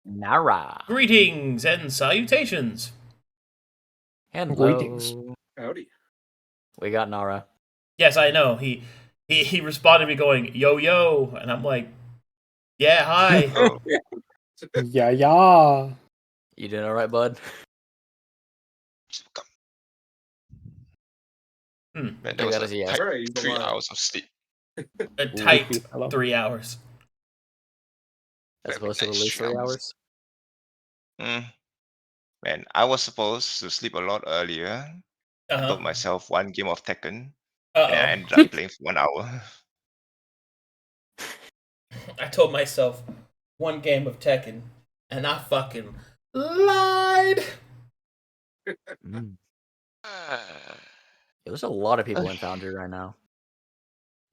Nara. Greetings and salutations. Hello. Greetings. Howdy. We got Nara. Yes, I know. He responded to me going, yo, yo. And I'm like, yeah, hi. Oh, Yeah. You doing alright, bud? Man, Take that was that as a yes. tight Alright, he's 3 alive. hours of sleep. A tight Hello. 3 hours. As opposed to at nice least 3 hours. Man, I was supposed to sleep a lot earlier. I Uh-huh. told myself 1 game of Tekken, and I Uh-oh. ended up playing for 1 hour. I told myself 1 game of Tekken, and I fucking lied. There's a lot of people in Foundry right now.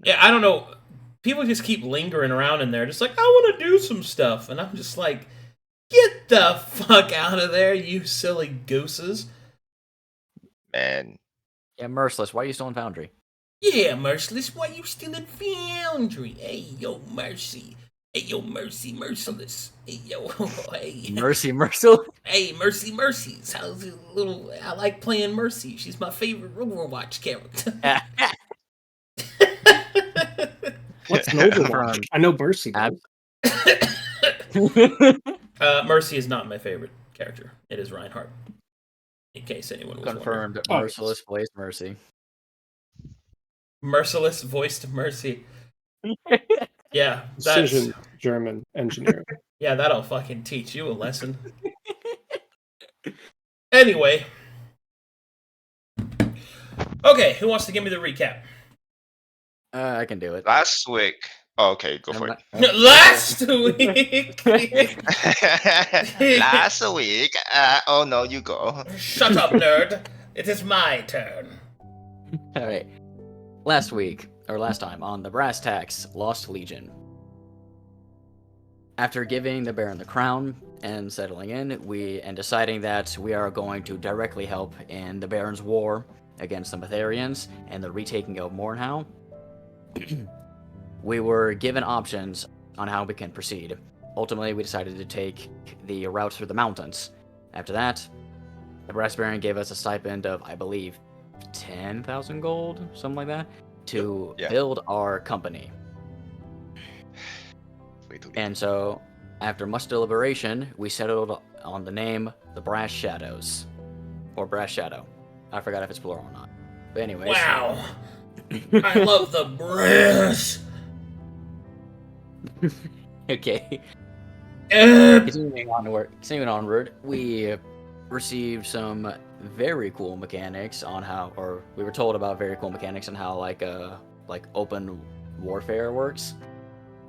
Yeah, I don't know. People just keep lingering around in there, just like, I want to do some stuff. And I'm just like, get the fuck out of there, you silly gooses. Man, Yeah, Merciless, why are you still in Foundry? Yeah, Merciless, why you still in Foundry? Hey, yo, Mercy. Hey, yo, Mercy, Merciless. Hey, yo, hey. Mercy, Merciless. Hey, Mercy, Mercies. How's it little? I like playing Mercy. She's my favorite Overwatch character. What's an Overwatch? I know Mercy. Mercy is not my favorite character. It is Reinhardt. In case anyone was Confirmed. wondering. Merciless plays Mercy. Merciless voiced Mercy. Yeah, that's... Precision German engineering. Yeah, that'll fucking teach you a lesson. Anyway. Okay, who wants to give me the recap? I can do it. last week. Oh, okay, go for it. Last week! Last week. Oh no, you go. Shut up, nerd. It is my turn. Alright. Last week, or last time, on the Brass Tacks Lost Legion. After giving the Baron the crown and settling in, and deciding that we are going to directly help in the Baron's war against the Matharians and the retaking of Mornhow, we were given options on how we can proceed. Ultimately, we decided to take the route through the mountains. After that, the Brass Baron gave us a stipend of, I believe, 10,000 gold, something like that, to build our company. And so, after much deliberation, we settled on the name The Brass Shadows. Or Brass Shadow. I forgot if it's plural or not. But anyways. Wow. I love the brass. Okay. Continuing onward, we received some very cool mechanics on how, or we were told about very cool mechanics on how like open warfare works,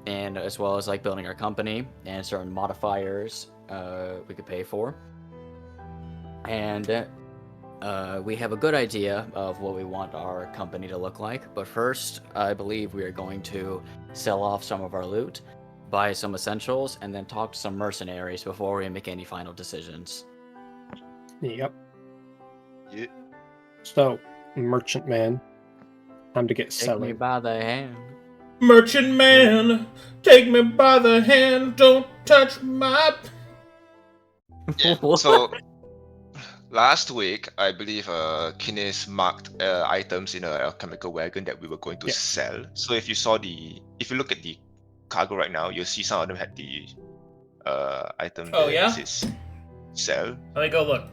and as well as like building our company and certain modifiers we could pay for. And we have a good idea of what we want our company to look like, but first, I believe we are going to sell off some of our loot, buy some essentials, and then talk to some mercenaries before we make any final decisions. Yep. Yeah. So, Merchant Man, time to get Take selling. me by the hand. Merchant Man, take me by the hand, don't touch my... Yeah. So last week, I believe Kiniz marked items in a alchemical wagon that we were going to sell. So if you look at the cargo right now, you'll see some of them had the item that says sell. Let me go look.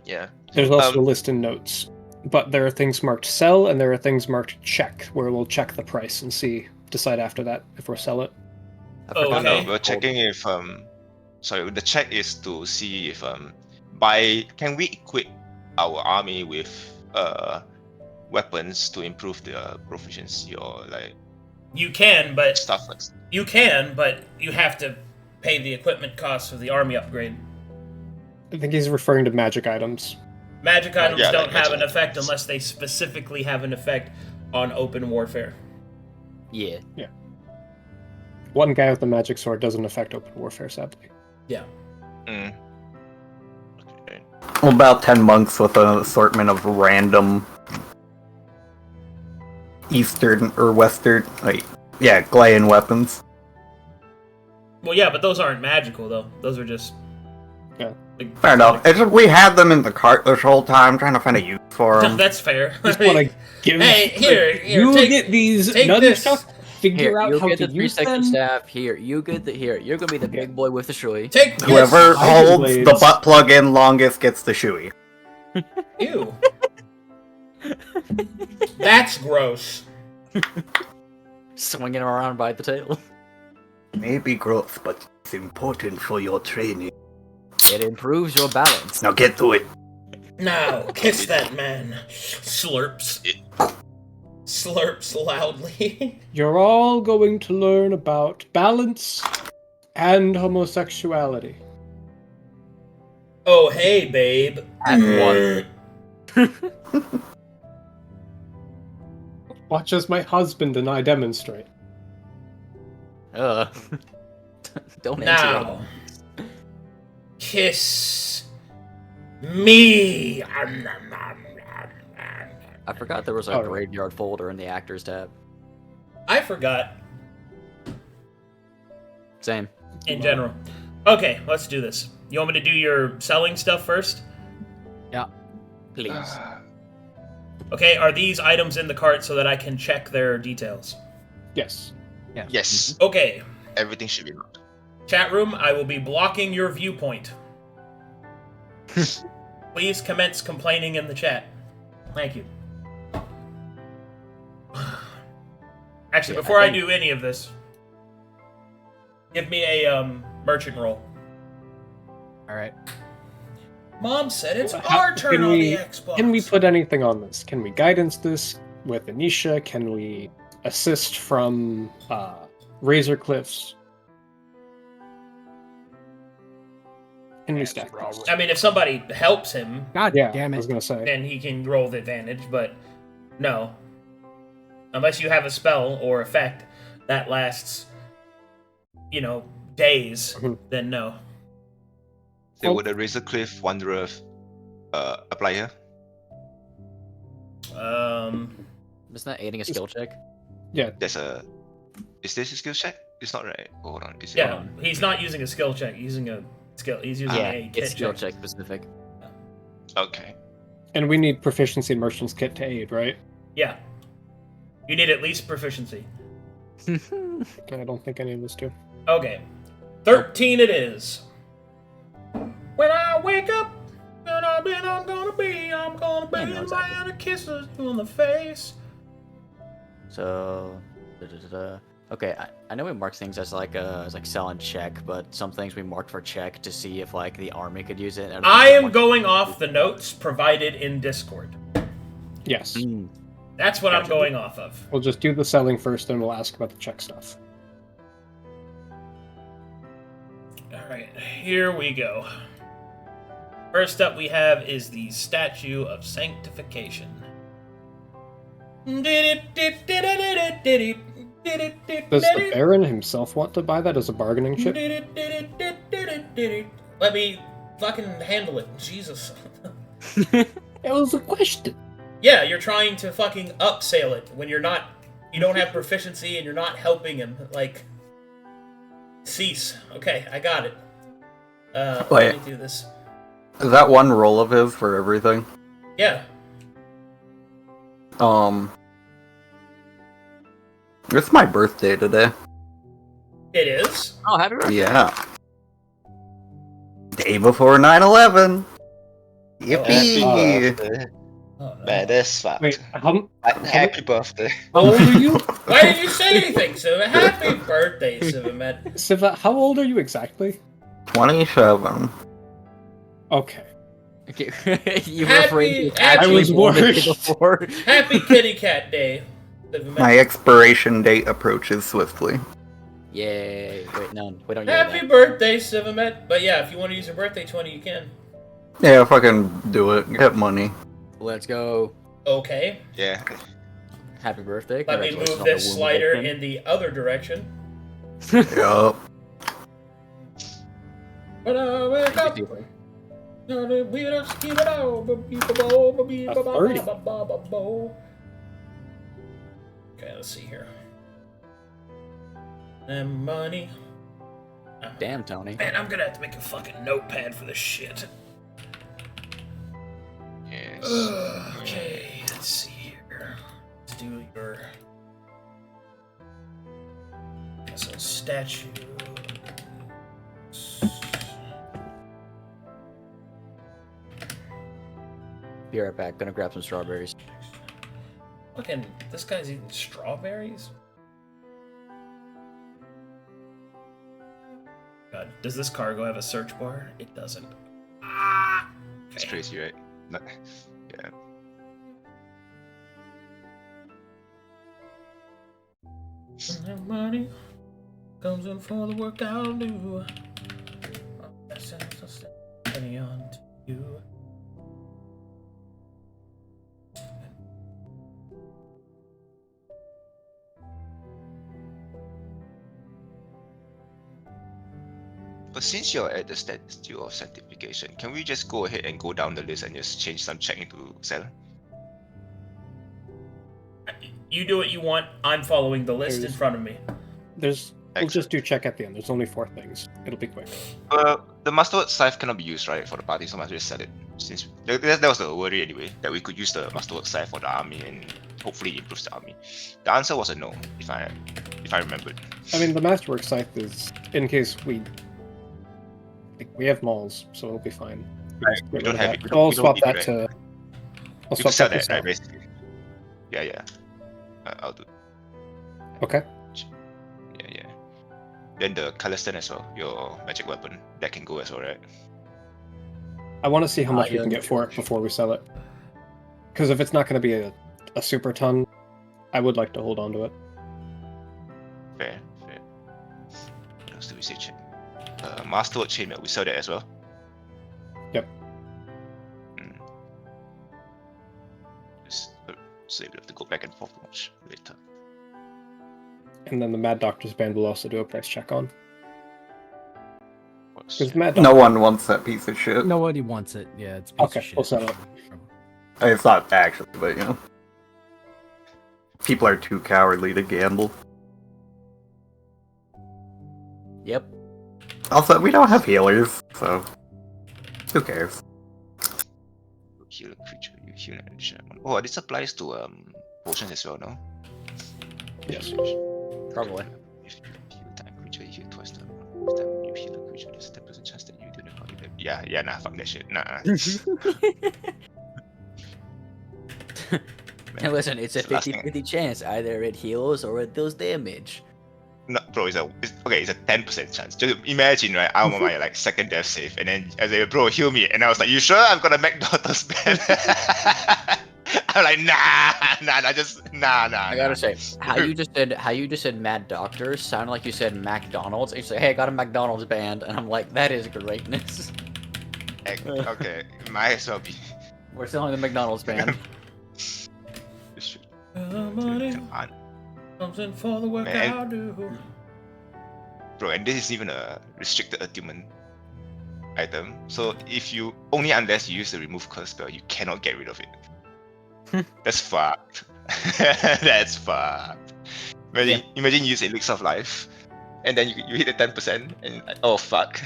Yeah. There's also a list in notes, but there are things marked sell and there are things marked check, where we'll check the price and decide after that if we'll sell it. No, we're checking if sorry, the check is to see if can we equip our army with weapons to improve their proficiency or like you can, but stuff like you can, but you have to pay the equipment costs of the army upgrade. I think he's referring to magic items. Magic items don't have an effect unless they specifically have an effect on open warfare. Yeah. Yeah. One guy with the magic sword doesn't affect open warfare, sadly. Yeah. Okay. Well, about 10 monks with an assortment of random Eastern or Western, Glean weapons. Well, yeah, but those aren't magical though. Those are just. Yeah. Like, Fair enough. It's just, we had them in the cart this whole time, trying to find a use for them. That's fair. Just want to give. Hey, here, you take, get these take none this. stuff. Figure Here, out you'll how get to the use three-section them. staff. Here, you get the here. You're gonna be the big boy with the shoey. Take Whoever this. holds the blades. butt plug in longest gets the shoey. Ew. That's gross. Swinging around by the tail. Maybe gross, but it's important for your training. It improves your balance. Now get to it. Now, kiss that man. Slurps. Slurps loudly. You're all going to learn about balance and homosexuality. Oh, hey, babe. At Watch as my husband and I demonstrate. Don't answer Now, kiss me. I forgot there was a Alright. graveyard folder in the actors tab. I forgot. Same. In general. Okay, let's do this. You want me to do your selling stuff first? Please. Okay, are these items in the cart so that I can check their details? Yes. Yes, Okay, everything should be locked. chat room, I will be blocking your viewpoint. Please commence complaining in the chat. Thank you. Actually, Yeah, before I I think- do any of this, give me a merchant roll. Alright. Mom said it's How- our turn can on we- the Xbox. Can we put anything on this? Can we guidance this with Anisha? Can we assist from Razor Cliffs? Can we stack this? I mean, if somebody helps him, God Yeah, damn I it. was gonna say. then he can roll the advantage, but no. Unless you have a spell or effect that lasts, days, Mhm. then no. Then would a Razor Cliff Wanderer apply here? Um, Isn't that aiding a skill check? There's a. Is this a skill check? It's not right. Hold on. Is it? yeah, he's not using a skill check. He's using a skill. He's using Yeah, a kit it's skill check. check specific. Okay. And we need proficiency in Merchant's Kit to aid, right? Yeah. You need at least proficiency. I don't think any of us do. Okay. 13 it is. When I wake up, and I'm gonna be I know a exactly. man that kisses you on the face. So, okay, I know we marked things as like sell and check, but some things we marked for check to see if like the army could use it. and other I things we am marked- going off the notes provided in Discord. Yes. Mm. That's what I'm Gotcha. going off of. We'll just do the selling first, then we'll ask about the check stuff. Alright, here we go. First up we have is the Statue of Sanctification. Does the Baron himself want to buy that as a bargaining chip? Let me fucking handle it. Jesus. It was a question. Yeah, you're trying to fucking upsell it when you don't have proficiency and you're not helping him. Like, cease. Okay, I got it. Let Wait. me do this. Is that one roll of his for everything? Yeah. It's my birthday today. It is. Oh, happy birthday! Yeah. Day before 9/11. Yippee! Oh, no. Man, that's fucked. Wait, how Happy birthday. old are you? Why didn't you say anything, Siva? Happy birthday, Sivamet. Siva, how old are you exactly? 27. Okay. Okay. You were Happy- afraid to happy- actually I was born the day worried. before. Happy Kitty Cat Day, Sivamet. My expiration date approaches swiftly. Yay! Wait, no, we don't use Happy that. birthday, Sivamet. But yeah, if you want to use your birthday 20, you can. Yeah, fucking do it. Get money. Let's go. Okay. Yeah. Happy birthday! Let me Congratulations move on the this womb slider victim. in the other direction. Yup. When I wake up, okay, let's see here. And money, I Damn, Tony. Man, I'm gonna have to make a fucking notepad for this shit. Yes. Okay, let's see here. Let's do your... That's a statue. Be right back. Gonna grab some strawberries. Fucking, this guy's eating strawberries? God, does this cargo have a search bar? It doesn't. Ah! It's crazy, right? Yeah. Money comes in for the work I'll do. Penny on to you. But since you're at the stage of sanctification, can we just go ahead and go down the list and just change some check into sell? You do what you want. I'm following the list in front of me. We'll just do check at the end. There's only 4 things. It'll be quick. The Masterword Scythe cannot be used, right, for the party, so I might just sell it. Since that was the worry anyway, that we could use the Masterword Scythe for the army and hopefully improve the army. The answer was a no, if I remembered. I mean, the Masterwork Scythe is in case we have mauls, so it'll be fine. We don't have it. I'll swap that to. I'll You can swap sell that to that, right, basically. Yeah. I'll do. Okay. Yeah. Then the Calliston as well, your magic weapon, that can go as well, right? I want to see how much we yeah. can get for it before we sell it. Because if it's not going to be a super ton, I would like to hold on to it. Fair. What else do we say, check? Masterword Chainmail, we sell that as well. Yep. So we have to go back and forth much later. And then the Mad Doctor's band will also do a price check on. What's- Because Mad No Doctor... one wants that piece of shit. Nobody wants it. Yeah, it's a piece Okay, of shit. we'll sell it. It's not actually, but you know. People are too cowardly to gamble. Yep. Also, we don't have healers, so who cares? Heal a creature, you heal an additional one. Oh, this applies to potions as well, no? Yes. Probably. If you heal a time creature, you heal twice the amount. Each time you heal a creature, there's a 10% chance that you do not heal them. Yeah, nah, fuck that shit. Nah. And listen, it's a It's the last thing. 50-50 chance. Either it heals or it deals damage. No, bro, it's a 10% chance. Just imagine, right? I'm on my second death save, and then I say, bro, heal me, and I was like, you sure? I've got a McDaughter's band. I'm like, nah. I gotta say, how you just said Mad Doctor sounded like you said McDonald's. And you say, hey, I got a McDonald's band, and I'm like, that is greatness. Okay, might as well be. We're selling the McDonald's band. Money comes in for the work Man. I'll do. Bro, and this is even a restricted attunement item. So if you unless you use the remove curse spell, you cannot get rid of it. That's fucked. That's fucked. Imagine you use Elixir of Life, and then you hit the 10%, and oh fuck.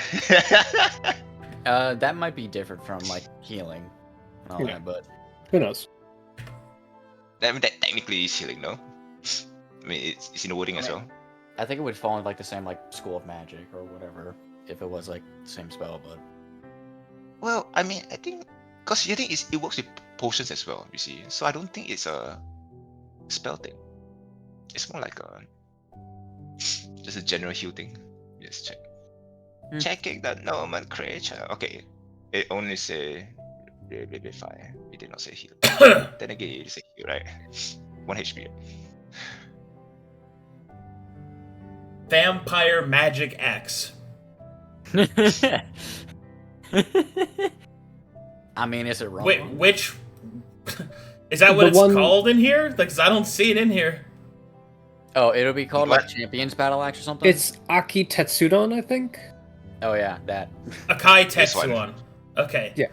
That might be different from healing and all Yeah. that, but Who knows? I mean, that technically is healing, no? I mean, it's in the wording as well. I think it would fall into the same School of Magic or whatever if it was the same spell, but Well, I mean, I think because you think it works with potions as well, you see. So I don't think it's a spell thing. It's more like just a general heal thing. Let's check. Checking the normal creature. Okay, it only say revivify. It did not say heal. Then again, it say heal, right? 1 HP. Vampire Magic Axe. I mean, is it wrong? Wait, which... Is that what The it's one- called in here? Because I don't see it in here. Oh, it'll be called What? Champions Battle Axe or something. It's Aki Tetsudon, I think. Oh yeah, that. Akai This one. Tetsuon. Okay. Yeah.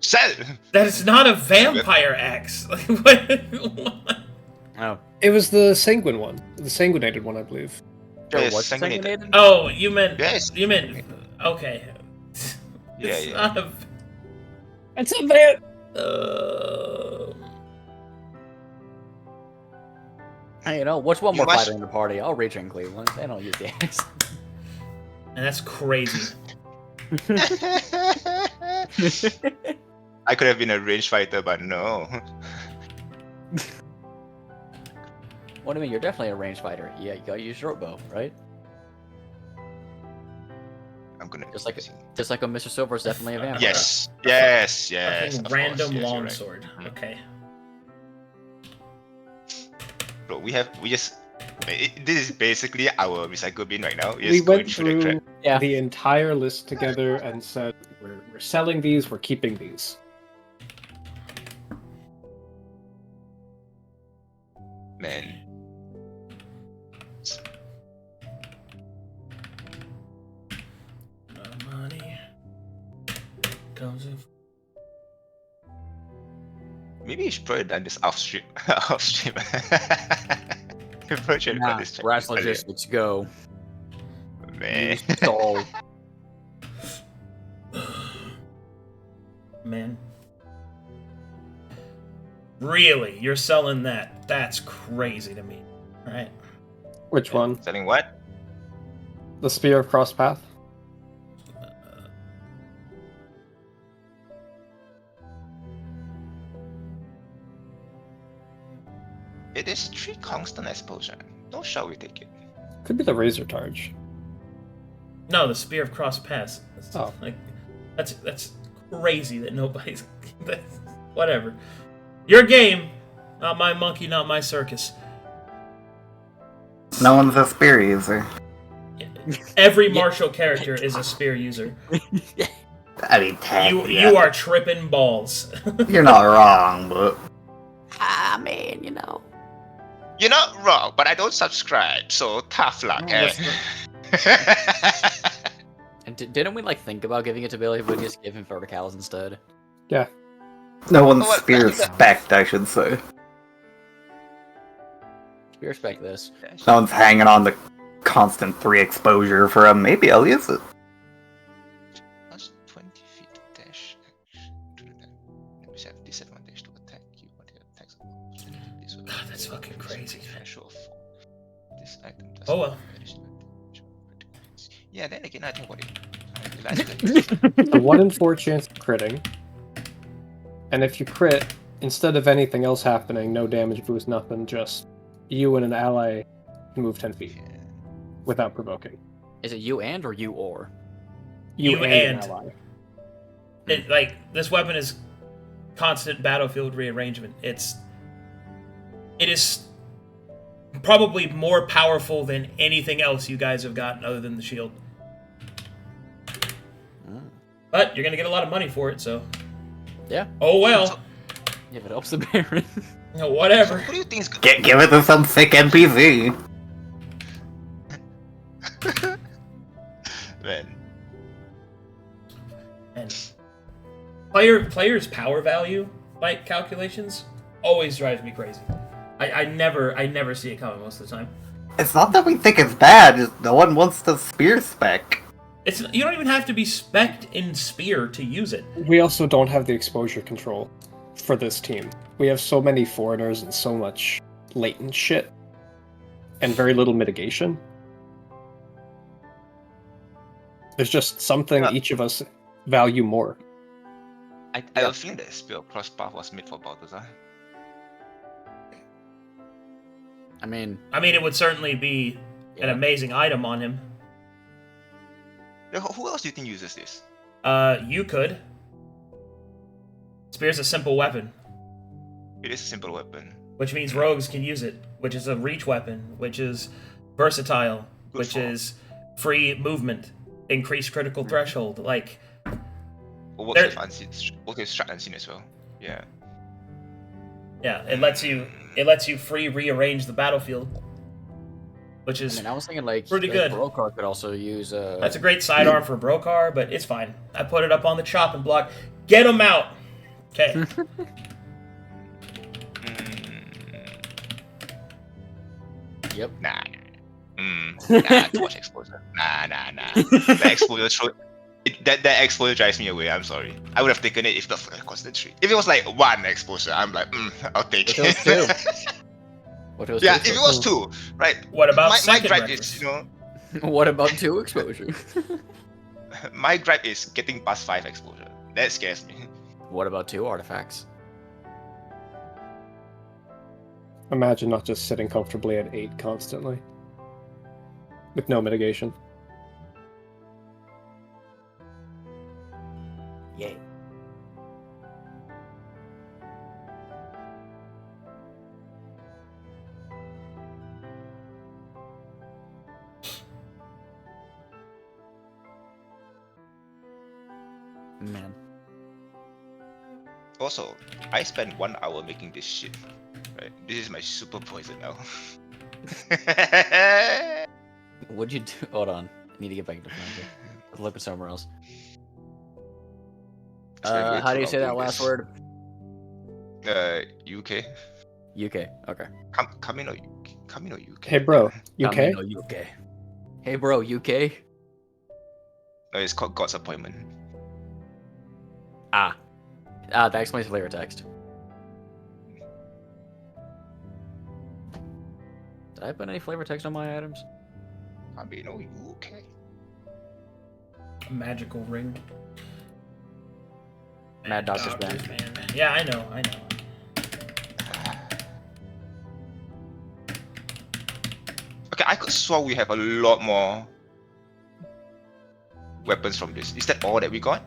Sell! That is not a vampire axe. What? Oh, It was the Sanguine one. The Sanguinated one, I believe. Joe, Yes, what's sanguinated. sanguinated? Oh, you meant. Yes. You meant. Okay. Yeah, It's yeah. not a. It's in there. Hey, you know, what's one You more must- fighter in the party? I'll reach in Cleveland. They don't use the axe. And that's crazy. I could have been a ranged fighter, but no. What do you mean? You're definitely a ranged fighter. Yeah, you gotta use short bow, right? I'm gonna. Just like a Mr. Silver is definitely a vampire. Yes, yes, Fucking yes. of random course, yes, you're longsword. right. Okay. Bro, we just. This is basically our recycle bin right now. We went through that through crap. Yeah. the entire list together and said, we're selling these, we're keeping these. Man. Money comes in. Maybe you should probably done this off stream. Off stream. You probably should have got this check Brass earlier. logistics, go. Man. Stall. Man. Really? You're selling that? That's crazy to me. Alright. Which one? Selling what? The Spear of Cross Path? It is 3 constant exposure. No shall we take it? Could be the Razor Targe. No, the Spear of Cross Paths. Oh. Like, that's crazy that nobody's. Whatever. Your game, not my monkey, not my circus. No one's a spear user. Every martial character is a spear user. I mean, You are tripping balls. You're not wrong, but I mean, you know. You're not wrong, but I don't subscribe, so tough luck, No, eh? And didn't we like think about giving it to Billy, but just give him verticals instead? Yeah. no one's Well, spear I think spec'd, I should say. We respect this. No one's hanging on the constant 3 exposure from maybe Elias. Plus 20 feet dash to the left. Enemies have disadvantage to attack you when they attack someone. This will That's fucking crazy. threshold of 4. This item does Oh, not well. have additional damage on critical hits. Yeah, then again, I think about it. I realized A 1 in 4 chance of critting. And if you crit, instead of anything else happening, no damage boost, nothing, just you and an ally can move 10 feet without provoking. Is it you and or you or? You an and. ally. Like, this weapon is constant battlefield rearrangement. It is probably more powerful than anything else you guys have gotten other than the shield. But you're gonna get a lot of money for it, so. Yeah. Oh well. If it helps the Baron. Whatever. What do you think is Give it to some sick NPC. Man. And players' power value, like calculations, always drives me crazy. I never see it coming most of the time. It's not that we think it's bad, just no one wants to spear spec. You don't even have to be spec'd in spear to use it. We also don't have the exposure control for this team. We have so many foreigners and so much latent shit, and very little mitigation. There's just something each of us value more. I have a feeling that Spear of Cross Path was made for Balthazar. I mean, it would certainly be an amazing item on him. Who else do you think uses this? You could. Spear's a simple weapon, It is a simple weapon. which means rogues can use it, which is a reach weapon, which is versatile, Good which for- is free movement, increased critical threshold. Like, Or There- works with unseen, works with Strut Unseen as well. Yeah. yeah, it lets you free rearrange the battlefield, which I is mean, I was thinking like pretty like good. Brokhar could also use. That's a great sidearm for Brokhar, but it's fine. I put it up on the chopping block. Get him out. Okay. Yep. Nah. Nah, too much exposure. Nah. The exposure that exposure drives me away. I'm sorry. I would have taken it if not for the constant 3. If it was like 1 exposure, I'm like, I'll take What it. was 2? What was Yeah, 2 if it was 2, right? What about my second gripe reckless? is, you know, What about 2 exposure? my gripe is getting past 5 exposure. That scares me. What about 2 artifacts? Imagine not just sitting comfortably at 8 constantly. With no mitigation. Yay. Man. Also, I spent 1 hour making this shit. Right? This is my super poison now. What'd you do? Hold on. I need to get back into Foundry. Let's look at somewhere else. Spent way How too do you long say that doing last this. word? UK. UK. Okay. Come in or UK. Hey bro, UK? Camino, UK. Hey bro, UK? No, it's called God's Appointment. That explains flavor text. Did I put any flavor text on my items? Camino, UK. A magical ring. Mad Doctor's Doctors, band. man. Yeah, I know. Okay, I could swear we have a lot more weapons from this. Is that all that we got?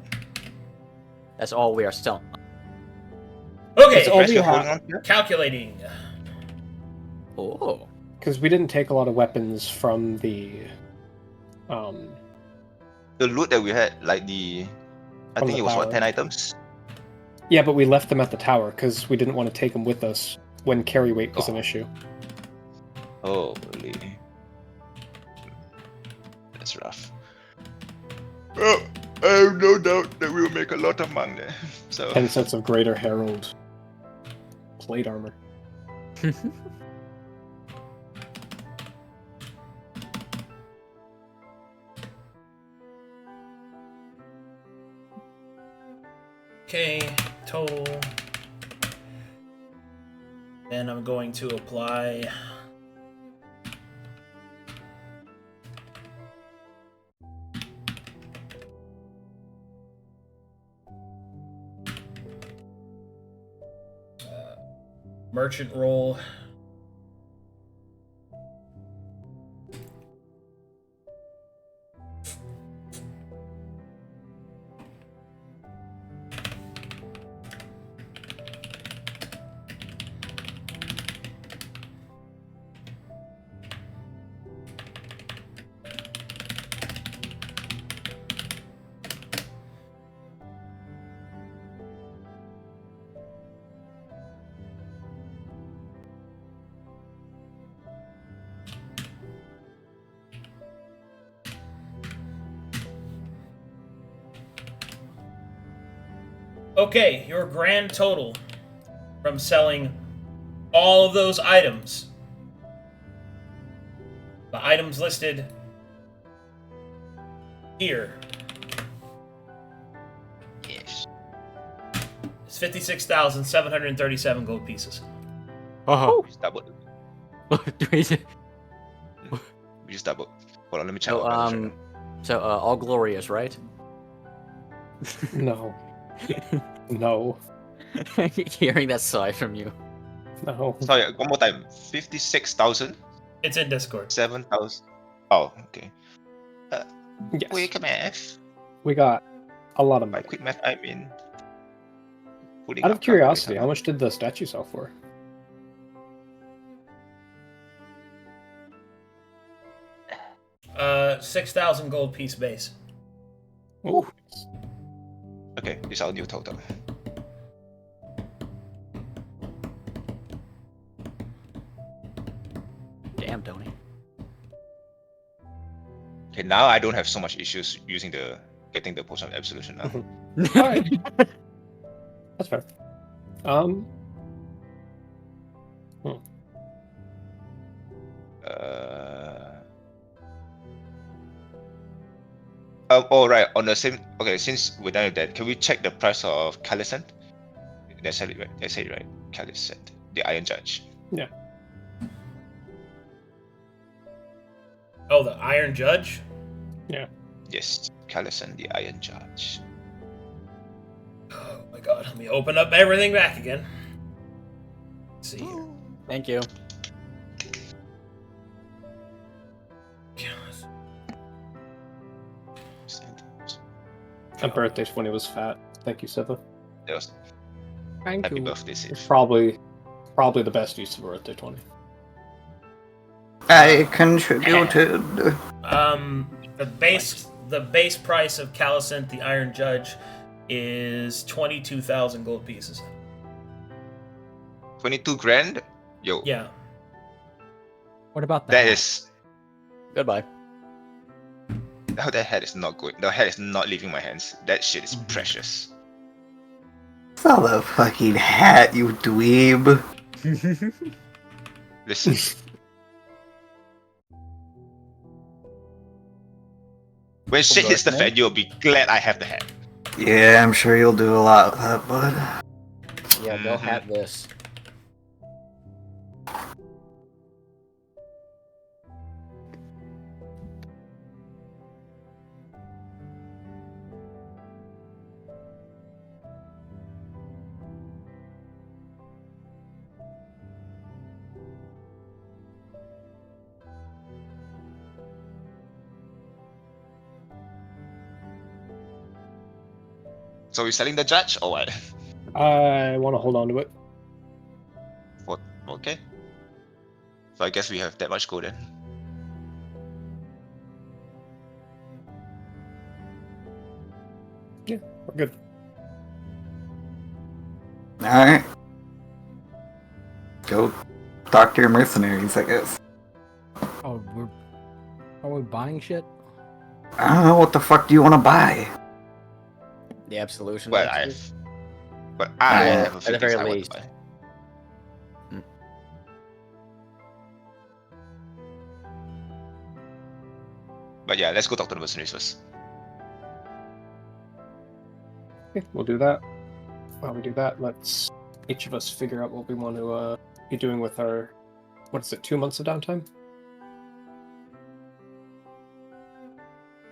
That's all we are selling. Okay, It's all Rest we we're holding have. on to? calculating. Oh. Because we didn't take a lot of weapons from the... The loot that we had, like the... I From think the it was what, tower. 10 items? Yeah, but we left them at the tower because we didn't want to take them with us when carry weight was an Oh. issue. Holy. That's rough. Well, I have no doubt that we will make a lot of money there. So 10 sets of Greater Herald plate armor. Okay, total. Then I'm going to apply. Merchant roll. Okay, your grand total from selling all of those items. The items listed here yes. is 56,737 gold pieces. Oh. We just doubled. so, We just doubled. Hold on, let me check. our balance right now. all glorious, right? No. No. Hearing that sigh from you. No. Sorry, one more time. 56,000? It's in Discord. 7,000? Oh, okay. Yes. Quick math. We got a lot of By money. quick math, I mean... putting Out up of curiosity, calculator. how much did the statue sell for? Uh, 6,000 gold piece base. Ooh. Okay, this is our new total. Damn, Tony. Okay, now I don't have so much issues using getting the potion of absolution now. Alright. That's fair. Oh right, on the same. Okay, since we're done with that, can we check the price of Calisant? That's it, right? That's it, right? Calisant, the Iron Judge. Yeah. Oh, the Iron Judge? Yeah. Yes, Calisant, the Iron Judge. Oh my god, let me open up everything back again. Let's see here. Thank you. That birthday 20 was fat. Thank you, Siva. Yes. Thank Happy you. birthday, Sid. It's probably the best use of birthday 20. I contributed. The base price of Calisant, the Iron Judge, is 22,000 gold pieces. 22 grand? Yo. Yeah. What about That that? is. Goodbye. Oh, that hat is not going. The hat is not leaving my hands. That shit is precious. It's not a fucking hat, you dweeb. Listen. When shit hits the fan, you'll be glad I have the hat. Yeah, I'm sure you'll do a lot with that, bud. Yeah, go hat this. So we're selling the judge or what? I want to hold on to it. What? Okay. So I guess we have that much gold then. Yeah, we're good. Alright. Go talk to your mercenaries, I guess. Oh, are we buying shit? I don't know, what the fuck do you want to buy? The absolution. Well, basically. I Yeah, have a few at the things very I want least. to buy. But yeah, let's go talk to the mercenaries first. Okay, we'll do that. While we do that, let's each of us figure out what we want to be doing with our, what is it, 2 months of downtime?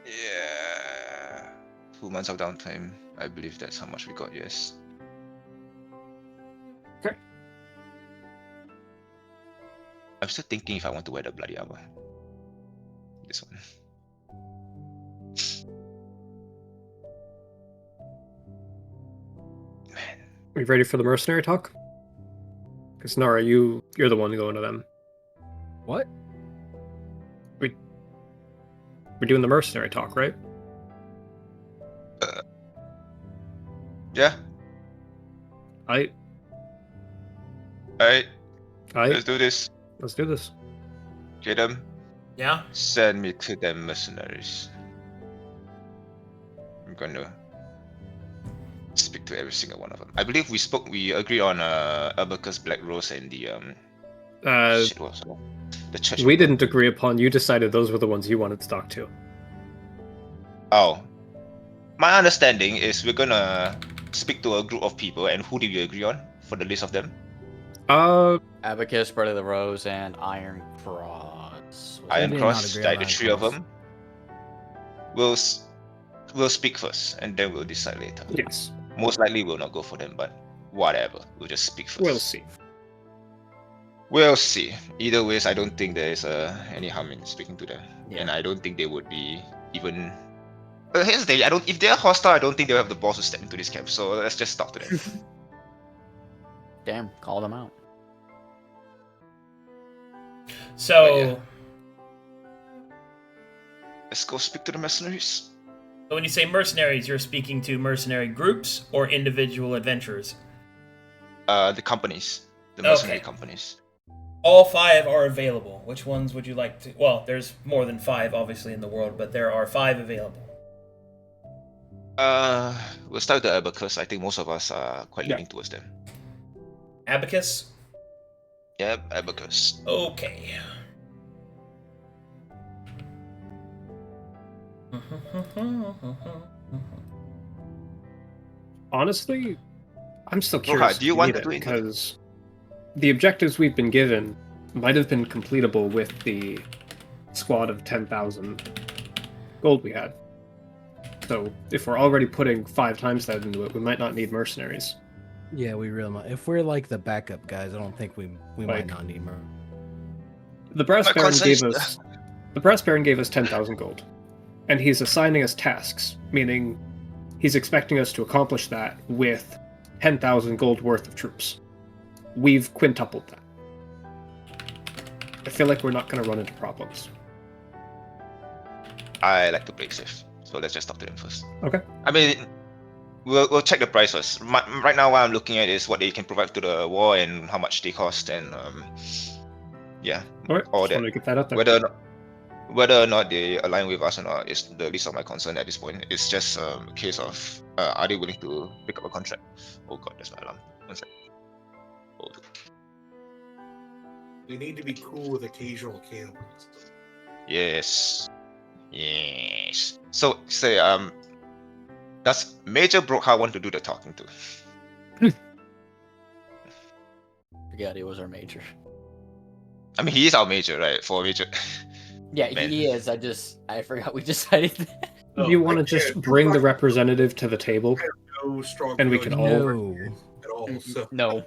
Yeah. 2 months of downtime. I believe that's how much we got, yes. Okay. I'm still thinking if I want to wear the bloody armor. This one. Man. Are you ready for the mercenary talk? Because Nara, you're the one going to them. What? We're doing the mercenary talk, right? Yeah. Alright, Alright, let's do this. let's do this. Get them. Yeah? Send me to them mercenaries. I'm gonna speak to every single one of them. I believe we agreed on Abacus, Black Rose, and the shit, what was it? The church. We people. didn't agree upon. You decided those were the ones you wanted to talk to. Oh, my understanding is we're gonna speak to a group of people, and who did we agree on for the list of them? Abacus, Brother of the Rose, and Iron Cross. Iron did Cross, not agree like on the Iron three of Cross. them. We'll speak first, and then we'll decide later. Yes, Most likely we'll not go for them, but whatever. We'll just speak first. we'll see. We'll see. Either ways, I don't think there's any harm in speaking to them, Yeah. and I don't think they would be even. Here's the thing. If they're hostile, I don't think they'll have the balls to step into this camp. So let's just talk to them. Damn, call them out. So, Let's go speak to the mercenaries. when you say mercenaries, you're speaking to mercenary groups or individual adventurers? The companies, the mercenary Okay. companies. All 5 are available. Which ones would you like to... Well, there's more than 5, obviously, in the world, but there are 5 available. We'll start with the Abacus. I think most of us are quite Yeah. leaning towards them. Abacus? Yep, Abacus. Okay. Honestly, I'm still Brokhar, curious do you if want need to do it, anything? because the objectives we've been given might have been completable with the squad of 10,000 gold we had. So if we're already putting 5 times that into it, we might not need mercenaries. Yeah, we really might. If we're like the backup guys, I don't think we might Like- not need more. The Brass My Baron concern gave is- us the Brass Baron gave us 10,000 gold, and he's assigning us tasks, meaning he's expecting us to accomplish that with 10,000 gold worth of troops. We've quintupled that. I feel like we're not going to run into problems. I like to play safe, so let's just talk to them first. Okay. I mean, we'll check the price first. Right now, what I'm looking at is what they can provide to the war and how much they cost, and yeah, All right, all just that. want to get that out there. Whether or not they align with us or not is the least of my concern at this point. It's just a case of are they willing to pick up a contract? Oh god, that's my alarm. One sec. Hold. We need to be cool with occasional cannibals. Yes. Yes. So say does Major Brokhar want to do the talking to? Forgot he was our major. I mean, he is our major, right? For major. Yeah, Man. he is. I forgot we decided that. No, you want I to just can't. bring the representative to the table? No strong And we feelings can all- No, at all. So No. I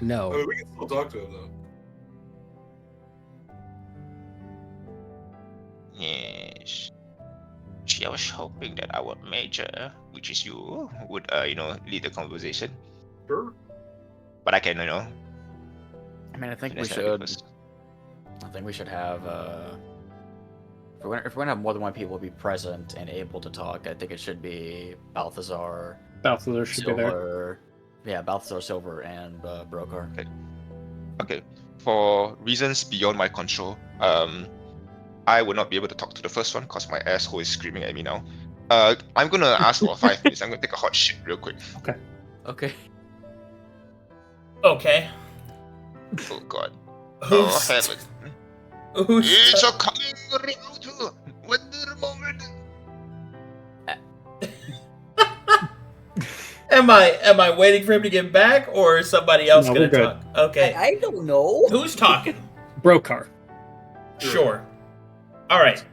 no. mean, we can still talk to him though. Yes. Gee, I was hoping that our major, which is you, would lead the conversation. Sure. But I can, I mean, I think we finish that a bit should. first. I think we should have. If we're gonna have more than one people be present and able to talk, I think it should be Balthazar, Balthazar should be there. Silver. Yeah, Balthazar, Silver, and Brokhar. Okay. For reasons beyond my control, I will not be able to talk to the first one because my asshole is screaming at me now. I'm gonna ask for 5 minutes. I'm gonna take a hot shit real quick. Okay. Okay. Oh god. Who's, Oh heaven. who's It's a coming route. When the moment. am I waiting for him to get back, or is somebody else No, gonna we're good. talk? Okay. I don't know. Who's talking? Brokhar. Sure. All right.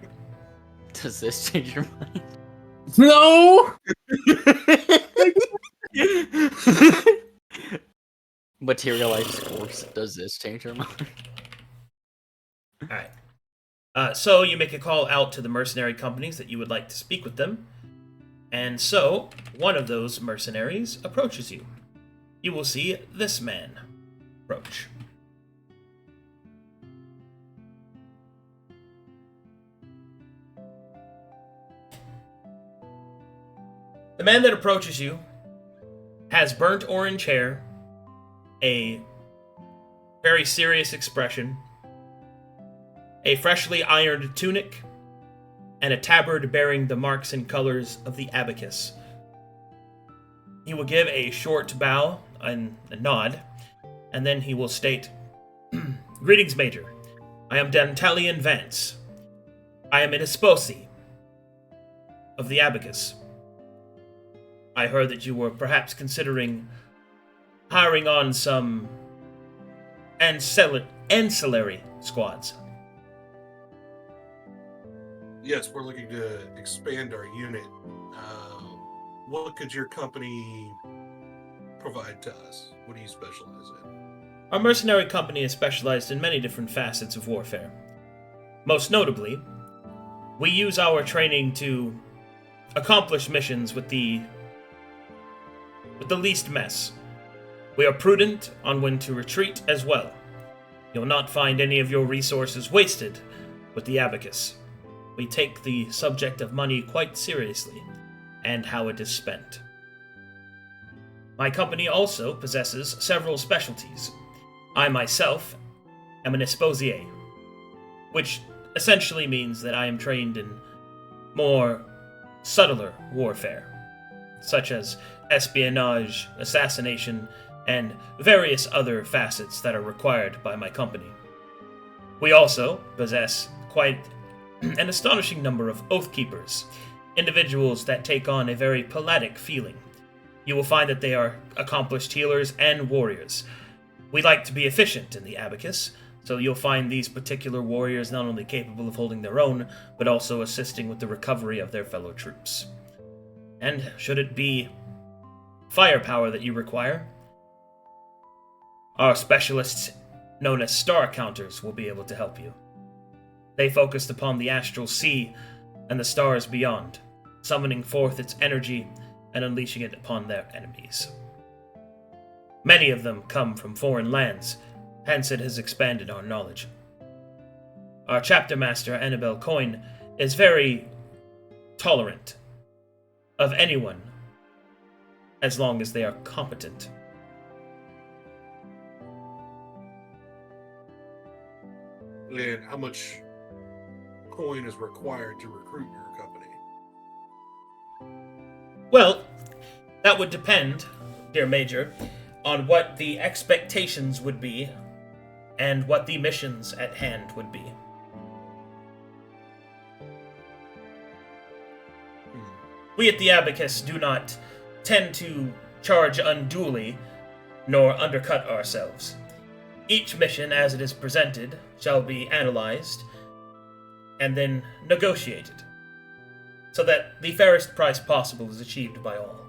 Does this change your mind? No! Materialized corpse. Does this change your mind? All right. So you make a call out to the mercenary companies that you would like to speak with them. And so, one of those mercenaries approaches you. You will see this man approach. The man that approaches you has burnt orange hair, a very serious expression, a freshly ironed tunic, and a tabard bearing the marks and colors of the abacus. He will give a short bow and a nod, and then he will state, "Greetings, Major. I am Dantalian Vance. I am an esposi of the abacus. I heard that you were perhaps considering hiring on some ancillary squads." Yes, we're looking to expand our unit. What could your company provide to us? What do you specialize in? Our mercenary company is specialized in many different facets of warfare. Most notably, we use our training to accomplish missions with the least mess. We are prudent on when to retreat as well. You'll not find any of your resources wasted with the abacus. We take the subject of money quite seriously, and how it is spent. My company also possesses several specialties. I myself am an esposier, which essentially means that I am trained in more subtler warfare, such as espionage, assassination, and various other facets that are required by my company. We also possess quite an astonishing number of Oathkeepers, individuals that take on a very palladic feeling. You will find that they are accomplished healers and warriors. We like to be efficient in the Abacus, so you'll find these particular warriors not only capable of holding their own, but also assisting with the recovery of their fellow troops. And should it be firepower that you require, our specialists, known as Star Counters, will be able to help you. They focused upon the astral sea and the stars beyond, summoning forth its energy and unleashing it upon their enemies. Many of them come from foreign lands, hence it has expanded our knowledge. Our chapter master, Annabelle Coyne, is very tolerant of anyone as long as they are competent. And how much coin is required to recruit your company? Well, that would depend, dear Major, on what the expectations would be and what the missions at hand would be. We at the Abacus do not tend to charge unduly, nor undercut ourselves. Each mission, as it is presented, shall be analyzed and then negotiated, so that the fairest price possible is achieved by all.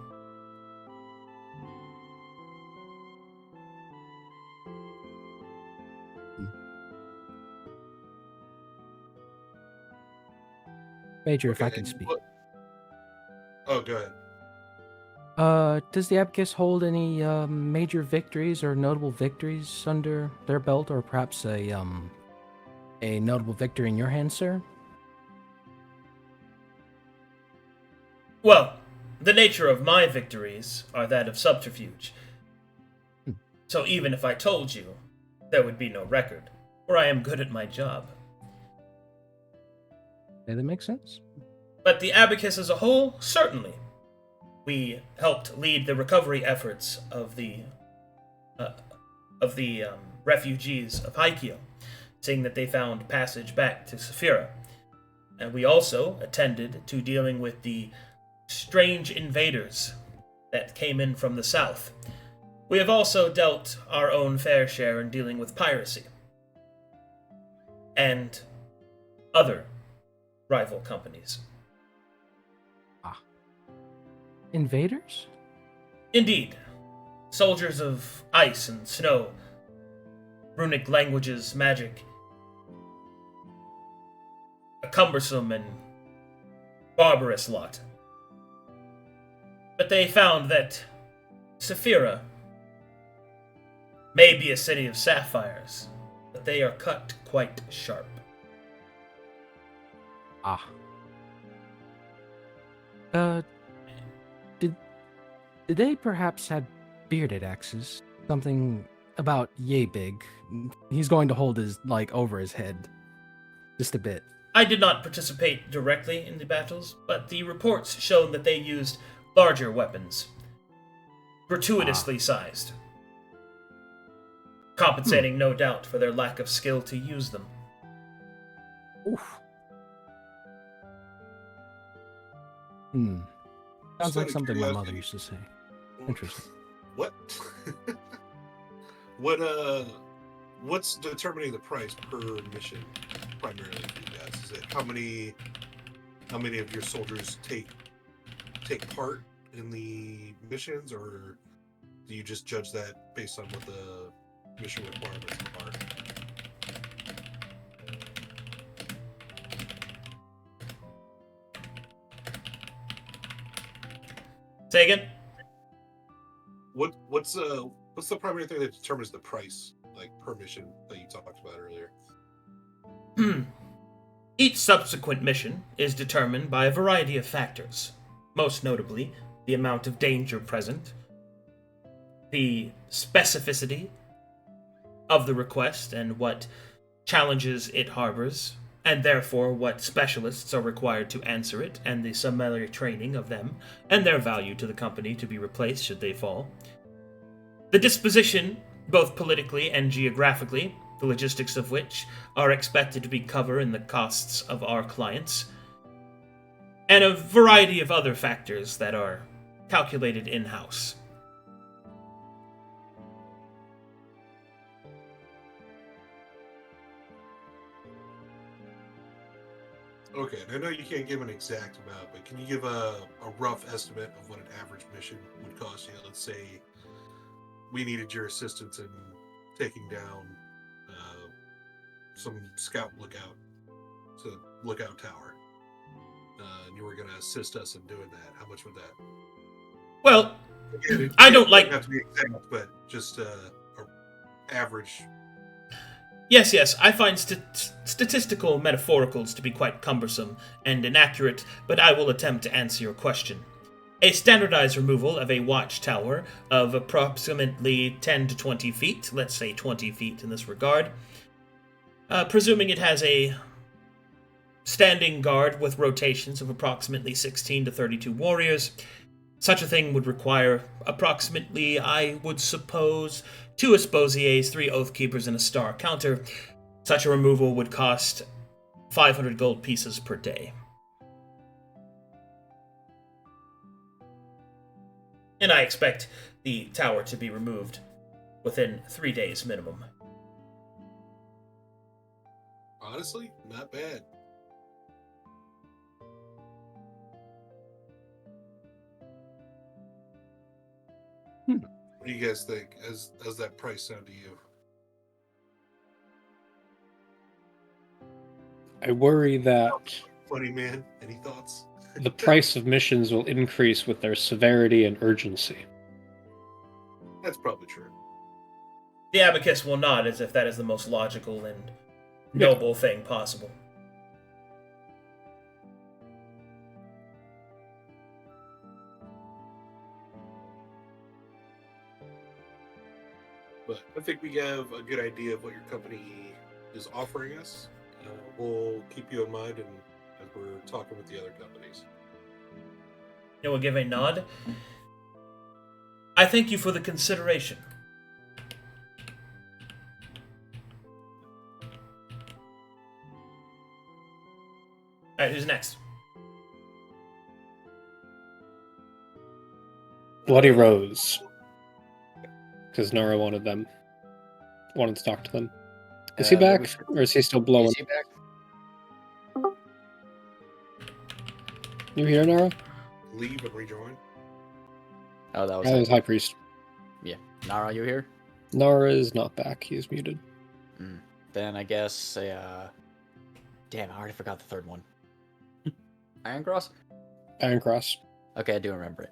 Major, if I Okay, can and speak. Oh, go ahead. Does the Abacus hold any major victories or notable victories under their belt, or perhaps a notable victory in your hands, sir? Well, the nature of my victories are that of subterfuge. So even if I told you, there would be no record, for I am good at my job. Okay, that makes sense. But the Abacus as a whole, certainly. We helped lead the recovery efforts of the refugees of Hykiel, seeing that they found passage back to Saphira. And we also attended to dealing with the strange invaders that came in from the south. We have also dealt our own fair share in dealing with piracy and other rival companies. Invaders? Indeed. Soldiers of ice and snow, runic languages, magic. A cumbersome and barbarous lot. But they found that Saphira may be a city of sapphires, but they are cut quite sharp. Did they perhaps had bearded axes? Something about yay big. He's going to hold his, over his head. Just a bit. I did not participate directly in the battles, but the reports showed that they used larger weapons. Gratuitously sized. Compensating, no doubt, for their lack of skill to use them. Oof. Sounds Just like out of something my mother curiosity. used to say. Interesting. What? What's determining the price per mission primarily for you guys? Is it how many of your soldiers take part in the missions, or do you just judge that based on what the mission requirements are? Say again? What's the primary thing that determines the price, per mission, that you talked about earlier? Each subsequent mission is determined by a variety of factors, most notably the amount of danger present, the specificity of the request and what challenges it harbors, and therefore what specialists are required to answer it, and the summary training of them, and their value to the company to be replaced should they fall. The disposition, both politically and geographically, the logistics of which are expected to be covered in the costs of our clients, and a variety of other factors that are calculated in-house. Okay, and I know you can't give an exact amount, but can you give a rough estimate of what an average mission would cost you? Let's say we needed your assistance in taking down some scout lookout tower, and you were going to assist us in doing that. How much would that? Well, Again, I don't like... It doesn't have to be exact, but just a average. Yes, I find statistical metaphoricals to be quite cumbersome and inaccurate, but I will attempt to answer your question. A standardized removal of a watchtower of approximately 10 to 20 feet, let's say 20 feet in this regard, presuming it has a standing guard with rotations of approximately 16 to 32 warriors, such a thing would require approximately, I would suppose, 2 esposiers, 3 oathkeepers, and a star counter. Such a removal would cost 500 gold pieces per day. And I expect the tower to be removed within 3 days minimum. Honestly, not bad. What do you guys think? As that price sound to you? I worry that Funny man, any thoughts? the price of missions will increase with their severity and urgency. That's probably true. The abacus will nod as if that is the most logical and noble thing possible. But I think we have a good idea of what your company is offering us. We'll keep you in mind and as we're talking with the other companies. It will give a nod. I thank you for the consideration. Alright, who's next? Bloody Rose. Because Nara wanted to talk to them. Is he back? Or is he still blowing? Is he back? You here, Nara? Leave and rejoin. Oh, that was That it. was Hyghpriest. Yeah. Nara, you here? Nara is not back. He's muted. Then I guess damn, I already forgot the third one. Iron Cross? Iron Cross. Okay, I do remember it.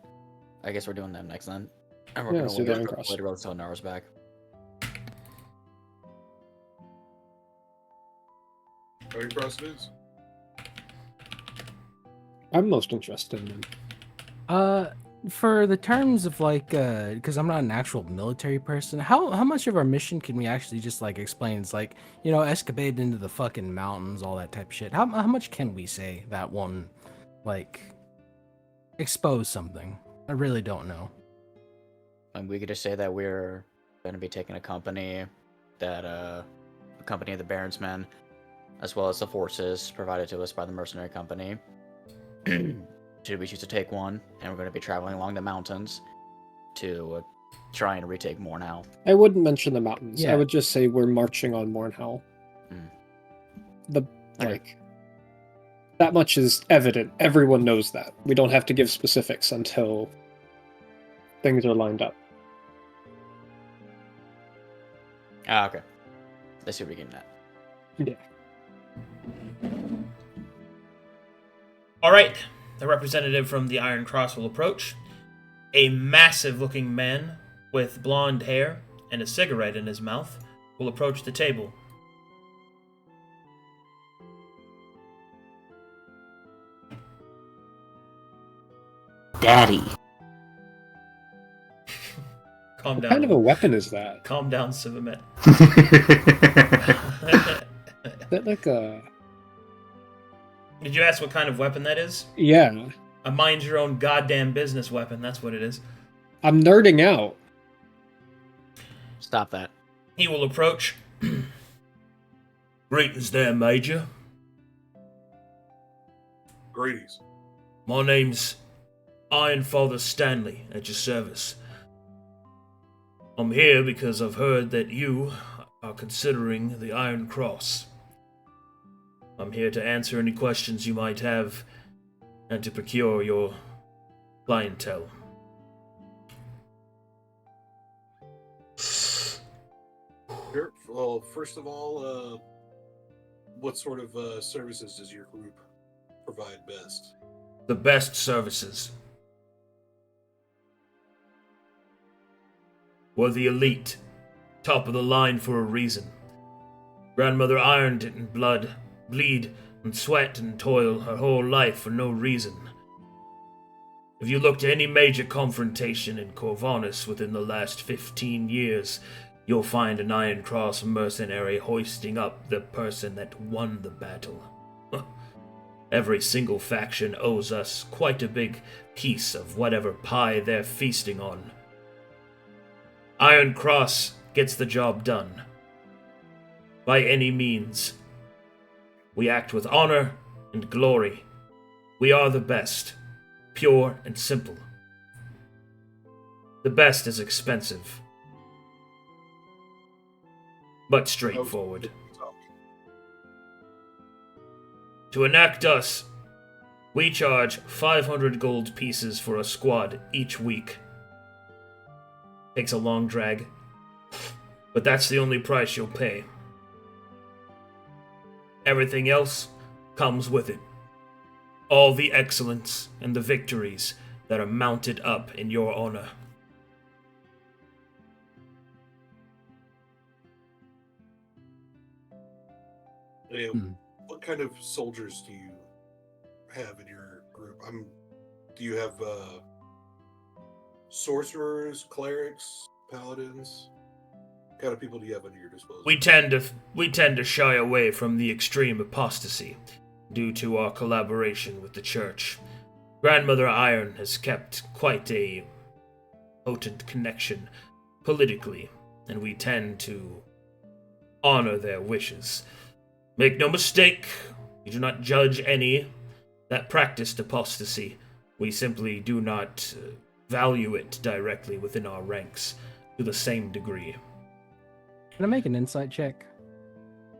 I guess we're doing them next then. And we're Yeah, gonna let's do the Iron wait Cross. for Road until Nara's back. Iron Cross it is. I'm most interested in him. For the terms of like, because I'm not an actual military person, how much of our mission can we actually just like explain? It's like, you know, escapade into the fucking mountains, all that type of shit. How much can we say that one, like, expose something? I really don't know. And we could just say that we're going to be taking a company that, a company of the Baron's Men, as well as the forces provided to us by the mercenary company. Should we choose to take one, and we're going to be traveling along the mountains to try and retake Mornhow. I wouldn't mention the mountains. Yeah. I would just say we're marching on Mornhow. The like that much is evident. Everyone knows that. We don't have to give specifics until things are lined up. Ah, okay. Let's see what we're getting at. Yeah. All right, the representative from the Iron Cross will approach. A massive-looking man with blonde hair and a cigarette in his mouth will approach the table. Daddy. Calm What down. kind of a weapon is that? Calm down, Sivamet. Is that like a... Did you ask what kind of weapon that is? Yeah. A mind your own goddamn business weapon, that's what it is. I'm nerding out. Stop that. He will approach. Greetings there, Major. Greetings. My name's Iron Father Stanley, at your service. I'm here because I've heard that you are considering the Iron Cross. I'm here to answer any questions you might have and to procure your clientele. Sure. Well, first of all, what sort of services does your group provide best? The best services. We're the elite, top of the line for a reason. Grandmother Iron didn't bleed, and sweat and toil her whole life for no reason. If you look to any major confrontation in Corvinus within the last 15 years, you'll find an Iron Cross mercenary hoisting up the person that won the battle. Every single faction owes us quite a big piece of whatever pie they're feasting on. Iron Cross gets the job done. By any means. We act with honor and glory. We are the best, pure and simple. The best is expensive, but straightforward. To enact us, we charge 500 gold pieces for a squad each week. Takes a long drag, but that's the only price you'll pay. Everything else comes with it. All the excellence and the victories that are mounted up in your honor. Yeah, what kind of soldiers do you have in your group? Do you have sorcerers, clerics, paladins? What kind of people do you have under your disposal? We tend to shy away from the extreme apostasy due to our collaboration with the church. Grandmother Iron has kept quite a potent connection politically, and we tend to honor their wishes. Make no mistake, we do not judge any that practiced apostasy. We simply do not value it directly within our ranks to the same degree. Can I make an insight check?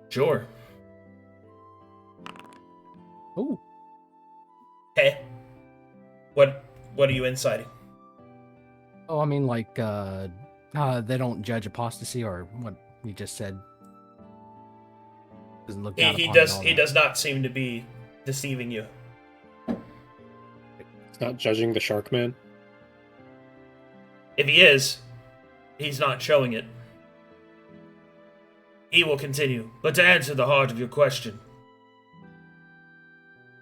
Sure. Oh, Hey. What are you inciting? oh, I mean, like, they don't judge apostasy, or what you just said. Doesn't look down He upon it does all he that. does not seem to be deceiving you. It's not judging the shark man. If he is, he's not showing it. He will continue. But to answer the heart of your question,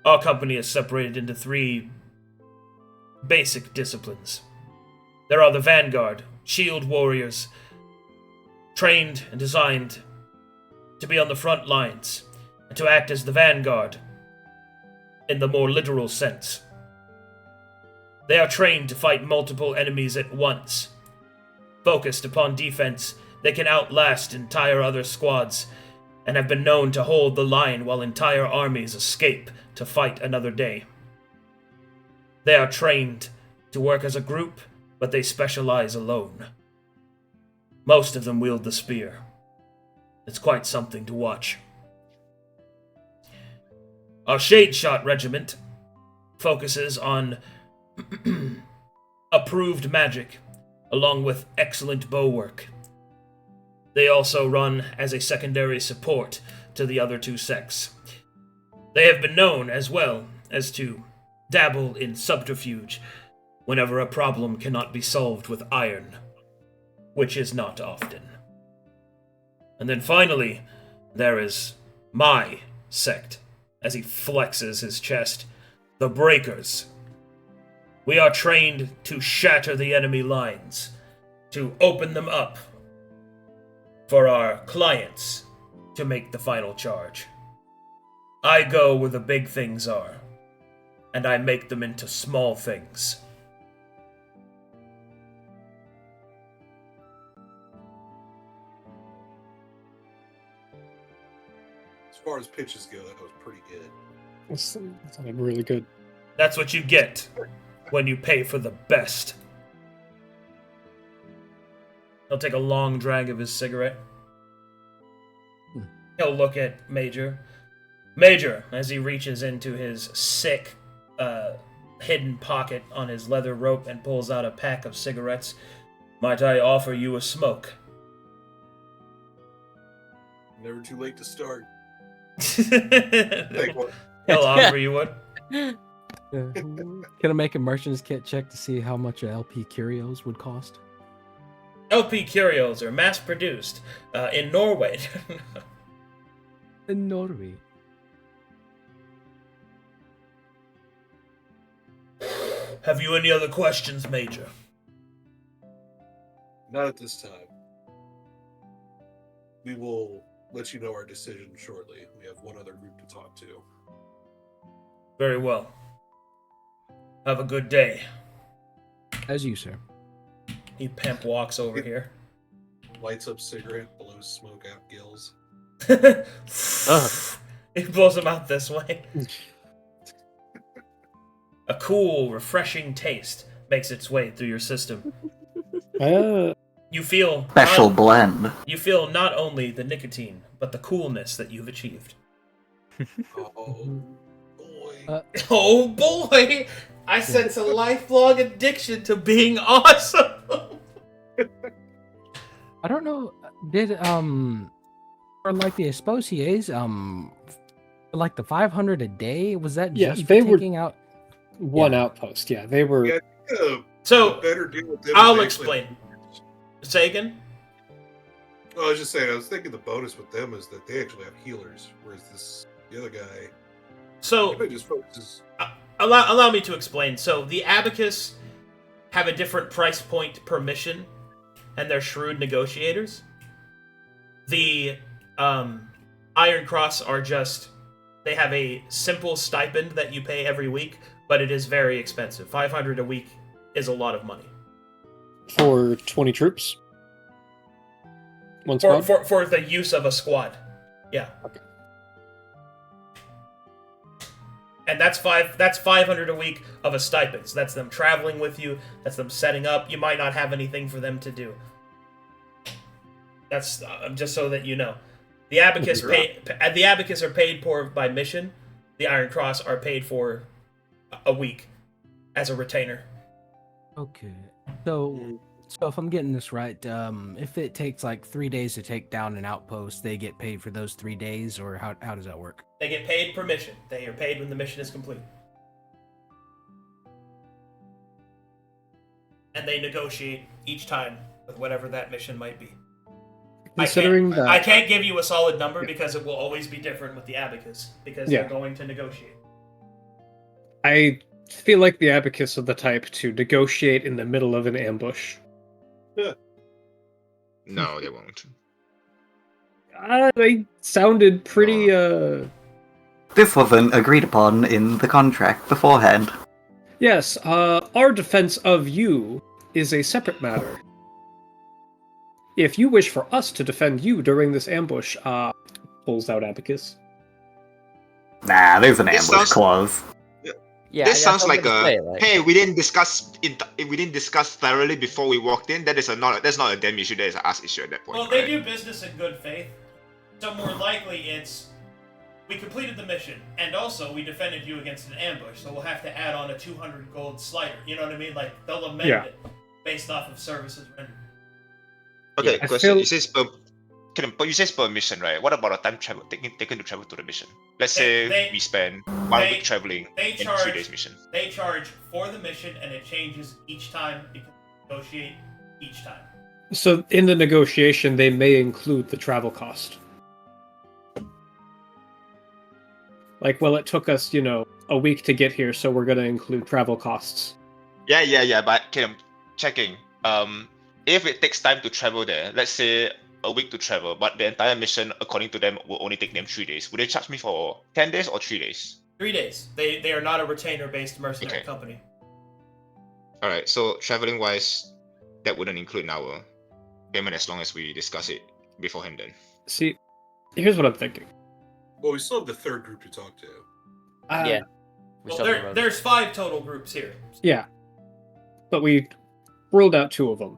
our company is separated into 3 basic disciplines. There are the Vanguard, shield warriors, trained and designed to be on the front lines, and to act as the vanguard in the more literal sense. They are trained to fight multiple enemies at once. Focused upon defense, they can outlast entire other squads, and have been known to hold the line while entire armies escape to fight another day. They are trained to work as a group, but they specialize alone. Most of them wield the spear. It's quite something to watch. Our Shade Shot Regiment focuses on approved magic, along with excellent bow work. They also run as a secondary support to the other 2 sects. They have been known as well as to dabble in subterfuge whenever a problem cannot be solved with iron, which is not often. And then finally, there is my sect, as he flexes his chest, the Breakers. We are trained to shatter the enemy lines, to open them up for our clients to make the final charge. I go where the big things are, and I make them into small things. far as pitches go, that was pretty good. It sounded really good. That's what you get when you pay for the best. He'll take a long drag of his cigarette. He'll look at Major. Major, as he reaches into his sick, hidden pocket on his leather rope and pulls out a pack of cigarettes. Might I offer you a smoke? Never too late to start. He'll offer you one. Can I make a merchant's kit check to see how much a LP Curios would cost? LP Curios are mass-produced in Norway. In Norway. Have you any other questions, Major? Not at this time. We will let you know our decision shortly. We have one other group to talk to. Very well. Have a good day. As you, sir. He pimp walks over here. Lights up cigarette, blows smoke out gills. He blows them out this way. A cool, refreshing taste makes its way through your system. You feel Special blend. You feel not only the nicotine, but the coolness that you've achieved. Oh boy. Oh boy! I sense a lifelong addiction to being awesome. I don't know. Did for like the Esposiers, for like the 500 a day, was that just for they were taking out one outpost? Yeah, they were. Yeah, I think So a better deal with them I'll is explain. actually- Say again. Well, I was just saying, I was thinking the bonus with them is that they actually have healers, whereas the other guy, So he just focuses. allow me to explain. So the Abacus have a different price point per mission, and they're shrewd negotiators. The Iron Cross are just, they have a simple stipend that you pay every week, but it is very expensive. 500 a week is a lot of money. For 20 troops? One squad? For the use of a squad. Yeah. Okay. And that's 500 a week of a stipend. So that's them traveling with you, that's them setting up. You might not have anything for them to do. That's just so that you know. The Abacus the Abacus are paid for by mission. The Iron Cross are paid for a week as a retainer. Okay. So if I'm getting this right, if it takes like 3 days to take down an outpost, they get paid for those 3 days, or how does that work? They get paid per mission. They are paid when the mission is complete. And they negotiate each time with whatever that mission might be. Considering that. I can't give you a solid number because it will always be different with the Abacus, because they're going to negotiate. I feel like the Abacus are the type to negotiate in the middle of an ambush. No, they won't. They sounded pretty, This wasn't agreed upon in the contract beforehand. Yes, our defense of you is a separate matter. If you wish for us to defend you during this ambush, pulls out Abacus. Nah, there's an This ambush sounds- clause. Yeah, This yeah, sounds I was like gonna say, like, hey, we didn't discuss thoroughly before we walked in. That's not a them issue. That is an us issue at that point. Well, they right? do business in good faith. So more likely it's, we completed the mission, and also we defended you against an ambush, so we'll have to add on a 200 gold slider. You know what I mean? Like, they'll amend it based off of services rendered. Okay, I question. feel- You say per mission, right? What about a time travel taken to travel to the mission? Let's say They- we spend 1 they- week traveling they and charge- 3 days mission. They charge for the mission, and it changes each time because they negotiate each time. So in the negotiation, they may include the travel cost. Like, well, it took us, a week to get here, so we're going to include travel costs. Yeah. But okay, I'm checking. If it takes time to travel there, let's say a week to travel, but the entire mission, according to them, will only take them 3 days. Would they charge me for 10 days or 3 days? 3 days. They are not a retainer-based mercenary Okay. company. All right. So traveling wise, that wouldn't include our payment as long as we discuss it beforehand. Then. See, here's what I'm thinking. Well, we still have the third group to talk to. Yeah. We Well, still have the road. there's 5 total groups here. Yeah. But we ruled out 2 of them.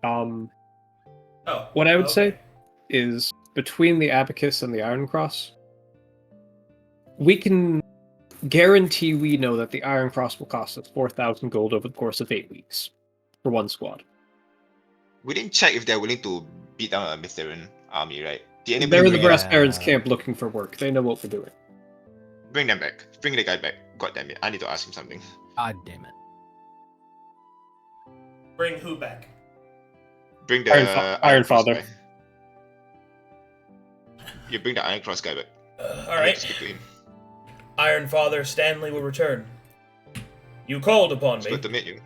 Oh. What I would okay. say is between the Abacus and the Iron Cross, we can guarantee we know that the Iron Cross will cost us 4,000 gold over the course of 8 weeks for one squad. We didn't check if they're willing to beat down a Mithrin army, right? Did anybody They're in the bring Brass them- Barons camp looking for work. They know what we're doing. Bring them back. Bring the guy back. God damn it. I need to ask him something. God damn it. Bring who back? Bring the Iron Cross Father. guy. You bring the Iron Cross guy back. I need Alright. to speak to him. Iron Father Stanley will return. You called upon It's me. good to meet you.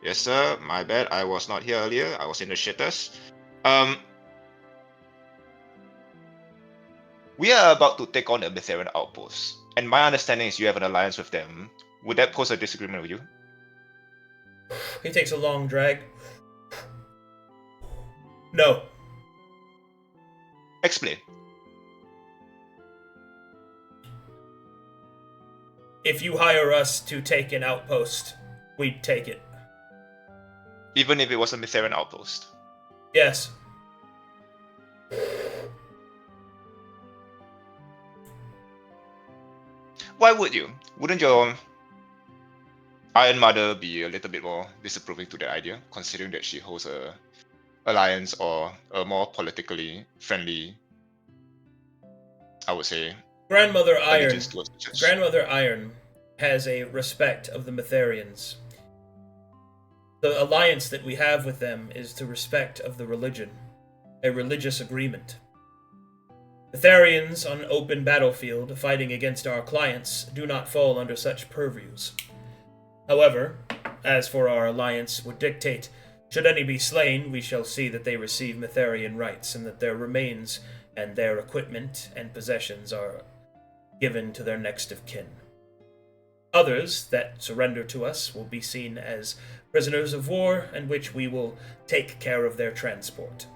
Yes, sir. My bad. I was not here earlier. I was in the shitters. We are about to take on a Mithrin outpost, and my understanding is you have an alliance with them. Would that pose a disagreement with you? He takes a long drag. No. Explain. If you hire us to take an outpost, we'd take it. Even if it was a Mithrin outpost. Yes. Why would you? Wouldn't your Iron Mother be a little bit more disapproving to that idea, considering that she holds a alliance or a more politically friendly, I would say, Grandmother Iron. allegiance towards the church? Grandmother Iron has a respect of the Mitharians. The alliance that we have with them is to respect of the religion, a religious agreement. Mitharians on open battlefield fighting against our clients do not fall under such purviews. However, as for our alliance would dictate, should any be slain, we shall see that they receive Mitharian rights, and that their remains and their equipment and possessions are given to their next of kin. Others that surrender to us will be seen as prisoners of war, and which we will take care of their transport.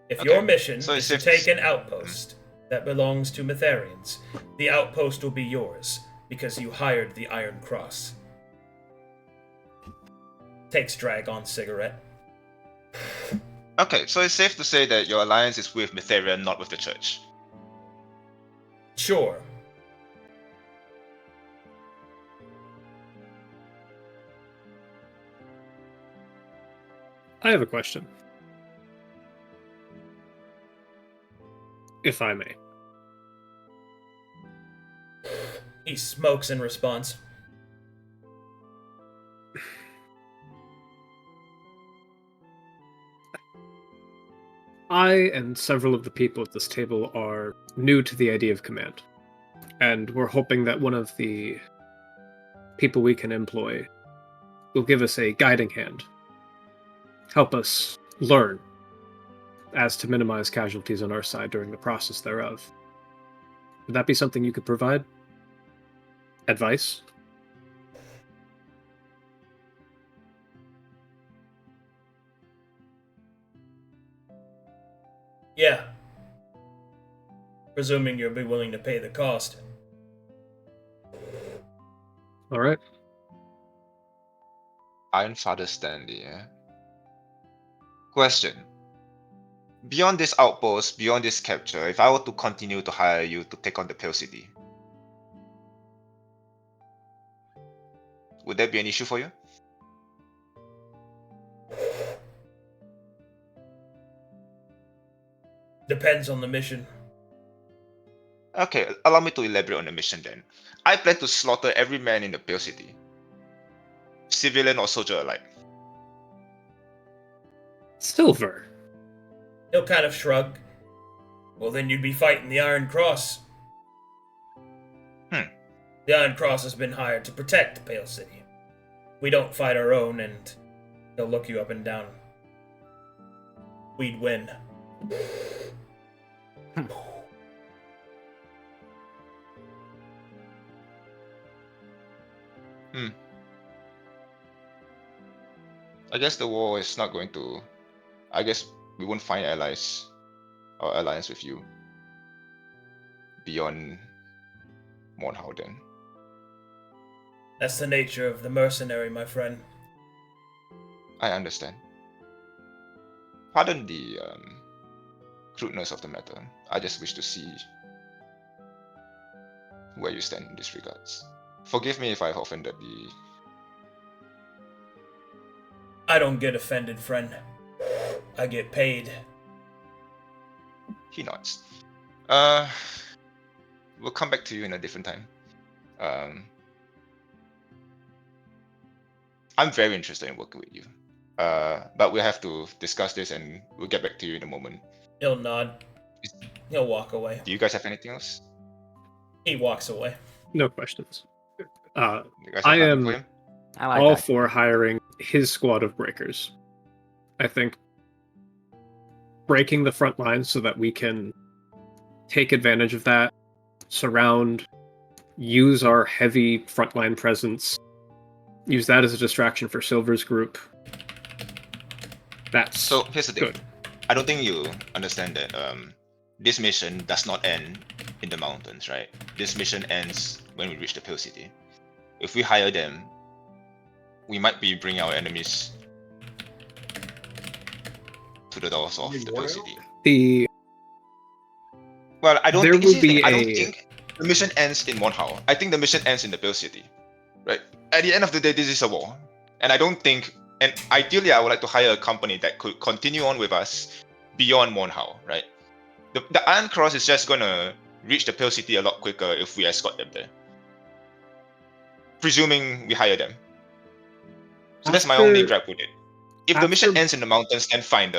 If Okay, your mission so is to it's take an outpost that belongs to Mitharians, the outpost will be yours, because you hired the Iron Cross. Takes drag on cigarette. Okay, so it's safe to say that your alliance is with Mitharian, not with the church. Sure. I have a question. If I may. He smokes in response. I and several of the people at this table are new to the idea of command. And we're hoping that one of the people we can employ will give us a guiding hand. Help us learn as to minimize casualties on our side during the process thereof. Would that be something you could provide? Advice? Yeah. Presuming you'll be willing to pay the cost. All right. Iron Father Stanley, eh? Question. Beyond this outpost, beyond this capture, if I were to continue to hire you to take on the Pale City, would that be an issue for you? Depends on the mission. Okay, allow me to elaborate on the mission then. I plan to slaughter every man in the Pale City, civilian or soldier alike. Silver. He'll kind of shrug. Well, then you'd be fighting the Iron Cross. The Iron Cross has been hired to protect the Pale City. We don't fight our own, and they'll look you up and down. We'd win. I guess the war is not going to... I guess we won't find allies or alliance with you. beyond Monhau then. That's the nature of the mercenary, my friend. I understand. Pardon the crudeness of the matter. I just wish to see where you stand in this regards. Forgive me if I've offended the... I don't get offended, friend. I get paid. He nods. We'll come back to you in a different time. I'm very interested in working with you. But we'll have to discuss this and we'll get back to you in a moment. He'll nod. He'll walk away. Do you guys have anything else? He walks away. No questions. You guys have I nothing am for him? I like all that. for hiring his squad of breakers. I think breaking the front lines so that we can take advantage of that, surround, use our heavy frontline presence, use that as a distraction for Silver's group. That's So here's the thing. good. I don't think you understand that this mission does not end in the mountains, right? This mission ends when we reach the Pale City. If we hire them, we might be bringing our enemies to the doors of the Pale City. The Well, I don't There think, will this is the be thing, I don't a- think the mission ends in Monhau. I think the mission ends in the Pale City. Right? At the end of the day, this is a war. And I don't think, and ideally I would like to hire a company that could continue on with us beyond Monhau, right? The Iron Cross is just gonna reach the Pale City a lot quicker if we escort them there. Presuming we hire them. So that's my only gripe with it. If the mission after- ends in the mountains, then fine,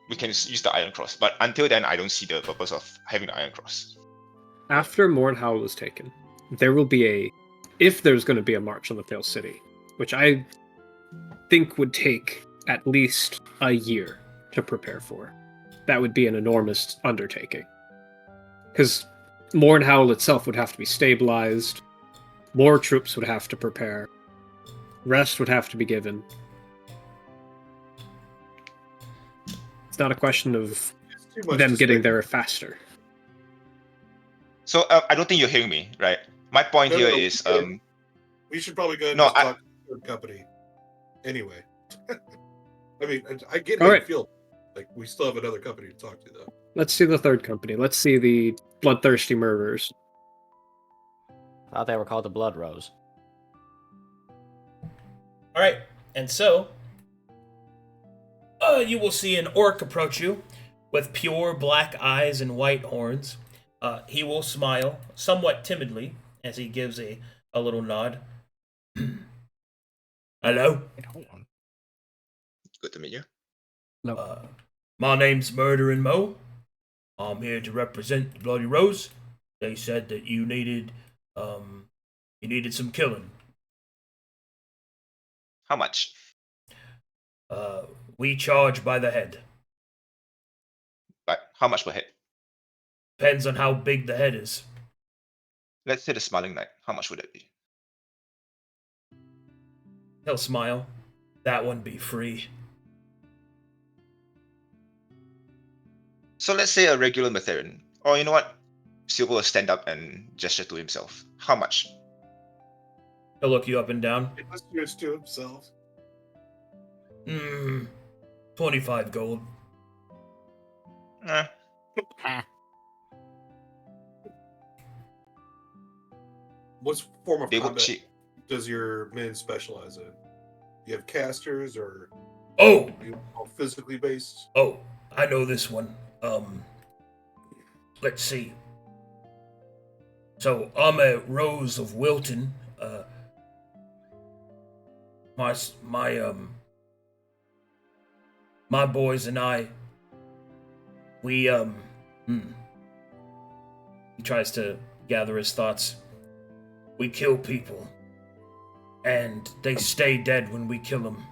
we can use the Iron Cross. But until then, I don't see the purpose of having the Iron Cross. After Mornhowl was taken, there will be if there's going to be a march on the Pale City, which I think would take at least a year to prepare for. That would be an enormous undertaking. Because Mornhowl itself would have to be stabilized, more troops would have to prepare, rest would have to be given. It's not a question of It's too much them to getting say. there faster. So I don't think you're hearing me, right? My point No, here no, is, we We should probably go ahead and No, just I- talk to the third company. Anyway. I mean, I get All how right. you feel. Like, we still have another company to talk to, though. Let's see the third company. Let's see the Bloodthirsty Murderers. I thought they were called the Blood Rose. All right, and so you will see an orc approach you with pure black eyes and white horns. He will smile somewhat timidly as he gives a little nod. Hello, Hold on. good to meet you. my name's Murdering Mo. I'm here to represent the Bloody Rose. They said that you needed some killing. How much? We charge by the head. Like, how much per head? Depends on how big the head is. Let's say the Smiling Knight. How much would it be? He'll smile. That one be free. So let's say a regular Matherian. Or you know what? Silver will stand up and gesture to himself. How much? He'll look you up and down. He whispers to himself. 25 gold. Eh, What form of they look combat cheap. does your men specialize in? You have casters, or Oh, are you all physically based? I know this one. Let's see. So I'm a Rose of Wilton. My boys and I, he tries to gather his thoughts. We kill people, and they stay dead when we kill them.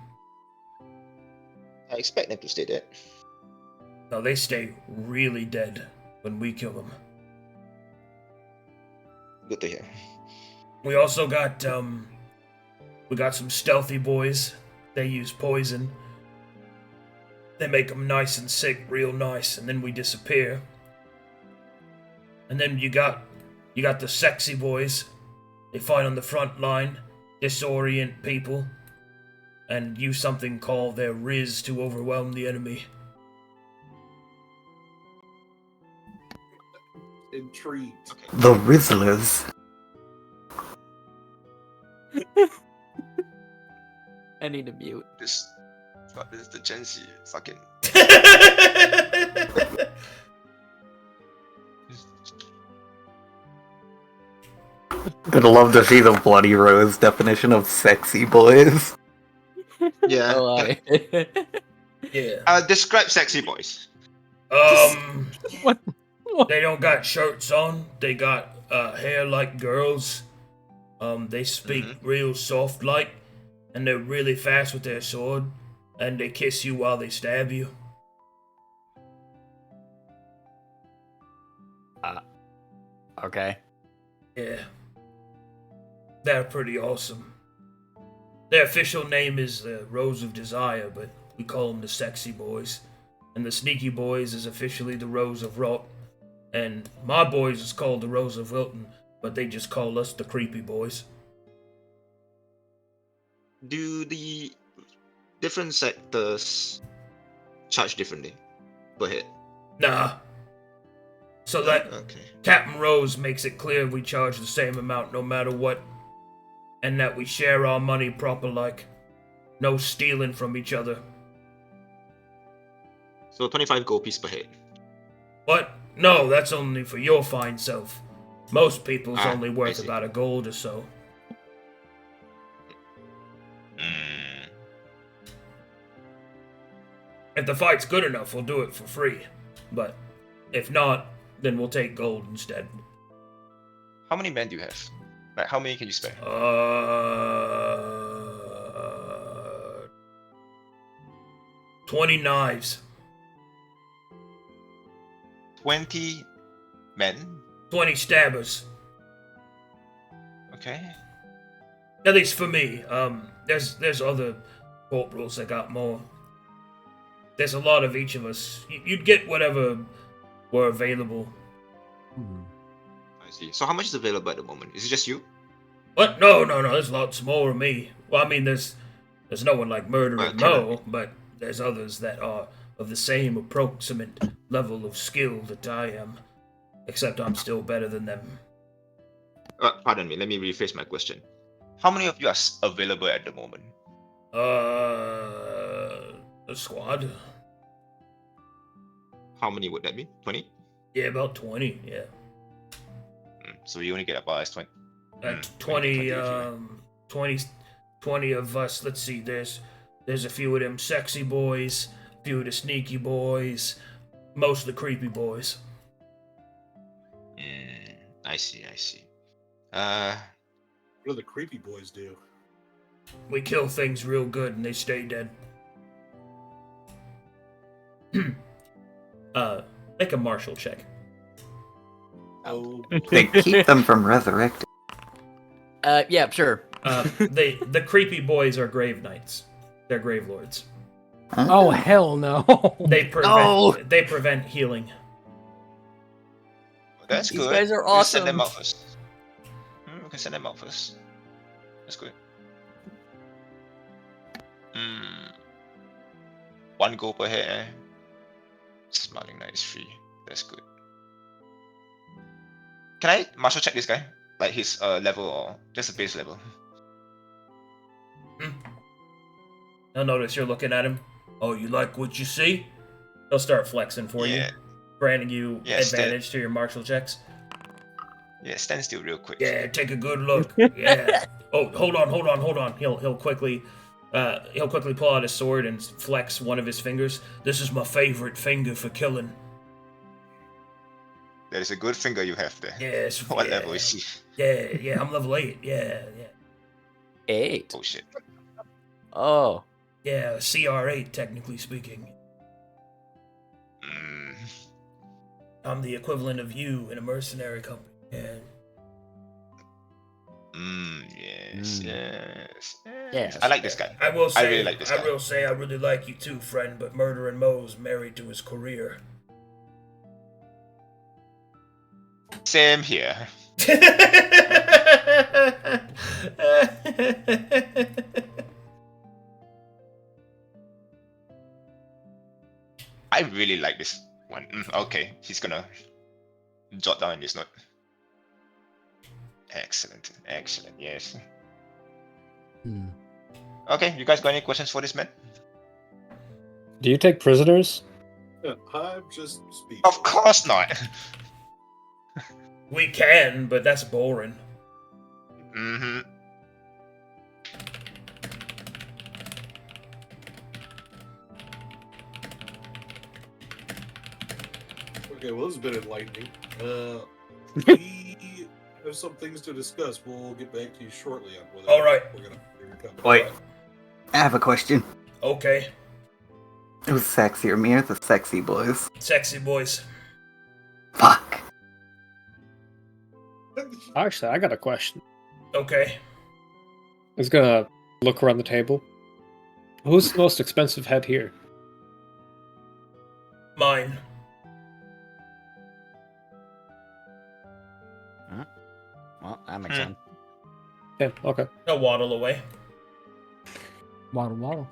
I expect them to stay dead. No, they stay really dead when we kill them. Good to hear. We also got some stealthy boys. They use poison. They make them nice and sick, real nice, and then we disappear. And then you got You got the sexy boys. They fight on the front line, disorient people, and use something called their Riz to overwhelm the enemy. Intrigued. The Rizzlers. I need to mute. This is the Gen Z fucking. I'd love to see the Bloody Rose definition of sexy boys. Yeah. Oh, Yeah. Describe sexy boys. What? They don't got shirts on. They got hair like girls. They speak real soft like, and they're really fast with their sword, and they kiss you while they stab you. Okay. Yeah. They're pretty awesome. Their official name is the Rose of Desire, but we call them the Sexy Boys. And the Sneaky Boys is officially the Rose of Rot. And my boys is called the Rose of Wilton, but they just call us the Creepy Boys. Do the different sectors charge differently per head? Nah. So that Okay. Captain Rose makes it clear we charge the same amount no matter what. And that we share our money proper like. No stealing from each other. So 25 gold piece per head. What? No, that's only for your fine self. Most people's only I worth see. about a gold or so. Mm. If the fight's good enough, we'll do it for free. But if not, then we'll take gold instead. How many men do you have? Like, how many can you spare? 20 knives. 20 men? 20 stabbers. Okay. At least for me. There's other corporals that got more. There's a lot of each of us. You'd get whatever were available. I see. So how much is available at the moment? Is it just you? What? No. There's lots more of me. Well, I mean, there's no one like Murdering Mo, but there's others that are of the same approximate level of skill that I am. Except I'm still better than them. Pardon me. Let me rephrase my question. How many of you are available at the moment? A squad. How many would that be? 20? Yeah, about 20. Yeah. So you only get about 20. 20, 20. 20 of us. Let's see. There's a few of them sexy boys, a few of the sneaky boys, most of the creepy boys. I see. What do the creepy boys do? We kill things real good and they stay dead. Make a martial check. Oh, They keep them from resurrecting. Yeah, sure. The creepy boys are grave knights. They're grave lords. Oh hell no! They prevent healing. That's These good. guys are We can awesome. send them out first. We can send them out first. That's good. 1 gold per head. Smiling Knight is free. That's good. Can I martial check this guy? Like his level or just a base level? He'll notice you're looking at him. Oh, you like what you see? He'll start flexing for you, granting you advantage to your martial checks. Yeah, stand still real quick. Yeah, take a good look. Yeah. Oh, hold on. He'll quickly pull out his sword and flex one of his fingers. This is my favorite finger for killing. That is a good finger you have there. Yes. What level is he? Yeah, I'm level 8. Yeah. 8. Oh shit. Oh. Yeah, CR8, technically speaking. I'm the equivalent of you in a mercenary company. Yeah. Yes. I like this guy. I will say, I really like this guy. I will say I really like you too, friend, but Murdering Mo's married to his career. Same here. I really like this one. Okay, he's gonna jot down in his note. Excellent, excellent, yes. Hmm. Okay, you guys got any questions for this man? Do you take prisoners? Yeah, I'm just speaking. Of course not. We can, but that's boring. Mm-hmm. Okay, well, this has been enlightening. We have some things to discuss. We'll get back to you shortly on whether All right. we're gonna come. Wait, I have a question. Okay, Who's sexier, me or the sexy boys? sexy boys. Fuck. Actually, I got a question. Okay. I was gonna look around the table. Who's the most expensive head here? Mine. Well, that makes Hmm. sense. Yeah, okay. No waddle away. Waddle waddle.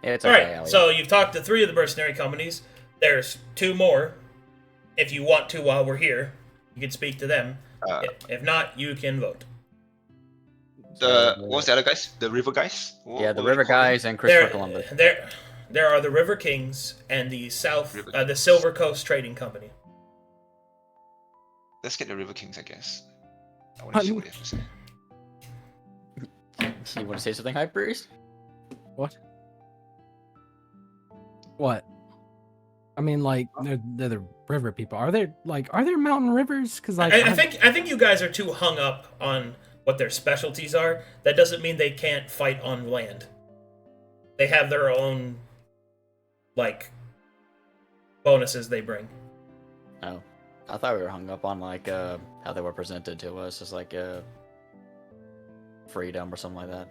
It's All okay. right. Elliot. So you've talked to 3 of the mercenary companies. There's 2 more. If you want to, while we're here, you can speak to them. If not, you can vote. What was the other guys? The river guys? Yeah, the What were River they called? Guys and Christopher Columbus. There are the River Kings and the River the Kings. Silver Coast Trading Company. Let's get the River Kings, I guess. I want to see what they have to say. You want to say something, Hyghpriest? What? What? I mean, like they're the river people. Are there mountain rivers? Because like I think you guys are too hung up on what their specialties are. That doesn't mean they can't fight on land. They have their own like bonuses they bring. Oh, I thought we were hung up on like how they were presented to us as like freedom or something like that.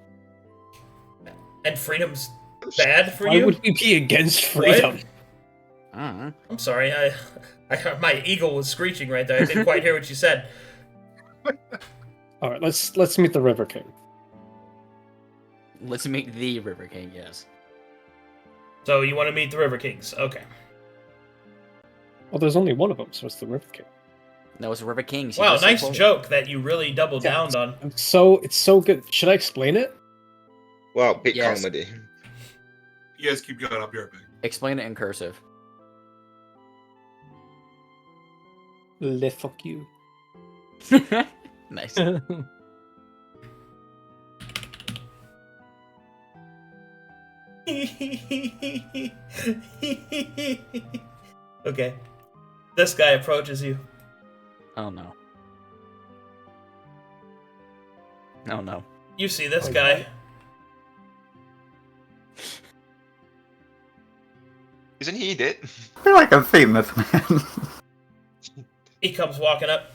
And freedom's bad for Why you? would we be against freedom? What? I don't know. I'm sorry. I my eagle was screeching right there. I didn't quite hear what you said. All right, let's meet the River King. Let's meet the River King. Yes. So you want to meet the River Kings? Okay. Well, there's only one of them, so it's the River King. No, it's the River Kings. Wow, nice joke that you really doubled Yeah. down on. It's so good. Should I explain it? Wow, big Yes. comedy. You guys keep going. I'll be right back. Explain it in cursive. Le fuck you. Nice. Okay. This guy approaches you. Oh no. Oh no. You see this Oh, guy. Isn't he dead? I feel like I've seen this man. He comes walking up.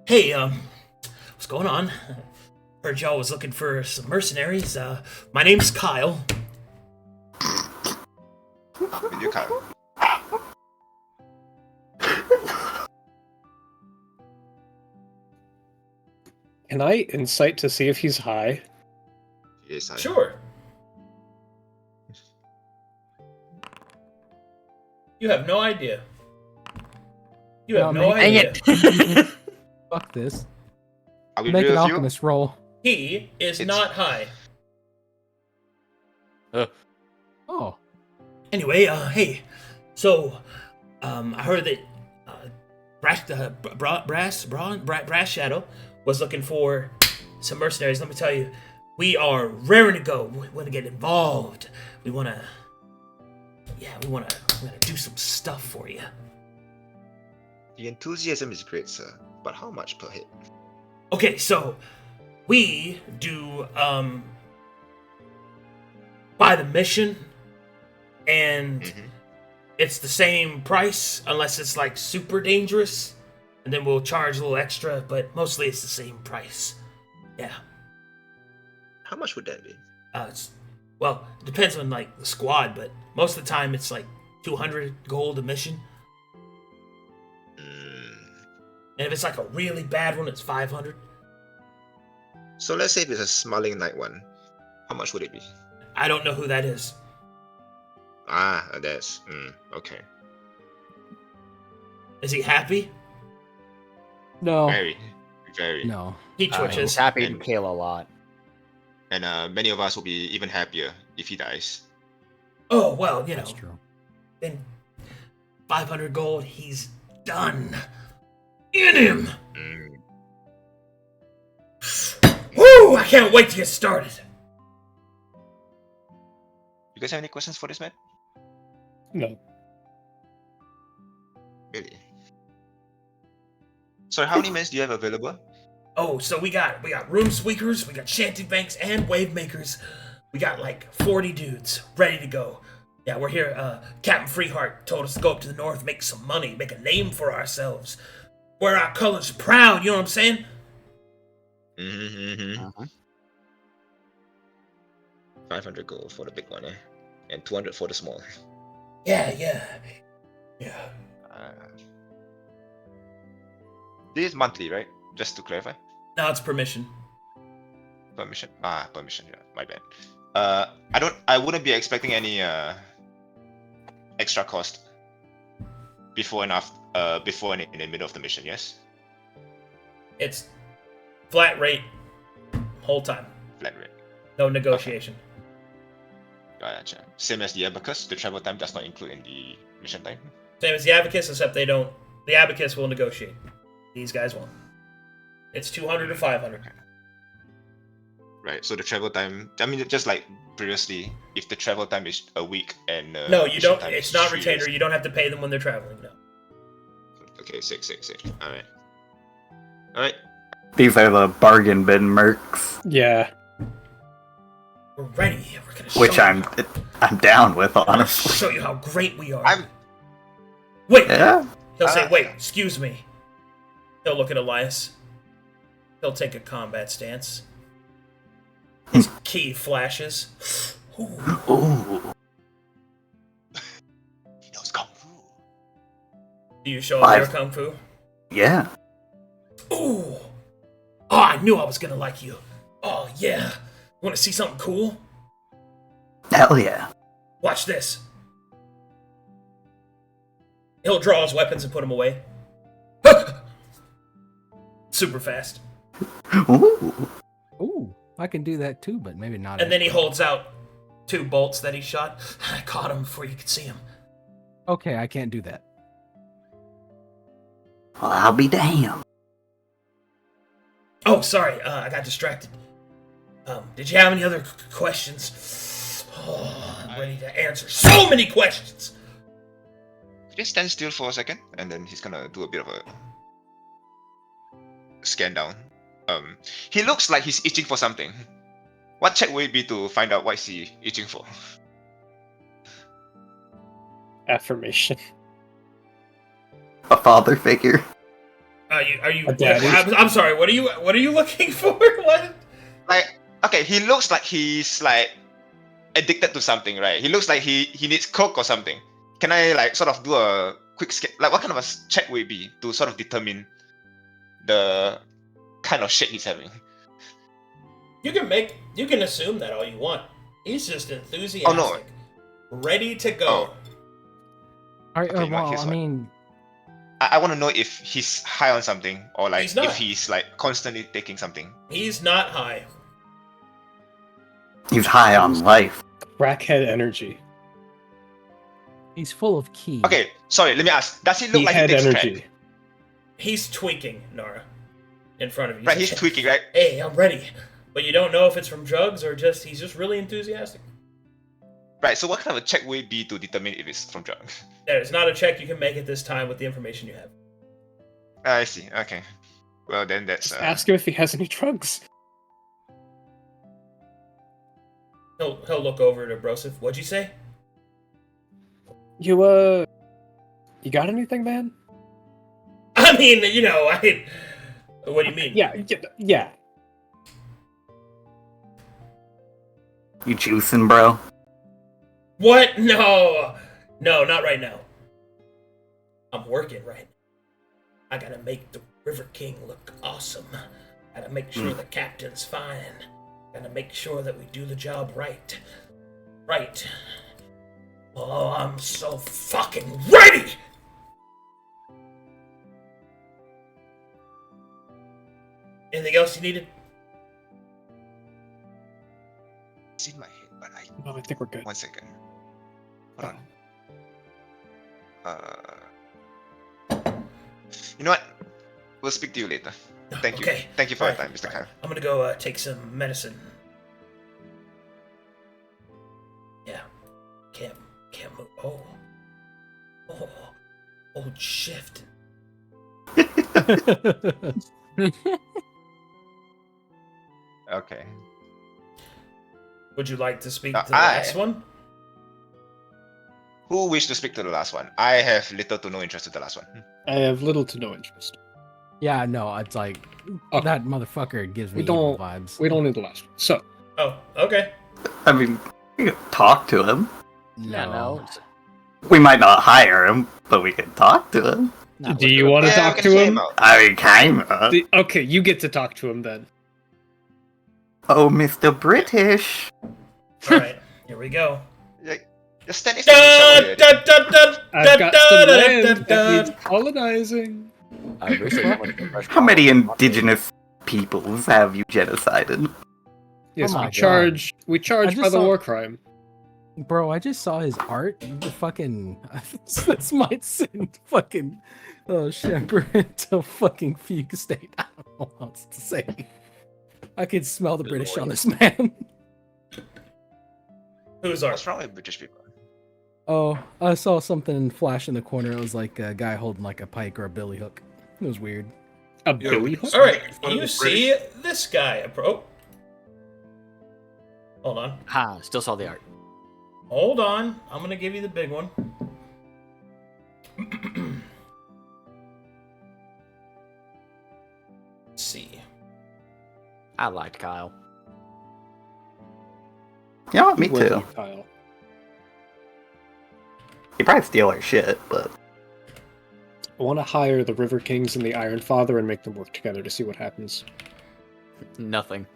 Hey, what's going on? Heard y'all was looking for some mercenaries. My name's Kyle. Video Kyle. Can I insight to see if he's high? Yes, I. Sure. You have no idea. You have no man, idea. Fuck this. Are we Make an real with you? alchemist roll. He is It's- not high. Oh. Anyway, hey, so, I heard that Brass Shadow was looking for some mercenaries. Let me tell you, we are raring to go. We want to get involved. We want to do some stuff for you. The enthusiasm is great, sir. But how much per hit? Okay, so we do by the mission, and Mhm. it's the same price unless it's like super dangerous, and then we'll charge a little extra, but mostly it's the same price. Yeah. How much would that be? Well, it depends on like the squad, but most of the time it's like 200 gold a mission. And if it's like a really bad one, it's 500. So let's say if it's a Smiling Knight one, how much would it be? I don't know who that is. Ah, that's okay. Is he happy? No. Very. No. He He's twitches. happy to And- kill a lot. And many of us will be even happier if he dies. Oh, well, you know. That's true. Then 500 gold, he's done. In him! Mm. Woo! I can't wait to get started. You guys have any questions for this man? No. Really? Sorry, how many men do you have available? Oh, so we got room sweepers, we got shanty banks, and wave makers. We got like 40 dudes ready to go. Yeah, we're here. Captain Freeheart told us to go up to the north, make some money, make a name for ourselves. Wear our colors proud, you know what I'm saying? Mm-hmm. 500 gold for the big one, and 200 for the small. Yeah. This is monthly, right? Just to clarify. Now it's permission. Permission. Permission. Yeah, my bad. I wouldn't be expecting any extra cost before and after, before and in the middle of the mission. Yes. It's flat rate whole time. Flat rate. No negotiation. Gotcha. Same as the abacus. The travel time does not include in the mission time. Same as the abacus, except they don't. The abacus will negotiate. These guys won't. It's 200 or 500. Right. So the travel time. I mean, just like previously, if the travel time is a week and No, you mission don't. time It's is not 3 retainer. days. You don't have to pay them when they're traveling. No. Okay, sick. All right. These are the bargain bin mercs, Yeah. We're ready. We're gonna which show I'm down with, you, honestly. show you how great we are. I'm. Wait. Yeah. He'll say, "Wait, excuse me." He'll look at Elias. He'll take a combat stance. His key flashes. Ooh. Ooh. He knows kung fu. Do you show him your 5. kung fu? Yeah. Ooh. Oh, I knew I was gonna like you. Oh yeah. Want to see something cool? Hell yeah. Watch this. He'll draw his weapons and put them away. Super fast. Ooh. Ooh, I can do that too, but maybe not. And then he holds out 2 bolts that he shot. I caught him before you could see him. Okay, I can't do that. Well, I'll be damned. Oh, sorry. I got distracted. Did you have any other questions? Oh, I'm ready to answer so many questions. Just stand still for a second, and then he's gonna do a bit of a scan down. He looks like he's itching for something. What check would it be to find out what is he itching for? Affirmation. A father figure. Are you? A daddy. I'm sorry. What are you looking for? What? Like, okay, he looks like he's like addicted to something, right? He looks like he needs coke or something. Can I like sort of do a quick scan? Like, what kind of a check would it be to sort of determine the kind of shit he's having? You can assume that all you want. He's just enthusiastic. Oh, no. Ready to go. Oh. All right, Okay, well, here's I what- mean, I want to know if he's high on something or like He's not. if he's like constantly taking something. He's not high. He's high on life. Crackhead energy. he's full of ki. Okay, sorry, let me ask. Does he look He like he had takes energy. crack? He's tweaking, Nara. In front of you. Right, he's like, tweaking, right? Hey, I'm ready. But you don't know if it's from drugs or he's just really enthusiastic. Right, so what kind of a check would it be to determine if it's from drugs? There's not a check you can make at this time with the information you have. I see, okay. Well, then that's... Just ask him if he has any drugs. He'll look over to Broseph. What'd you say? You got anything, man? I mean, what do you mean? Yeah. You juicing, bro? What? No, not right now. I'm working right now. I gotta make the River King look awesome. Gotta make sure the captain's fine. Gotta make sure that we do the job right. Right. Oh, I'm so fucking ready! Anything else you needed? It's in my head, but No, I think we're good. 1 second. Hold on. You know what? We'll speak to you later. Thank you. Okay. Thank you for your Alright. time, Mr. Kyle. I'm gonna go take some medicine. Yeah. Can't move. Oh, old shift. Okay. Would you like to speak No, to the last one? Who wished to speak to the last one? I have little to no interest in the last one. I have little to no interest. Yeah, no, it's like Okay. that motherfucker gives me We don't- evil vibes. We don't need the last one. So, Oh, okay. I mean, we could talk to him. Yeah, no. We might not hire him, but we can talk to him. Not do with you the- want to Yeah, talk we to can him? out. I mean, kinda. Okay, you get to talk to him then. Oh, Mr. British. Alright, here we go. Just stand next to each other. I've got some land that needs colonizing. I wish they would have fresh How many coffee. indigenous peoples have you genocided? Yes, Oh my we charge I by just the saw- war crime. Bro, I just saw his art. The fucking this might send fucking Shepard into fucking fugue state. I don't know what else to say. I can smell the British on this man. Who's our? What's wrong with British people? Oh, I saw something flash in the corner. It was like a guy holding like a pike or a billy hook. It was weird. A Yeah, billy we- hook? Alright, One of you the see this guy Hold on. Ha, still saw the art. Hold on. I'm gonna give you the big one. Let's see. I liked Kyle. You know what? Me With too. you, Kyle. You probably steal our shit, but I want to hire the River Kings and the Iron Father and make them work together to see what happens. Nothing.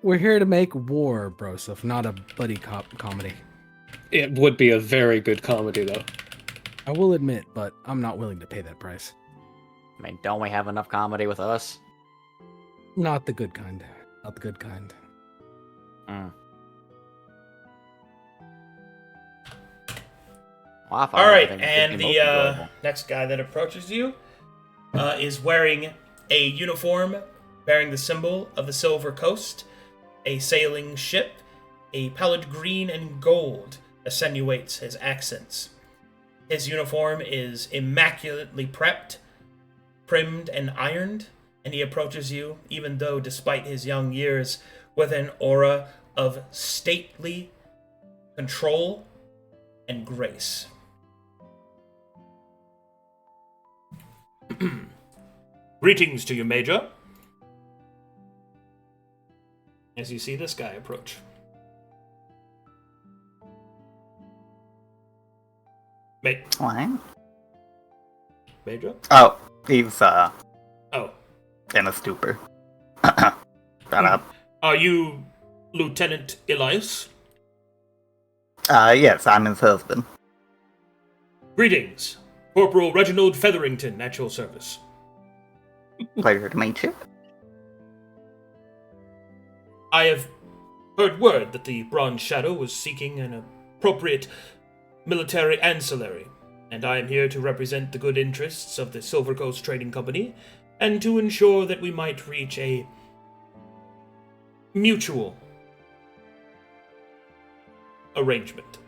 We're here to make war, Broseph, not a buddy cop comedy. It would be a very good comedy, though. I will admit, but I'm not willing to pay that price. I mean, don't we have enough comedy with us? Not the good kind. Not the good kind. Mm. Well, I find Alright, everything and most the enjoyable. next guy that approaches you is wearing a uniform bearing the symbol of the Silver Coast, a sailing ship, a pallid green and gold accentuates his accents. His uniform is immaculately prepped, primmed and ironed, and he approaches you, even though despite his young years, with an aura of stately control and grace. Greetings to you, Major. As you see this guy approach. what? Major? Oh, he's Oh. in a stupor. Shut up. Are you Lieutenant Elias? Yes, I'm his husband. Greetings. Corporal Reginald Featherington at your service. Pleasure to meet you. I have heard word that the Bronze Shadow was seeking an appropriate military ancillary, and I am here to represent the good interests of the Silver Coast Trading Company, and to ensure that we might reach a mutual arrangement.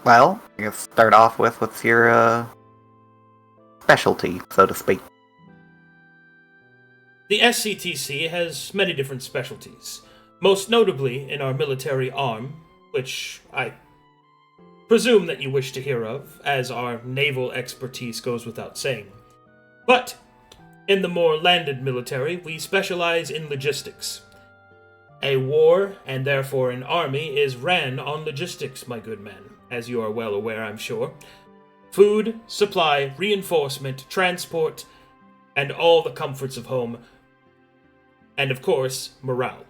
Well, I guess start off with what's your specialty, so to speak. The SCTC has many different specialties, most notably in our military arm, which I presume that you wish to hear of, as our naval expertise goes without saying. But in the more landed military, we specialize in logistics. A war, and therefore an army, is ran on logistics, my good man. as you are well aware, I'm sure. Food, supply, reinforcement, transport, and all the comforts of home. And of course, morale.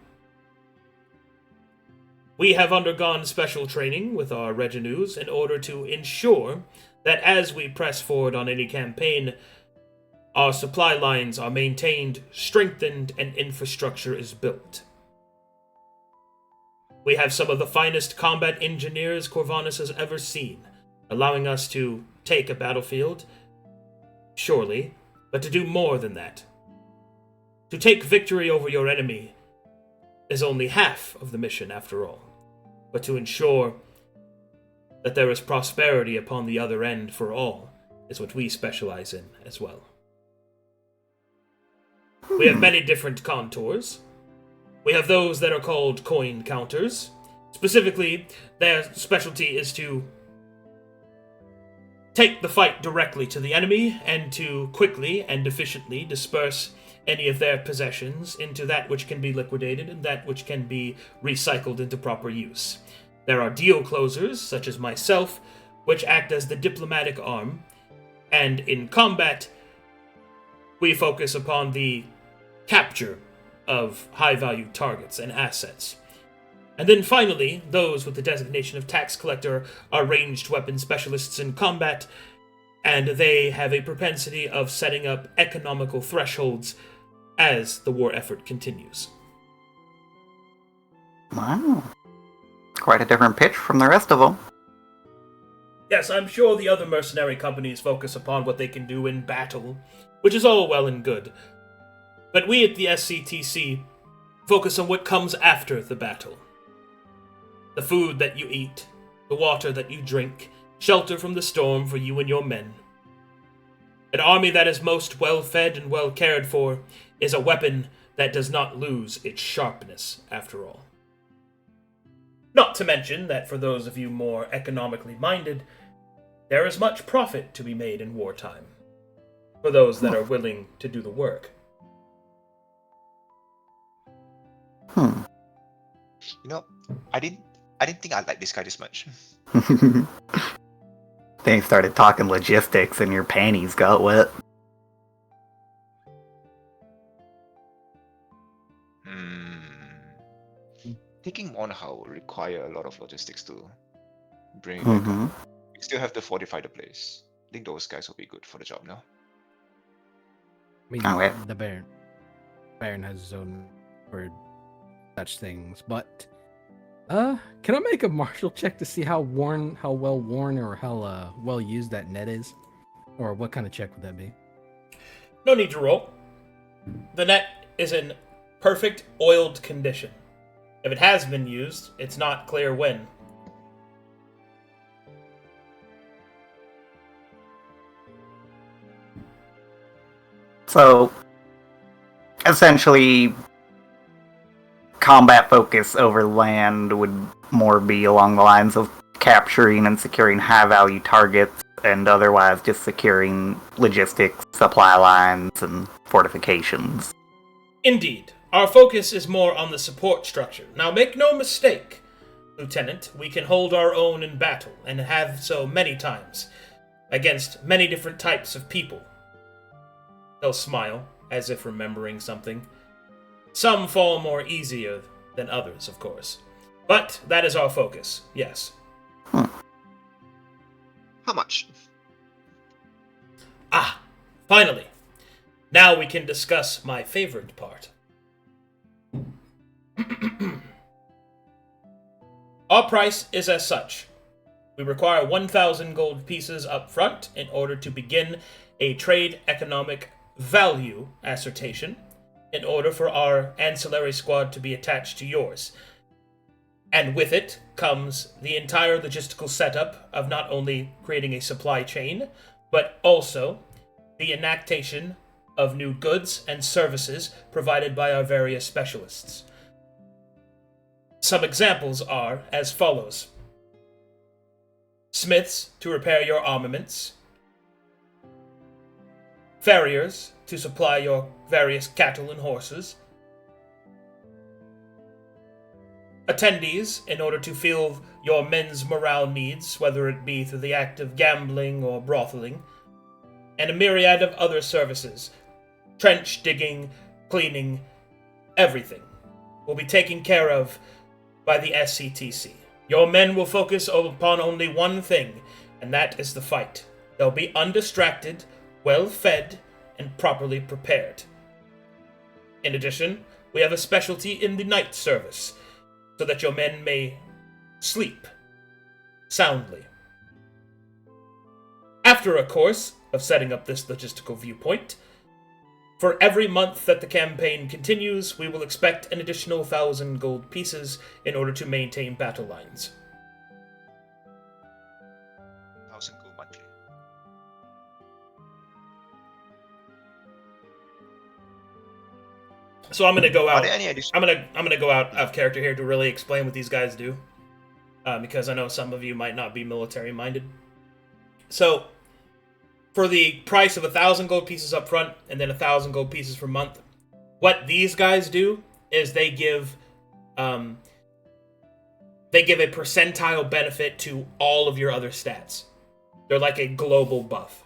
We have undergone special training with our retinues in order to ensure that as we press forward on any campaign, our supply lines are maintained, strengthened, and infrastructure is built. We have some of the finest combat engineers Corvinus has ever seen, allowing us to take a battlefield, surely, but to do more than that. To take victory over your enemy is only half of the mission, after all, but to ensure that there is prosperity upon the other end for all is what we specialize in as well. We have many different contours. We have those that are called coin counters. Specifically, their specialty is to take the fight directly to the enemy and to quickly and efficiently disperse any of their possessions into that which can be liquidated and that which can be recycled into proper use. There are deal closers, such as myself, which act as the diplomatic arm, and in combat, we focus upon the capture of high-value targets and assets. And then finally, those with the designation of tax collector are ranged weapon specialists in combat, and they have a propensity of setting up economical thresholds as the war effort continues. Wow. Quite a different pitch from the rest of them. Yes, I'm sure the other mercenary companies focus upon what they can do in battle, which is all well and good. But we at the SCTC focus on what comes after the battle. The food that you eat, the water that you drink, shelter from the storm for you and your men. An army that is most well-fed and well cared for is a weapon that does not lose its sharpness, after all. Not to mention that for those of you more economically minded, there is much profit to be made in wartime, for those that are willing to do the work. You know, I didn't think I'd like this guy this much. Then you started talking logistics and your panties got wet. Taking Monhau will require a lot of logistics to bring it back up. We still have to fortify the place. I think those guys will be good for the job now. I mean, Okay. the Baron has his own for such things, but can I make a martial check to see how well worn, or how well used that net is, or what kind of check would that be? No need to roll. The net is in perfect oiled condition. If it has been used, it's not clear when. So, essentially, combat focus over land would more be along the lines of capturing and securing high-value targets, and otherwise just securing logistics, supply lines, and fortifications. Indeed. Our focus is more on the support structure. Now make no mistake, Lieutenant, we can hold our own in battle, and have so many times, against many different types of people. He'll smile, as if remembering something. Some fall more easier than others, of course. But that is our focus, yes. How much? Ah, finally. Now we can discuss my favorite part. Our price is as such. We require 1,000 gold pieces up front in order to begin a trade economic value assertion in order for our ancillary squad to be attached to yours. And with it comes the entire logistical setup of not only creating a supply chain, but also the enactation of new goods and services provided by our various specialists. Some examples are as follows. Smiths to repair your armaments. Farriers to supply your various cattle and horses. attendees in order to fill your men's morale needs, whether it be through the act of gambling or brotheling, and a myriad of other services. Trench digging, cleaning, everything will be taken care of by the SCTC. Your men will focus upon only one thing, and that is the fight. They'll be undistracted, well-fed, and properly prepared. In addition, we have a specialty in the night service, so that your men may sleep soundly. After a course of setting up this logistical viewpoint, for every month that the campaign continues, we will expect an additional 1,000 gold pieces in order to maintain battle lines. 1,000 gold monthly. So I'm gonna go Are out. there any additional? I'm gonna go out of character here to really explain what these guys do, because I know some of you might not be military minded. So, for the price of 1,000 gold pieces up front and then 1,000 gold pieces per month, what these guys do is they give a percentile benefit to all of your other stats. They're like a global buff.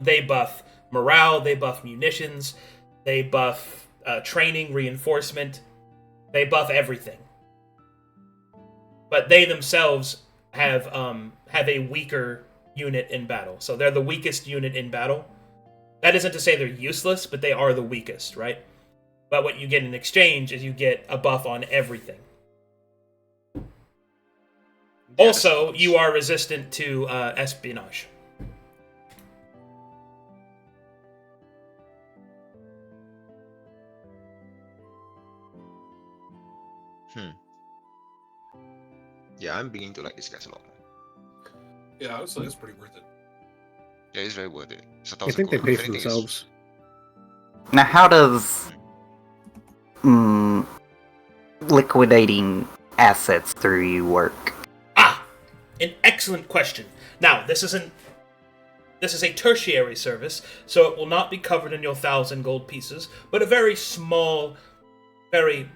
They buff morale, they buff munitions, they buff training, reinforcement, they buff everything. But they themselves have a weaker unit in battle. So they're the weakest unit in battle. That isn't to say they're useless, but they are the weakest, right? But what you get in exchange is you get a buff on everything. Also, you are resistant to espionage. Yeah, I'm beginning to like these guys a lot. Yeah, I would say it's pretty worth it. Yeah, it's very worth it. It's I think they gold. pay If for anything, themselves. Now, how does liquidating assets through you work? An excellent question. Now, this is a tertiary service, so it will not be covered in your 1,000 gold pieces, but a very small, very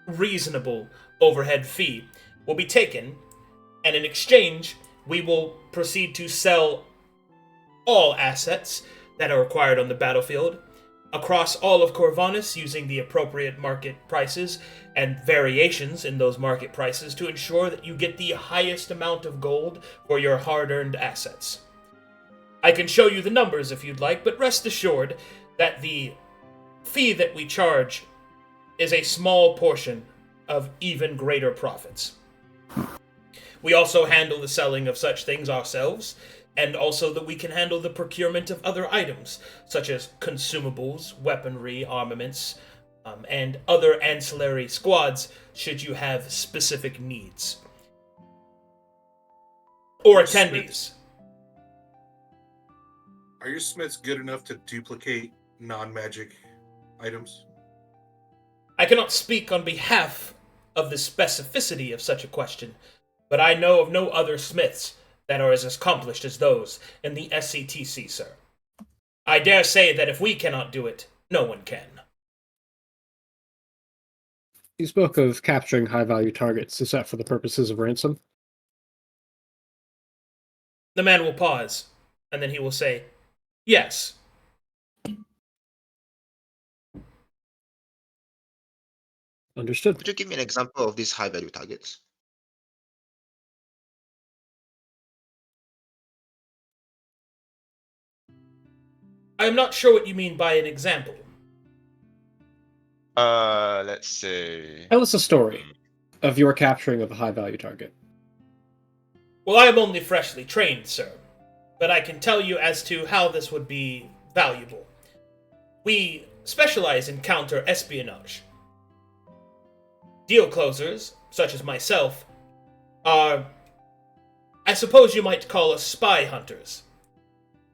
reasonable overhead fee will be taken, and in exchange, we will proceed to sell all assets that are acquired on the battlefield across all of Corvinus using the appropriate market prices and variations in those market prices to ensure that you get the highest amount of gold for your hard-earned assets. I can show you the numbers if you'd like, but rest assured that the fee that we charge is a small portion of even greater profits. We also handle the selling of such things ourselves, and also that we can handle the procurement of other items, such as consumables, weaponry, armaments, and other ancillary squads, should you have specific needs. Or attendees. Are your smiths good enough to duplicate non-magic items? I cannot speak on behalf of the specificity of such a question, but I know of no other smiths that are as accomplished as those in the SCTC, sir. I dare say that if we cannot do it, no one can. You spoke of capturing high-value targets. Is that for the purposes of ransom? The man will pause, and then he will say, yes. Understood. Could you give me an example of these high value targets? I am not sure what you mean by an example. Let's say. Tell us a story of your capturing of a high-value target. Well, I am only freshly trained, sir, but I can tell you as to how this would be valuable. We specialize in counter-espionage. Deal closers, such as myself, are, I suppose you might call us spy hunters.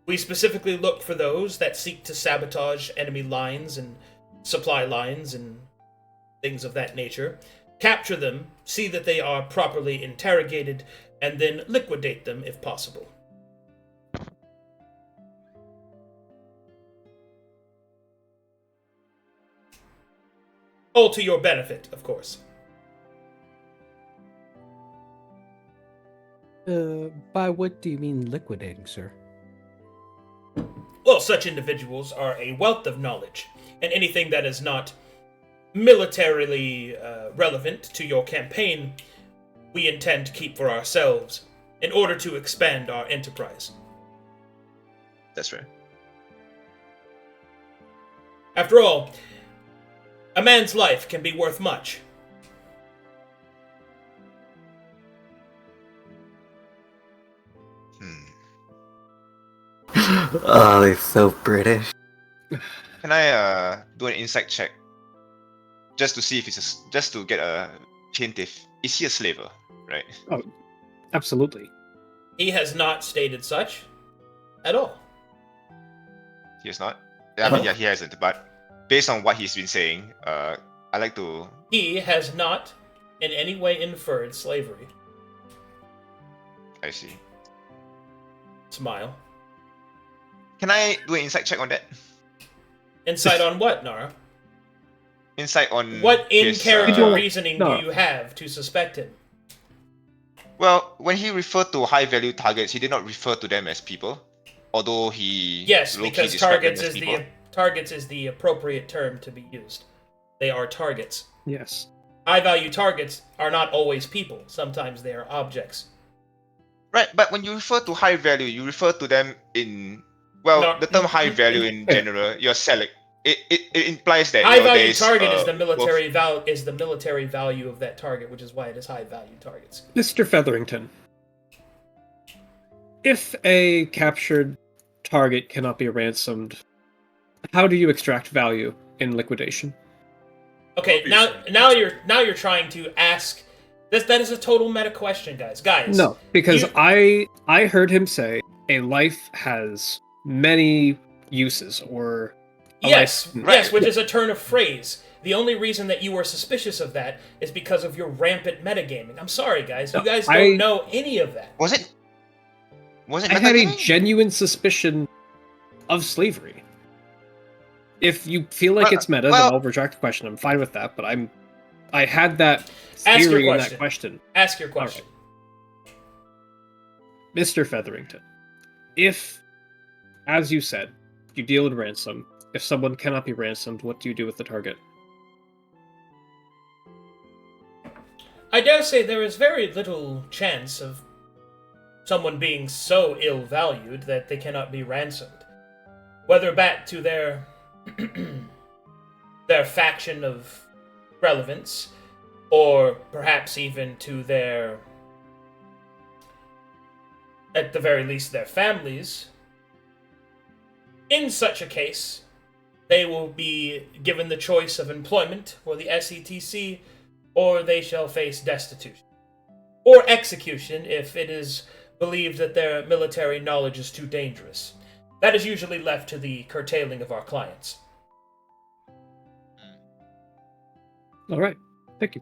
We specifically look for those that seek to sabotage enemy lines and supply lines and things of that nature, capture them, see that they are properly interrogated, and then liquidate them if possible. All to your benefit, of course. By what do you mean liquidating, sir? Well, such individuals are a wealth of knowledge, and anything that is not militarily relevant to your campaign, we intend to keep for ourselves in order to expand our enterprise. That's right. After all, a man's life can be worth much. Oh, they're so British. Can I do an insight check? Just to see if just to get a hint if is he a slaver, right? Oh, absolutely. He has not stated such at all. He is not. I mean, yeah, he hasn't. But based on what he's been saying, I like to. He has not in any way inferred slavery. I see. Smile. Can I do an insight check on that? Insight on what, Nara? Insight on What his, in-character reasoning no. do you have to suspect him? Well, when he referred to high-value targets, he did not refer to them as people, although he Yes, low-key because described them targets as is people. targets is the appropriate term to be used. They are targets. Yes. High-value targets are not always people. Sometimes they are objects. Right, but when you refer to high value, you refer to them in the term high value in general. You're selling. It implies that High-value target is the both- military value of that target, which is why it is high-value targets. Mr. Featherington, if a captured target cannot be ransomed, how do you extract value in liquidation? Okay, now you're trying to ask. That is a total meta question, guys. No, because I heard him say a life has many uses, or yes, life... which is a turn of phrase. The only reason that you are suspicious of that is because of your rampant metagaming. I'm sorry, guys. You guys don't know any of that. Was it? I had a genuine suspicion of slavery. If you feel like it's meta, then I'll retract the question. I'm fine with that, but I had that theory in that question. Ask your question. Right. Mr. Featherington, if, as you said, you deal in ransom, if someone cannot be ransomed, what do you do with the target? I dare say there is very little chance of someone being so ill-valued that they cannot be ransomed. Whether back to their faction of relevance, or perhaps even to their, at the very least, their families. In such a case, they will be given the choice of employment for the SETC, or they shall face destitution. Or execution if it is believed that their military knowledge is too dangerous. That is usually left to the curtailing of our clients. All right. Thank you.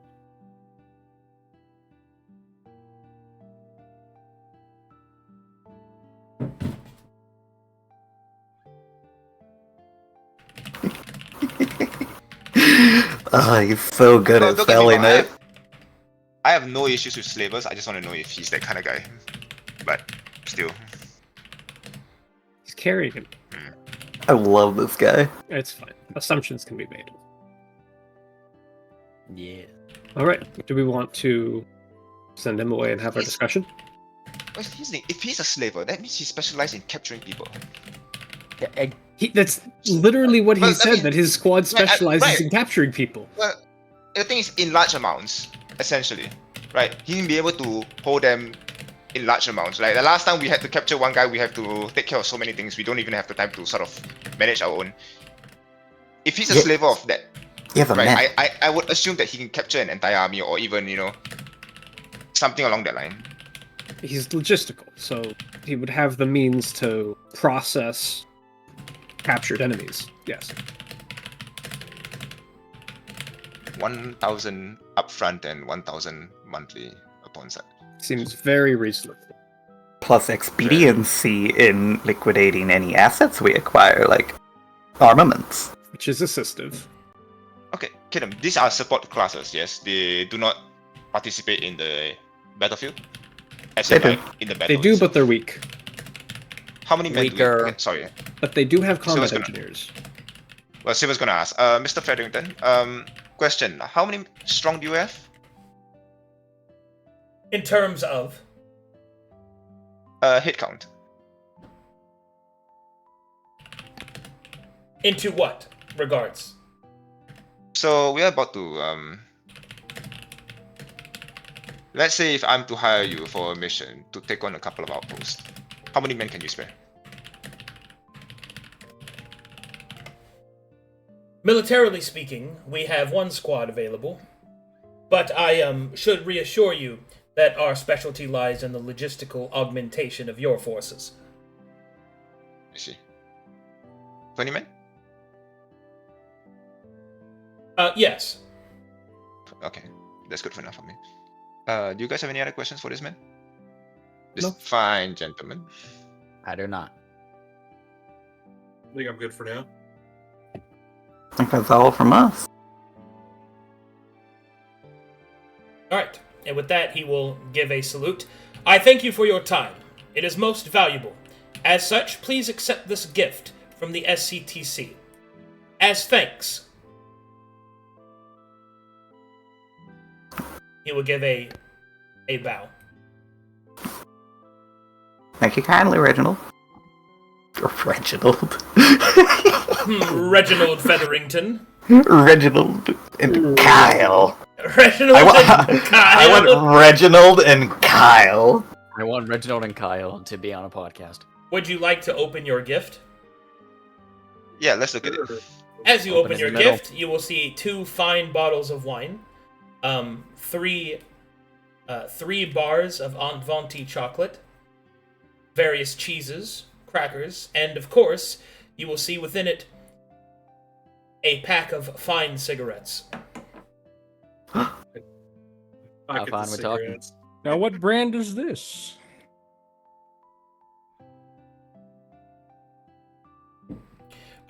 Oh, he's so good at selling it. I have no issues with slavers. I just want to know if he's that kind of guy. But still. He's carrying him. I love this guy. It's fine. Assumptions can be made. Yeah. All right. Do we want to send him away and have our discussion? If he's a slaver, that means he specializes in capturing people. That's literally what he Well, I said, mean, that his squad specializes right. in capturing people. Well, the thing is in large amounts, essentially. Right? He will be able to hold them in large amounts. Like the last time we had to capture one guy, we have to take care of so many things. We don't even have the time to sort of manage our own. If he's a slaver of that, right, I would assume that he can capture an entire army, or even, something along that line. He's logistical, so he would have the means to process captured enemies. Yes. 1,000 upfront and 1,000 monthly upon set. Seems very reasonable. Plus expediency in liquidating any assets we acquire, like armaments. Which is assistive. Okay, Kidam, these are support classes, yes? They do not participate in the battlefield? As They in, do. like, in the battle. They do, itself. but they're weak. How many men do we Weaker. okay, sorry. But they do have So combat it's gonna- engineers. Well, Siva's gonna ask. Mr. Featherington, question. How many strong do you have? In terms of, Hit count. into what regards? So we are about to let's say if I'm to hire you for a mission to take on a couple of outposts, how many men can you spare? Militarily speaking, we have one squad available, but I should reassure you that our specialty lies in the logistical augmentation of your forces. I see. 20 men? Yes. Okay, that's good for enough for me. Do you guys have any other questions for this man? This No. fine gentleman. I do not. I think I'm good for now. I think that's all from us. Alright, and with that, he will give a salute. I thank you for your time. It is most valuable. As such, please accept this gift from the SCTC. As thanks, he will give a bow. Thank you kindly, Reginald. Or Reginald. Reginald Featherington. Reginald and Kyle. Reginald and Kyle. I want Reginald and Kyle. I want Reginald and Kyle to be on a podcast. Would you like to open your gift? Yeah, let's look at it. As you Open open in your the middle. gift, you will see 2 fine bottles of wine, 3 bars of Aunt Venti chocolate, various cheeses, crackers, and of course, you will see within it a pack of fine cigarettes. Pocket How the fine we're talking. cigarettes. Now, what brand is this?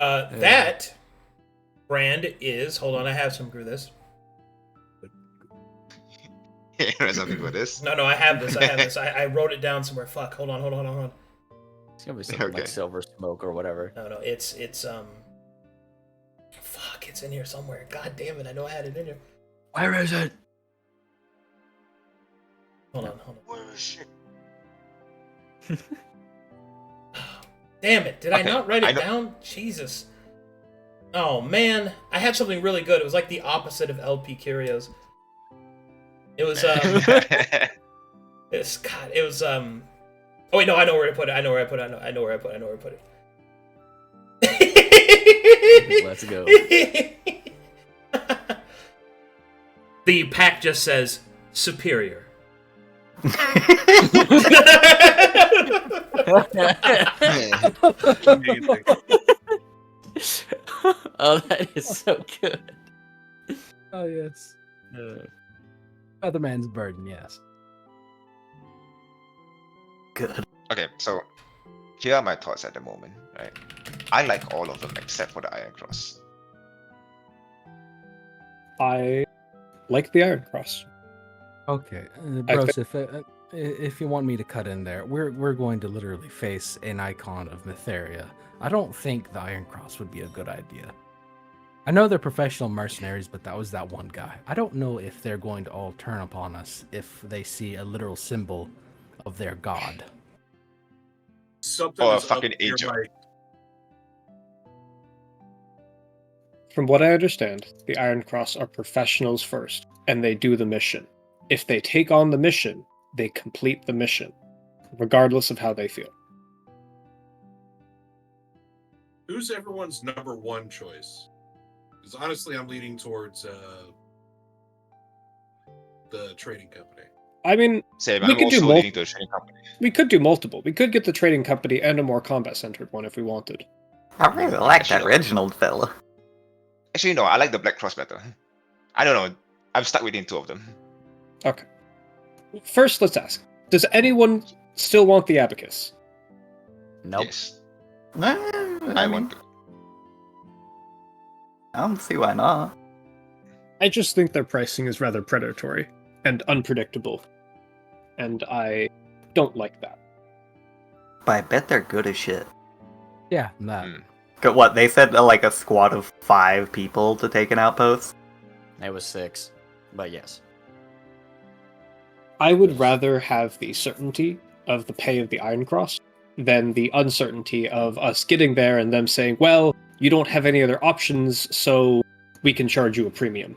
That brand is. Hold on, I have some for this. There's something for this. No, I have this. I wrote it down somewhere. Fuck. Hold on. It's gonna be something Okay. like Silver Smoke or whatever. No, it's fuck, it's in here somewhere. God damn it, I know I had it in here. Where is it? Hold on. Where is it? Damn it, did I Okay, not write I it know- down? Jesus. Oh man, I had something really good. It was like the opposite of LP Curios. It was oh wait, no, I know where to put it. I know where I put it. Let's go. The pack just says superior. Amazing. Oh, that is so good. Oh, yes. Other man's burden, yes. Good. Okay, so here are my thoughts at the moment, right? I like all of them except for the Iron Cross. I like the Iron Cross. Okay, I Broseph, if you want me to cut in there, we're going to literally face an icon of Mytheria. I don't think the Iron Cross would be a good idea. I know they're professional mercenaries, but that was that one guy. I don't know if they're going to all turn upon us if they see a literal symbol of their god. Something Or a is up fucking here, angel. like, From what I understand, the Iron Cross are professionals first, and they do the mission. If they take on the mission, they complete the mission, regardless of how they feel. Who's everyone's number one choice? Because honestly, I'm leaning towards the trading company. I mean, Same, We I'm could do also mul- leading to the trading company. we could do multiple. We could get the trading company and a more combat-centered one if we wanted. I really like that Reginald fella. Actually, no, I like the Black Cross better. I don't know. I'm stuck within 2 of them. Okay. First, let's ask. Does anyone still want the Abacus? Nope. Yes, I I mean, want to. I don't see why not. I just think their pricing is rather predatory and unpredictable. And I don't like that. But I bet they're good as shit. Yeah, that. What, they said like a squad of 5 people to take an outpost? It was 6, but yes. I would rather have the certainty of the pay of the Iron Cross than the uncertainty of us getting there and them saying, well, you don't have any other options, so we can charge you a premium.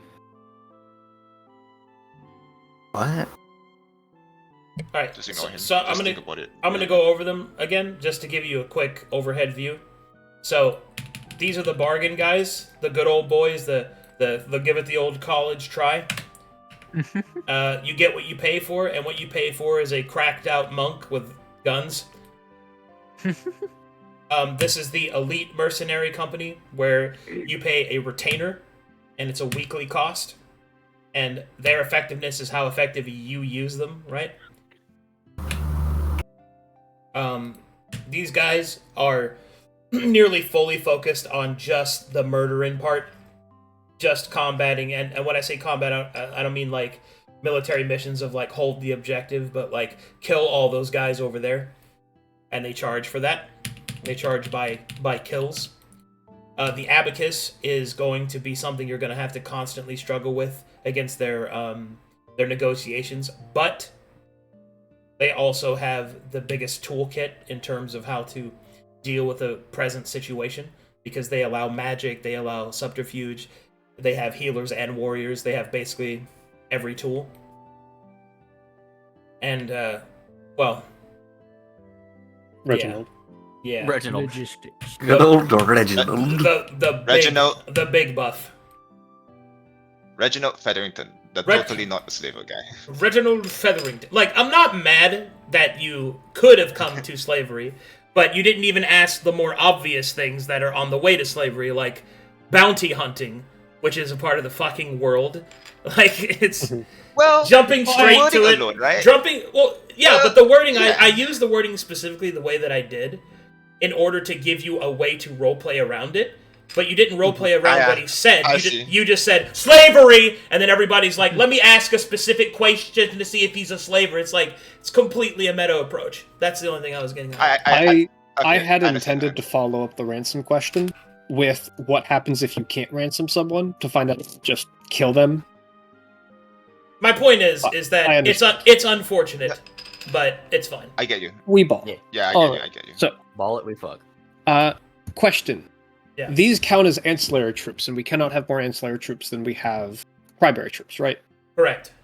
What? All right, Just ignore him. so I'm Just think about it. gonna go over them again just to give you a quick overhead view. So these are the bargain guys, the good old boys, the give it the old college try. You get what you pay for, and what you pay for is a cracked out monk with guns. This is the elite mercenary company where you pay a retainer, and it's a weekly cost, and their effectiveness is how effective you use them, right? These guys are nearly fully focused on just the murdering part, just combating, and when I say combat, I don't mean like military missions of like hold the objective, but like kill all those guys over there, and they charge for that. They charge by kills. The abacus is going to be something you're going to have to constantly struggle with against their negotiations, but they also have the biggest toolkit in terms of how to deal with a present situation, because they allow magic, they allow subterfuge, they have healers and warriors, they have basically every tool. And, well... Reginald. Yeah. Reginald. Logistics. Good old Reginald. The big buff. Reginald Featherington, the totally not a slaver guy. Reginald Featherington. Like, I'm not mad that you could have come to slavery, but you didn't even ask the more obvious things that are on the way to slavery, like bounty hunting, which is a part of the fucking world. Like, it's Well, jumping straight wording to it. alone, right? But the wording, yeah. I used the wording specifically the way that I did in order to give you a way to roleplay around it. But you didn't roleplay around what he said. You just said, slavery! And then everybody's like, let me ask a specific question to see if he's a slaver. It's like, it's completely a meta approach. That's the only thing I was getting at. I had intended to follow up the ransom question with what happens if you can't ransom someone, to find out just kill them. My point is that it's unfortunate, but it's fine. I get you. We ball. Yeah, I get you. So, Ball it, we fuck. question. Yeah. These count as ancillary troops, and we cannot have more ancillary troops than we have primary troops, right? Correct.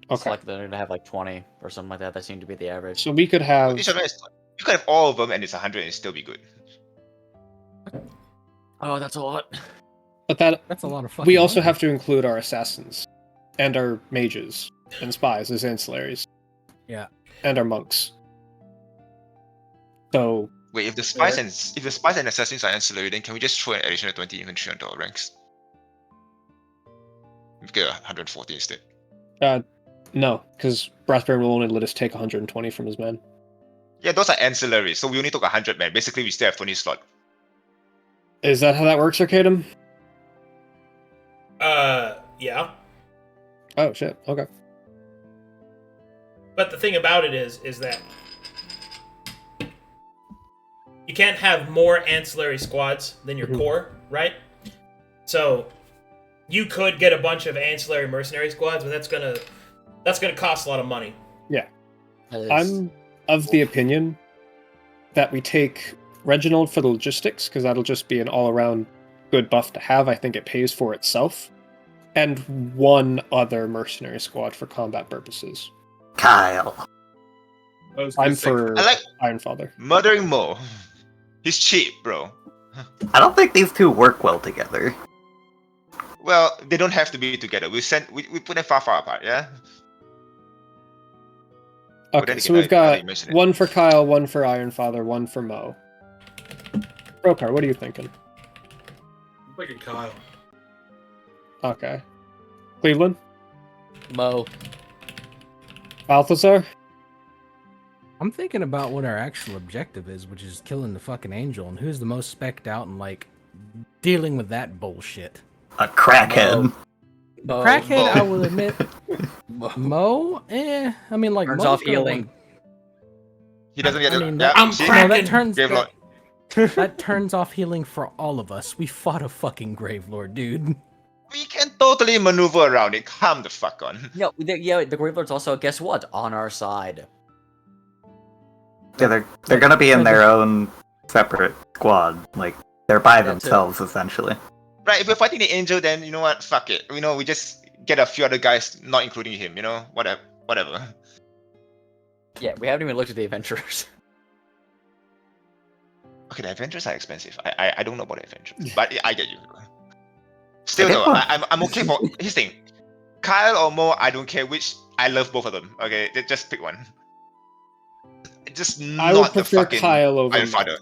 It's Okay. like they're gonna have like 20 or something like that. That seemed to be the average. So we could have... You could have all of them and it's 100 and it'd still be good. Oh, that's a lot. But That's a lot of fucking we also money. have to include our assassins, and our mages, and spies as ancillaries. Yeah. And our monks. So... Wait, if the spies and assassins are ancillary, then can we just throw an additional 20 infantry onto our ranks? We get 140 instead. No, because Brassbear will only let us take 120 from his men. Yeah, those are ancillary, so we only took 100 men. Basically, we still have 20 slot. Is that how that works, Arcadum? Yeah. Oh, shit. Okay. But the thing about it is that you can't have more ancillary squads than your core, right? So you could get a bunch of ancillary mercenary squads, but that's gonna cost a lot of money. Yeah. I'm of the opinion that we take Reginald for the logistics, because that'll just be an all-around good buff to have. I think it pays for itself. And one other mercenary squad for combat purposes. Kyle. I'm for I like Ironfather. Murdering Mo. He's cheap, bro. I don't think these two work well together. Well, they don't have to be together. We put them far apart, yeah? Okay, so we've got one for Kyle, one for Ironfather, one for Mo. Brokhar, what are you thinking? I'm thinking Kyle. Okay. Cleavland? Mo. Balthazar? I'm thinking about what our actual objective is, which is killing the fucking angel, and who's the most specced out and like dealing with that bullshit. A crackhead. Crackhead, I will admit. Mo? I mean, like, Turns Mo's off gonna healing. want- He doesn't get I it. mean, Yeah, I'm see? cracking. that turns Gravelord. that turns off healing for all of us. We fought a fucking Gravelord, dude. We can totally maneuver around it. Calm the fuck on. Yeah, the Gravelord's also, guess what? On our side. Yeah, they're gonna be in their own separate squad. Like, they're by themselves, essentially. Right, if we're fighting the angel, then you know what? Fuck it. You know, we just get a few other guys, not including him. You know, whatever. Yeah, we haven't even looked at the adventurers. Okay, the adventures are expensive. I don't know about the adventures, but I get you. Still Okay, though, fine. I'm okay for his thing. Kyle or Mo, I don't care which. I love both of them. Okay, just pick one. Just I would not the prefer fucking Kyle over Iron Mo. Father.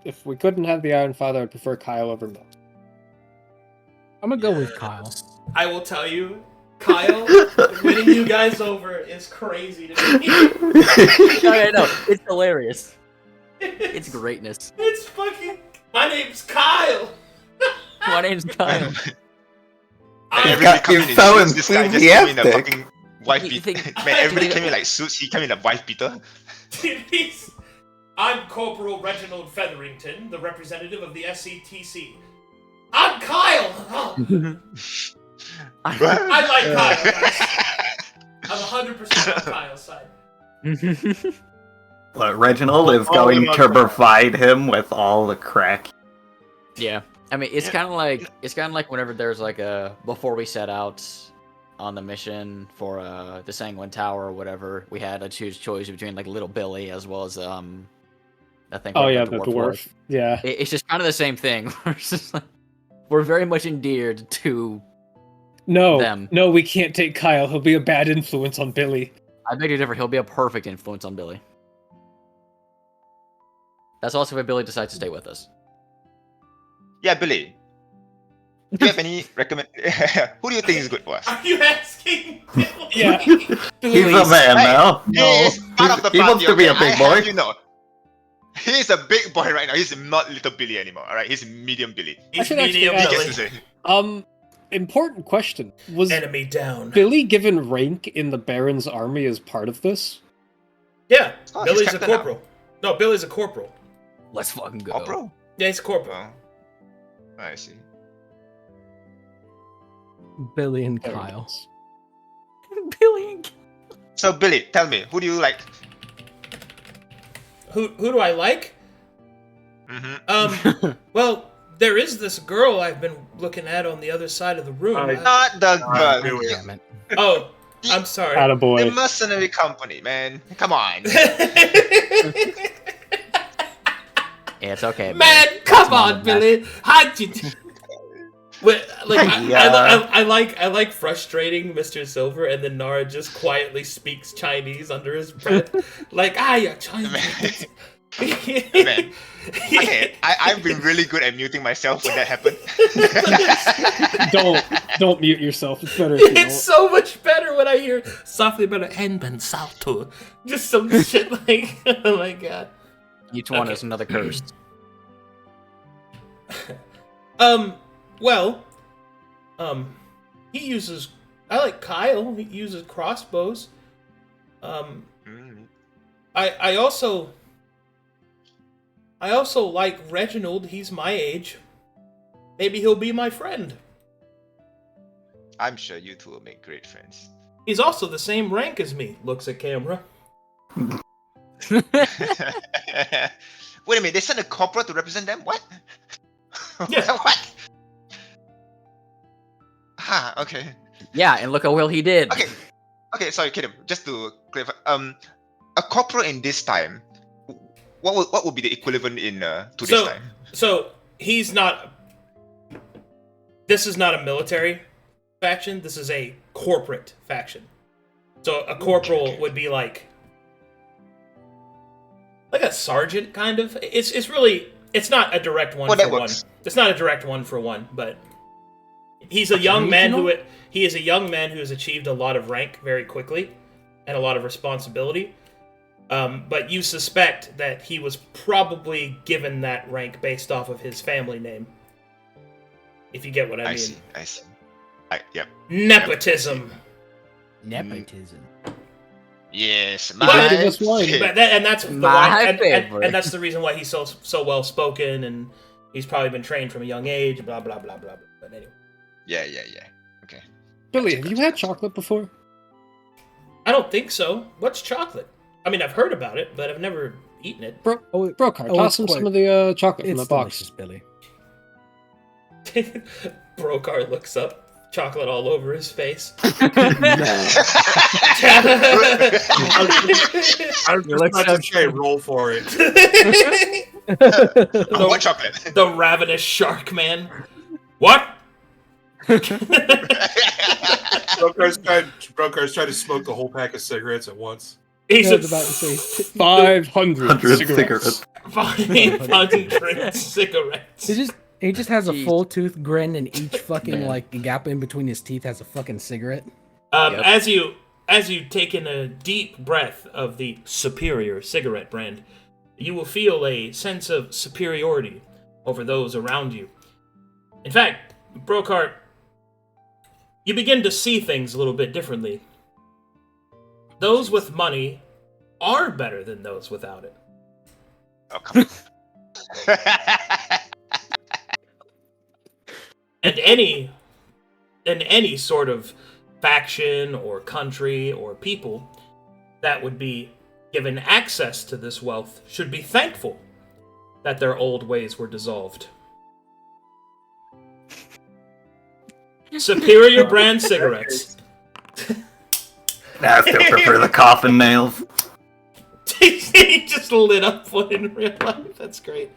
If we couldn't have the Iron Father, I'd prefer Kyle over Mo. I'm gonna go with Kyle. I will tell you, Kyle, winning you guys over is crazy to me. Okay, no, it's hilarious. It's greatness. It's fucking. My name's Kyle. My name's Kyle. And I'm- everybody come in You're so suits. This guy just came in a enthusiastic. fucking wife You beater. think- Man, everybody came in like suits. He came in a wife beater. I'm Corporal Reginald Featherington, the representative of the SCTC. I'm Kyle. Oh, I like Kyle, guys. I'm 100% on Kyle's side. Look, Reginald is Oh, going yeah, to okay. provide him with all the crack. Yeah, I mean, it's kind of like whenever there's like a before we set out on the mission for the Sanguine Tower or whatever, we had a choice between like Little Billy as well as I think. Oh what yeah, the the dwarf was. dwarf. Yeah. It's just kind of the same thing. We're very much endeared to No, them. no, we can't take Kyle. He'll be a bad influence on Billy. I beg to differ. He'll be a perfect influence on Billy. That's also if Billy decides to stay with us. Yeah, Billy. Do you have any recommend? Who do you think is good for us? Are you asking? Yeah. He's a Please. man Hey, now. He is part of the He party. wants to be a okay? big I have boy. you know. He's a big boy right now. He's not little Billy anymore. All right, he's medium Billy. He's should actually medium ask- He gets to Billy. say. Important question. Was Enemy down. Billy given rank in the Baron's army as part of this? Yeah, Oh, he's Billy's a captain now. corporal. No, Billy's a corporal. Let's fucking go. Oh, bro. Yeah, he's a corporal. Oh, I see. Billy and There it Kyle. is. Billy and So Billy, tell me, who do you like? Who do I like? Mm-hmm. Well, there is this girl I've been looking at on the other side of the room. Not the girl. Billy. Damn it. Oh, I'm sorry. The Attaboy. mercenary company, man. Come on. Yeah, it's okay. Man, Billy. come That's not on, a Billy. How'd you? Well, like Yeah. I like frustrating Mr. Silver, and then Nara just quietly speaks Chinese under his breath, like you're Chinese. Man. Okay, I've been really good at muting myself when that happened. Don't mute yourself. It's better if you It's don't. so much better when I hear softly about a Henben Salto. Just some shit like, oh my god. Each one Okay. is another curse. Well, he uses. I like Kyle. He uses crossbows. Mm. I also like Reginald. He's my age. Maybe he'll be my friend. I'm sure you two will make great friends. He's also the same rank as me. Looks at camera. Wait a minute, they sent a corporal to represent them? What? Yeah. What? Okay. Yeah, and look how well he did. Okay, sorry, Kidam. Just to clarify, a corporal in this time, what would be the equivalent in to this So- time? So he's not. This is not a military faction. This is a corporate faction. So a corporal would be like a sergeant, kind of. It's really not a direct one Well, that for one. works. It's not a direct one for one, but he's a young man who is a young man who has achieved a lot of rank very quickly and a lot of responsibility. But you suspect that he was probably given that rank based off of his family name. If you get what I mean. I see. Yep. Nepotism. Nepotism. Yes, He my did give us wine. favorite. And that's the My why, favorite. and that's the reason why he's so well spoken, and he's probably been trained from a young age. Blah blah blah blah. But anyway, Yeah. Okay. Billy, have you had chocolate before? I don't think so. What's chocolate? I mean, I've heard about it, but I've never eaten it. Brokhar, oh, toss it's him quite- some of the chocolate from It's the box. delicious, Billy. Brokhar looks up, chocolate all over his face. I was just about to say, roll for it. What chocolate? The ravenous shark man. What? Brokhar's trying to smoke the whole pack of cigarettes at once. He's I was about to say 500 cigarettes. 500 cigarettes. he just has a Jeez. full tooth grin, and each fucking Man. like gap in between his teeth has a fucking cigarette. Yep. As you take in a deep breath of the superior cigarette brand, you will feel a sense of superiority over those around you. In fact, Brokhar, you begin to see things a little bit differently. Those with money are better than those without it. Oh, come on. And any sort of faction or country or people that would be given access to this wealth should be thankful that their old ways were dissolved. Superior brand cigarettes. I still prefer the coffin nails. He just lit up one in real life. That's great.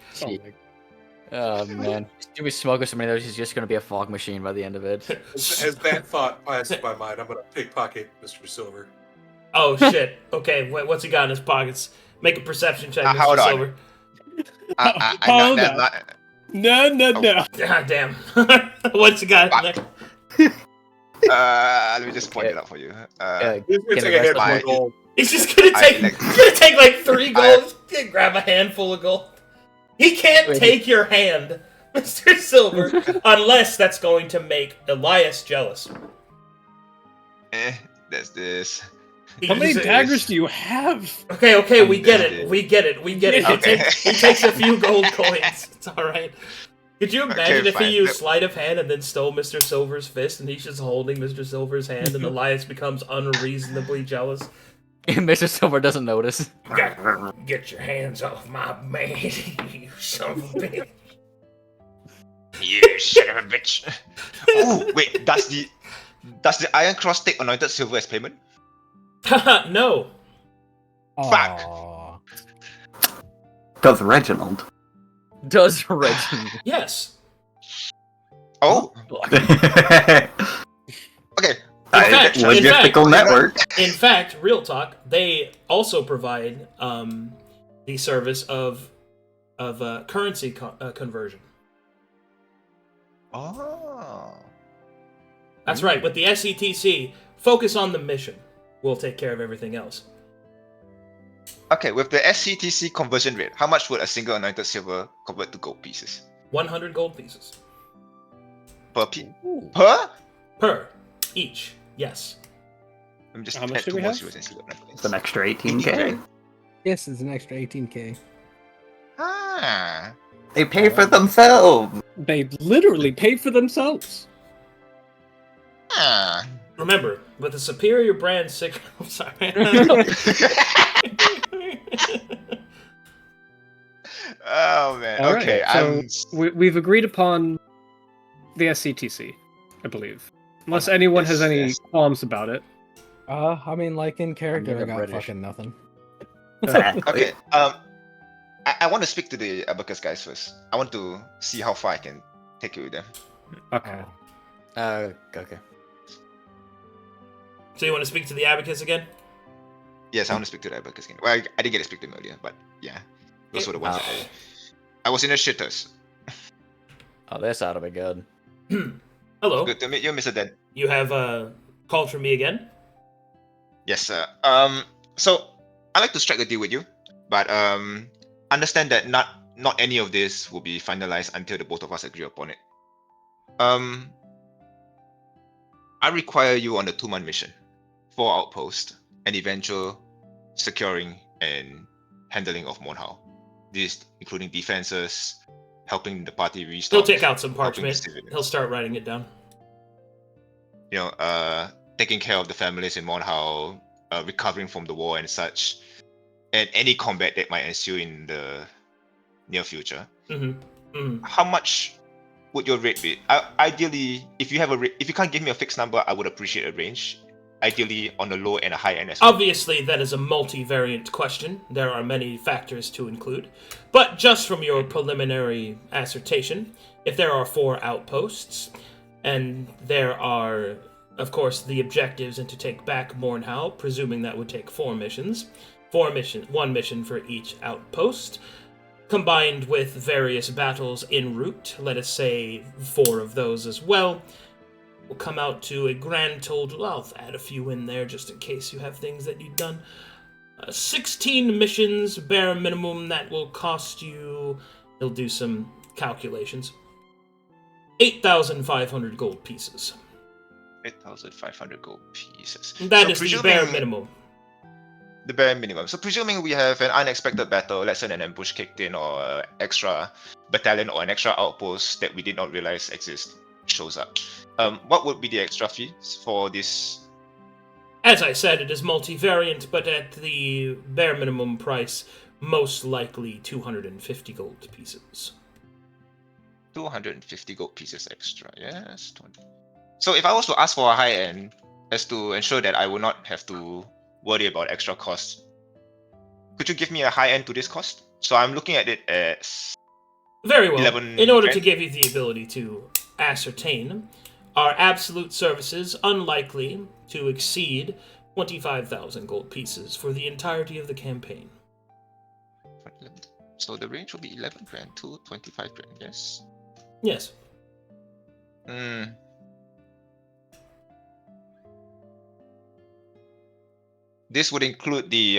Oh man, if we smoke so many of those, he's just gonna be a fog machine by the end of it. As that thought passes my mind, I'm going to pickpocket Mr. Silver. Oh shit. Okay, what's he got in his pockets? Make a perception check, Mr. Hold on. Silver. Hold on. No. God damn. What's he got in there? Let me just point it out for you. He's going to Get take the a rest handful of of gold. He's just gonna take like 3 gold. Grab a handful of gold. He can't Wait. take your hand, Mr. Silver, unless that's going to make Elias jealous. There's this. How many He's- daggers do you have? Okay, we get it. We get it. Okay. He takes a few gold coins. It's alright. Could you imagine Okay, if fine. he used sleight of hand and then stole Mr. Silver's fist and he's just holding Mr. Silver's hand and Elias becomes unreasonably jealous? Mr. Silver doesn't notice. Get your hands off my man, you son of a bitch. You son of a bitch. Oh, wait, does the Iron Cross take anointed silver as payment? No. Fuck. Aw. Does Reginald? Does Reginald? Yes. Oh, Okay. fact- in fact- Logistical network. In fact, real talk, they also provide the service of currency conversion. Oh. That's right. With the SETC, focus on the mission. We'll take care of everything else. Okay, with the SCTC conversion rate, how much would a single anointed silver convert to gold pieces? 100 gold pieces. Per piece? Per? Per. Each. Yes. Let me just How much add do 2 we more have? zeros and see what happens. It's an extra 18k. Yes, it's an extra 18k. Ah. They pay for themselves. They literally pay for themselves. Ah. Remember, with a superior brand cigarette. I'm sorry. Oh man. All Okay. right, so we've agreed upon the SCTC, I believe. Unless anyone has any Yes. qualms about it. I mean, like in character, I never got British. fucking nothing. Exactly. Okay. I want to speak to the Abacus guys first. I want to see how far I can take it with them. Okay. Okay. So you want to speak to the abacus again? Yes, I want to speak to the Abacus again. Well, I didn't get to speak to them earlier, but yeah, those were the ones. I was in the shitters. Oh, this ought to be good. Hello. Good to meet you, Mr. Den. You have called for me again? Yes, sir. So I like to strike a deal with you, but understand that not any of this will be finalized until the both of us agree upon it. I require you on the 2-month mission, 4 outposts, and eventual securing and handling of Monhau. This including defenses, helping the party restock. He'll take out some helping the parchment. civilians. He'll start writing it down. Taking care of the families in Monhau, recovering from the war and such, and any combat that might ensue in the near future. How much would your rate be? Ideally, if you can't give me a fixed number, I would appreciate a range. Ideally, on the low and a high end as well. Obviously, that is a multivariant question. There are many factors to include. But just from your preliminary assertion, if there are 4 outposts, and there are, of course, the objectives and to take back Mornhau, presuming that would take 4 missions. 1 mission for each outpost, combined with various battles en route, let us say 4 of those as well, will come out to a grand total. I'll add a few in there just in case you have things that you've done. 16 missions, bare minimum, that will cost you, he'll do some calculations, 8,500 gold pieces. 8,500 gold pieces. That is the bare minimum. The bare minimum. So presuming we have an unexpected battle, let's say an ambush kicked in, or an extra battalion or an extra outpost that we did not realize exist shows up. What would be the extra fees for this? As I said, it is multivariant, but at the bare minimum price, most likely 250 gold pieces. 250 gold pieces extra, yes. 20. So if I was to ask for a high end, as to ensure that I will not have to worry about extra costs, could you give me a high end to this cost? So I'm looking at it as very well. 11 in order to grand? give you the ability to ascertain, our absolute services unlikely to exceed 25,000 gold pieces for the entirety of the campaign. So the range will be 11 grand to 25 grand, yes? Yes. This would include the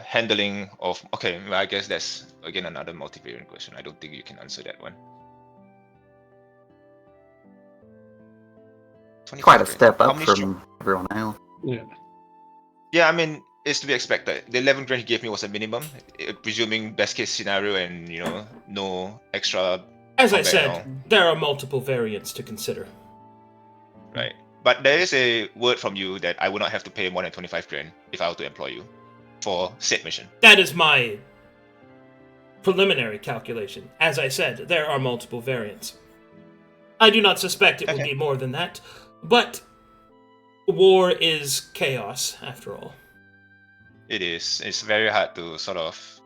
handling of... Okay, well, I guess that's, again, another multivariant question. I don't think you can answer that one. Quite a step How up many from everyone else. Yeah, I mean, it's to be expected. The 11 grand he gave me was a minimum, presuming best case scenario and, no extra... As I combat said, and all. there are multiple variants to consider. Right. But there is a word from you that I would not have to pay more than 25 grand if I were to employ you for said mission. That is my preliminary calculation. As I said, there are multiple variants. I do not suspect it will be more than that, but war is chaos, after all. It is. It's very hard to sort of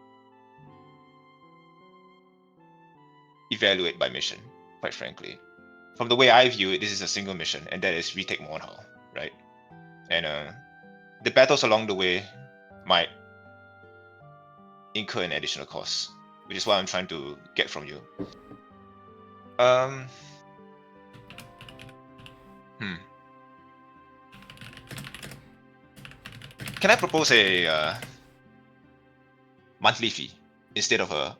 evaluate by mission, quite frankly. From the way I view it, this is a single mission, and that is retake Monhau, right? And the battles along the way might incur an additional cost, which is what I'm trying to get from you. Can I propose a monthly fee instead of a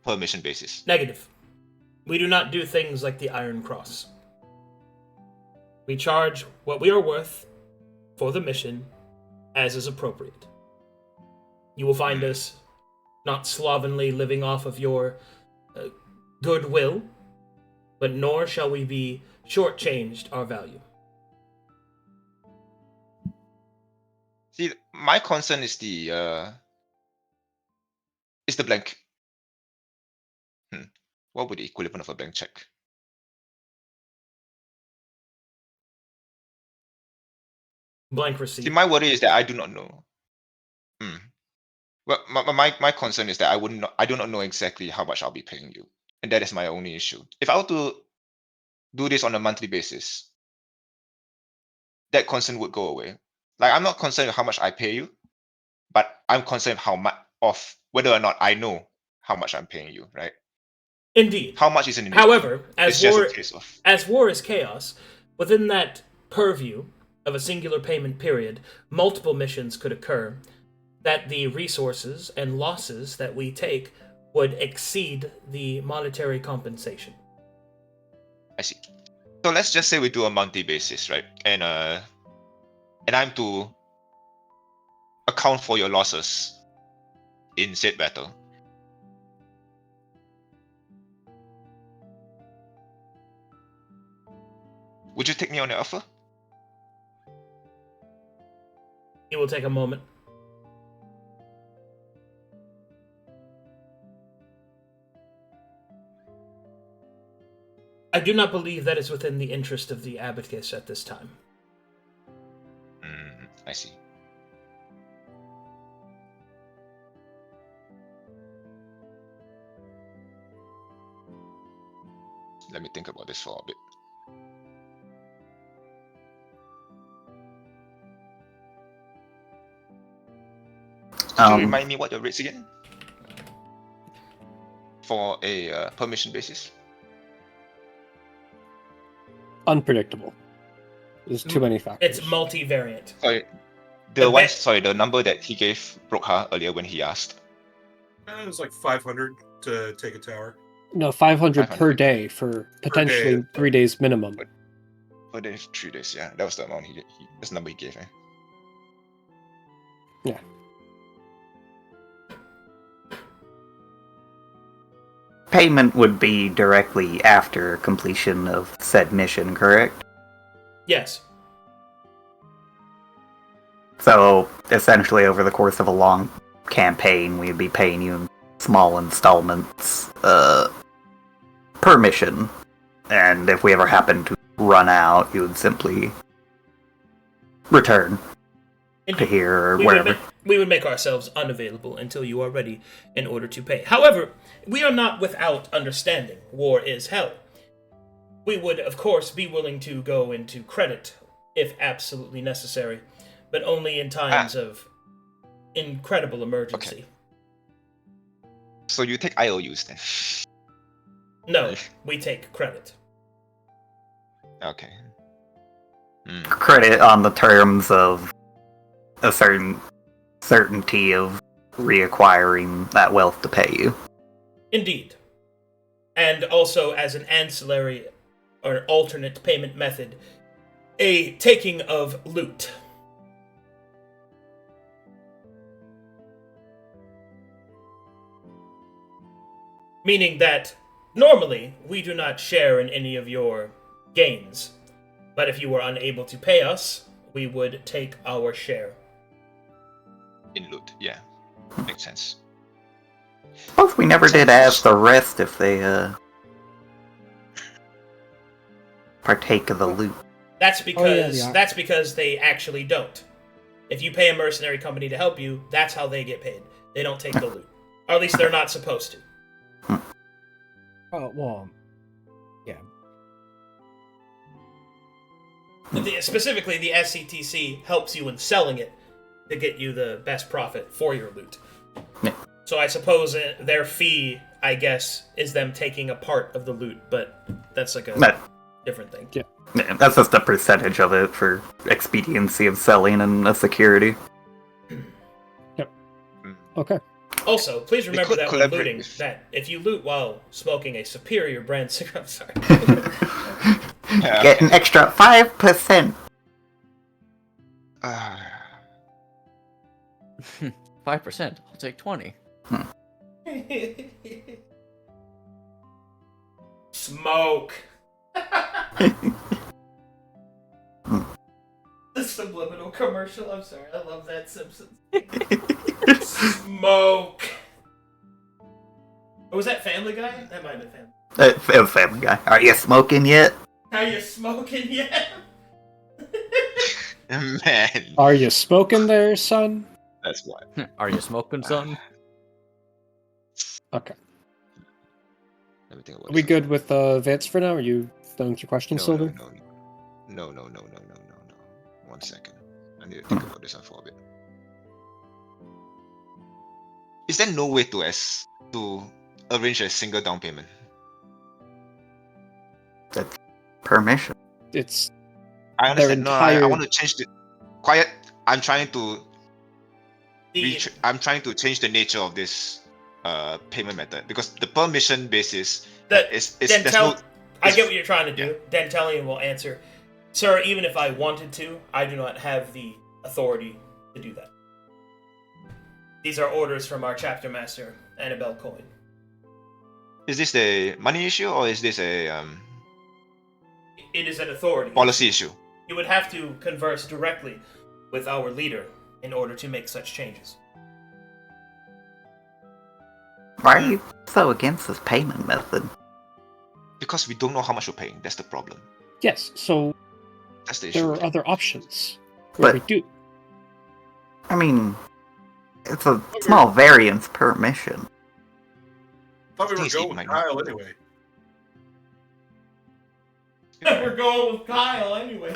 per mission basis? Negative. We do not do things like the Iron Cross. We charge what we are worth for the mission as is appropriate. You will find us not slovenly living off of your goodwill, but nor shall we be shortchanged our value. See, my concern is the blank. What would the equivalent of a blank check? Blank receipt. See, my worry is that I do not know. Well, my concern is that I do not know exactly how much I'll be paying you, and that is my only issue. If I were to do this on a monthly basis, that concern would go away. Like, I'm not concerned with how much I pay you, but I'm concerned how much of whether or not I know how much I'm paying you, right? Indeed. How much is an However, as war is chaos, within that purview of a singular payment period, multiple missions could occur that the resources and losses that we take would exceed the monetary compensation. I see. So let's just say we do a monthly basis, right? And I'm to account for your losses in said battle. Would you take me on the offer? It will take a moment. I do not believe that is within the interest of the Abacus at this time. I see. Let me think about this for a bit. Could you remind me what your rates again? For a permission basis? Unpredictable. There's too many factors. It's multivariant. Sorry, the number that he gave Brokhar earlier when he asked. It was like 500 to take a tower. No, 500 per day for potentially 3 days minimum. Per day, 3 days. Yeah, that was the amount that's the number he gave. Yeah. Payment would be directly after completion of said mission, correct? Yes. So, essentially, over the course of a long campaign, we'd be paying you in small installments per mission. And if we ever happen to run out, you would simply return to here or wherever. We would make ourselves unavailable until you are ready in order to pay. However, we are not without understanding. War is hell. We would, of course, be willing to go into credit if absolutely necessary, but only in times of incredible emergency. Okay. So you take IOUs then? No, we take credit. Okay. Credit on the terms of a certain certainty of reacquiring that wealth to pay you. Indeed. And also as an ancillary or alternate payment method, a taking of loot. Meaning that normally we do not share in any of your gains, but if you were unable to pay us, we would take our share. In loot, yeah. Makes sense. Plus, we never did ask the rest if they partake of the loot. That's because they actually don't. If you pay a mercenary company to help you, that's how they get paid. They don't take the loot. Or at least they're not supposed to. Oh, well, yeah. Specifically, the SCTC helps you in selling it to get you the best profit for your loot. Yeah. So I suppose their fee, I guess, is them taking a part of the loot, but that's like a different thing. Yeah. Yeah, that's just a percentage of it for expediency of selling and a security. Yep. Okay. Also, please remember that when looting, that if you loot while smoking a superior brand cigarette, I'm sorry. Get an extra 5%. 5%. I'll take 20. Smoke. The subliminal commercial. I'm sorry. I love that Simpsons. Smoke. Oh, was that Family Guy? That might have been Family. It was Family Guy. Are you smoking yet? Are you smoking yet? Man. Are you smoking there, son? That's what. Are you smoking, son? Okay. Let me think about Are we this. good with Vance for now? Are you done with your questions, Silver? No. 1 second. I need to think about this one for a bit. Is there no way to arrange a single down payment? That's permission. It's I understand. entire- I want to change the quiet. I'm trying to change the nature of this payment method because the per mission basis I get what you're trying to do. Yeah. Dentelian will answer, "Sir, even if I wanted to, I do not have the authority to do that." These are orders from our chapter master, Annabelle Coyne. Is this a money issue or is this a It is an authority. policy issue? You would have to converse directly with our leader in order to make such changes. Why are you so against this payment method? Because we don't know how much we're paying. That's the problem. Yes, so That's the there issue. are other options where we But- do. I mean, it's a small variance per mission. Thought we were Things going eat with my- Kyle anyway. We're going with Kyle anyway.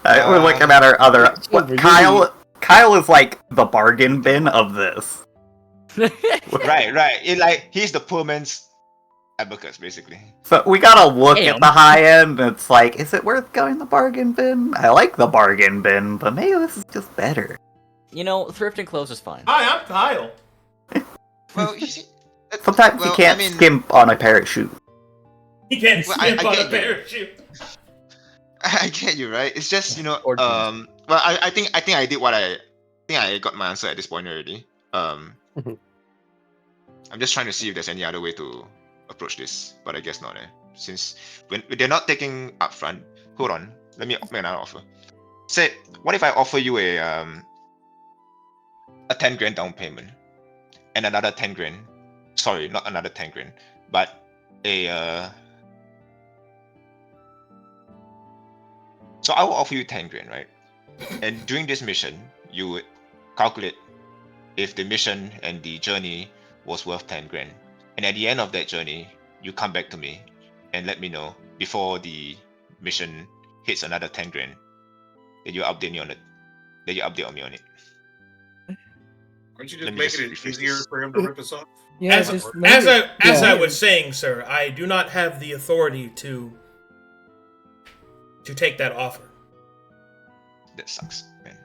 We're looking at our other. Yeah, What, we're Kyle is like the bargain bin of this. Right. He's the poor man's abacus, basically. So we gotta look Damn. at the high end. And it's like, is it worth going the bargain bin? I like the bargain bin, but maybe this is just better. You know, thrifting clothes is fine. Hi, I'm Kyle. Well, you see, Sometimes you can't skimp on a pair of shoes. He can't Well, skip I on get a you. parachute. I get you, right? It's just Or well, I think I did what I think I got my answer at this point already. Mhm. I'm just trying to see if there's any other way to approach this, but I guess not. Since when they're not taking upfront, hold on, let me make another offer. Say, what if I offer you a 10 grand down payment and another 10 grand? Sorry, not another 10 grand, but a So I will offer you 10 grand, right? And during this mission, you would calculate if the mission and the journey was worth 10 grand. And at the end of that journey, you come back to me and let me know before the mission hits another 10 grand. That you update me on it. That you update me on it. Aren't you Let just me making just it rephrase easier this. for him to rip us off? Yeah, As, just as I yeah. was saying, sir, I do not have the authority to take that offer. That sucks, man.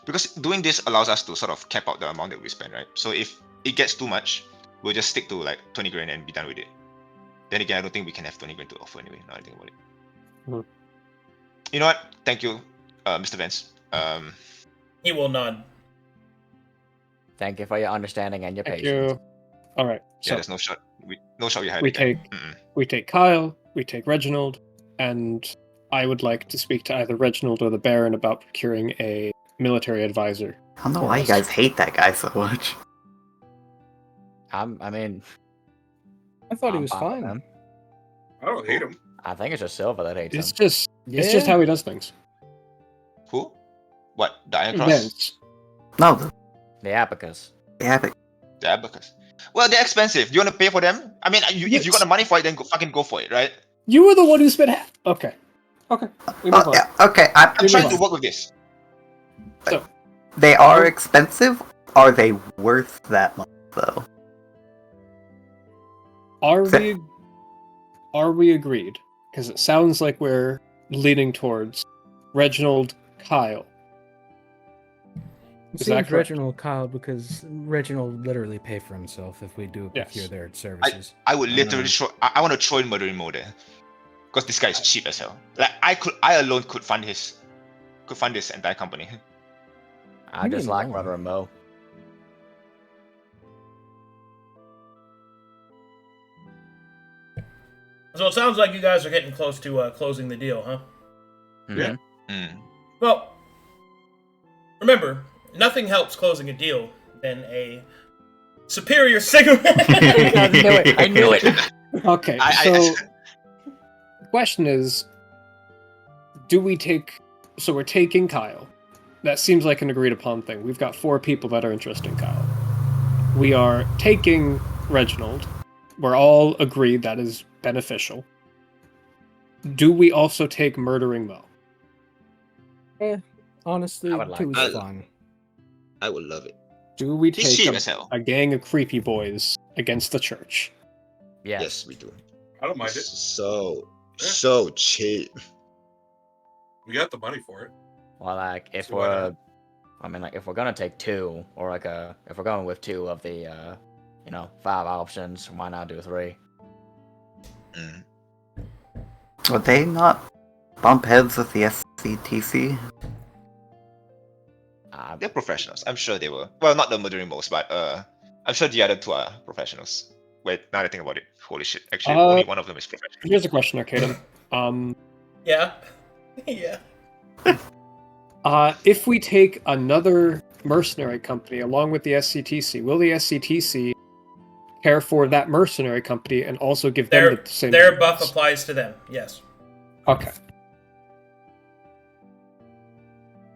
Because doing this allows us to sort of cap out the amount that we spend, right? So if it gets too much, we'll just stick to like 20 grand and be done with it. Then again, I don't think we can have 20 grand to offer anyway, now I think about it. Mhm. You know what? Thank you, Mr. Vance. He will nod. Thank you for your understanding and your Thank patience. you. All right. Yeah, So there's no shot. No shot we had. we again. take Mm-mm. we take Kyle, we take Reginald, and I would like to speak to either Reginald or the Baron about procuring a military advisor. I don't know why you guys hate that guy so much. I mean, I thought he I'm was fine with fine. him. I don't hate him. I think it's just Silva that hates It's him. just it's just how he does things. Who? What? The Iron Cross? Vance. No, The abacus. the epic. The abacus. Well, they're expensive. Do you want to pay for them? I mean, if you got the money for it, then fucking go for it, right? You were the one who spent half. Okay. We move on. Yeah, okay, I'm Give me trying to one. work with this. So they are expensive. Are they worth that much, though? are we agreed? Because it sounds like we're leaning towards Reginald, Kyle. It Is that seems correct? Reginald Kyle because Reginald would literally pay for himself if we do Yes. procure their services. I would literally throw. I want to throw in murdering mode there, because this guy is cheap as hell. Like I alone could fund this entire company. I just mean, like no. Rudder and Mo. So it sounds like you guys are getting close to closing the deal, huh? Mhm. Mm. Well, remember, nothing helps closing a deal than a superior cigarette. I knew it. Okay, so the question is, do we take... So we're taking Kyle. That seems like an agreed upon thing. We've got 4 people that are interested in Kyle. We are taking Reginald. We're all agreed that is beneficial. Do we also take Murdering Mo? Honestly, I would like 2 that. is fine. I would love it. Do we He's cheap take as hell. a gang of creepy boys against the church? Yes. we do. I don't mind it. So cheap. We got the money for it. Well, like if So why we're, not? I mean, like if we're gonna take 2, or like if we're going with 2 of the, 5 options, why not do 3? Mm. Would they not bump heads with the SCTC? They're professionals. I'm sure they were. Well, not the murdering most, but I'm sure the other two are professionals. Wait, now that I think about it, holy shit! Actually, only one of them is professional. Here's a question, Arcadum. Yeah. Yeah. If we take another mercenary company along with the SCTC, will the SCTC care for that mercenary company and also give them the same? Their buff applies to them. Yes. Okay.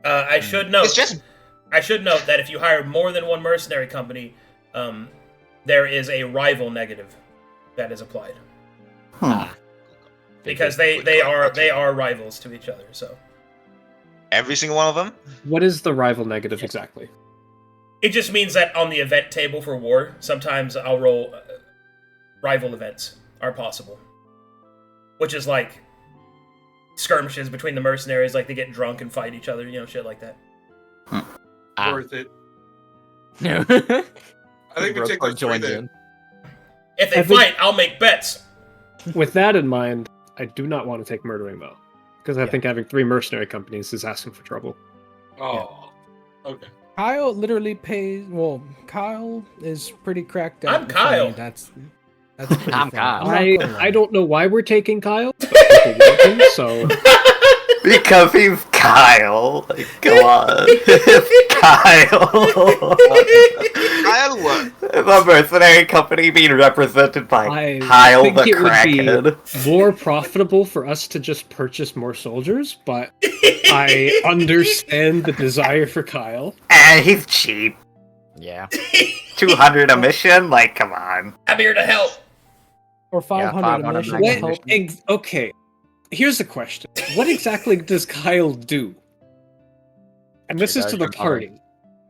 I should note. It's just I should note that if you hire more than one mercenary company, there is a rival negative that is applied because they are rivals to each other. So every single one of them. What is the rival negative exactly? it just means that on the event table for war, sometimes I'll roll rival events are possible, which is like skirmishes between the mercenaries, like they get drunk and fight each other, you know, shit like that. Worth it. No. I think we take those three then. If they fight, I'll make bets. With that in mind, I do not want to take murdering though, because I think having 3 mercenary companies is asking for trouble. Oh, okay. Kyle literally pays. Well, Kyle is pretty cracked out. I'm Kyle. That's pretty I'm funny. Kyle. not gonna lie. I don't know why we're taking Kyle, but people want him, so Because he's Kyle. Like, come on. It's Kyle. Kyle what? The mercenary company being represented by I Kyle think the it would be Crackhead. more profitable for us to just purchase more soldiers, but I understand the desire for Kyle. And he's cheap. Yeah. 200 a mission? Like, come on. I'm here to help. Or 500 500 a mission max to help. mission. Okay, here's the question. What exactly does Kyle do? And this is to the party.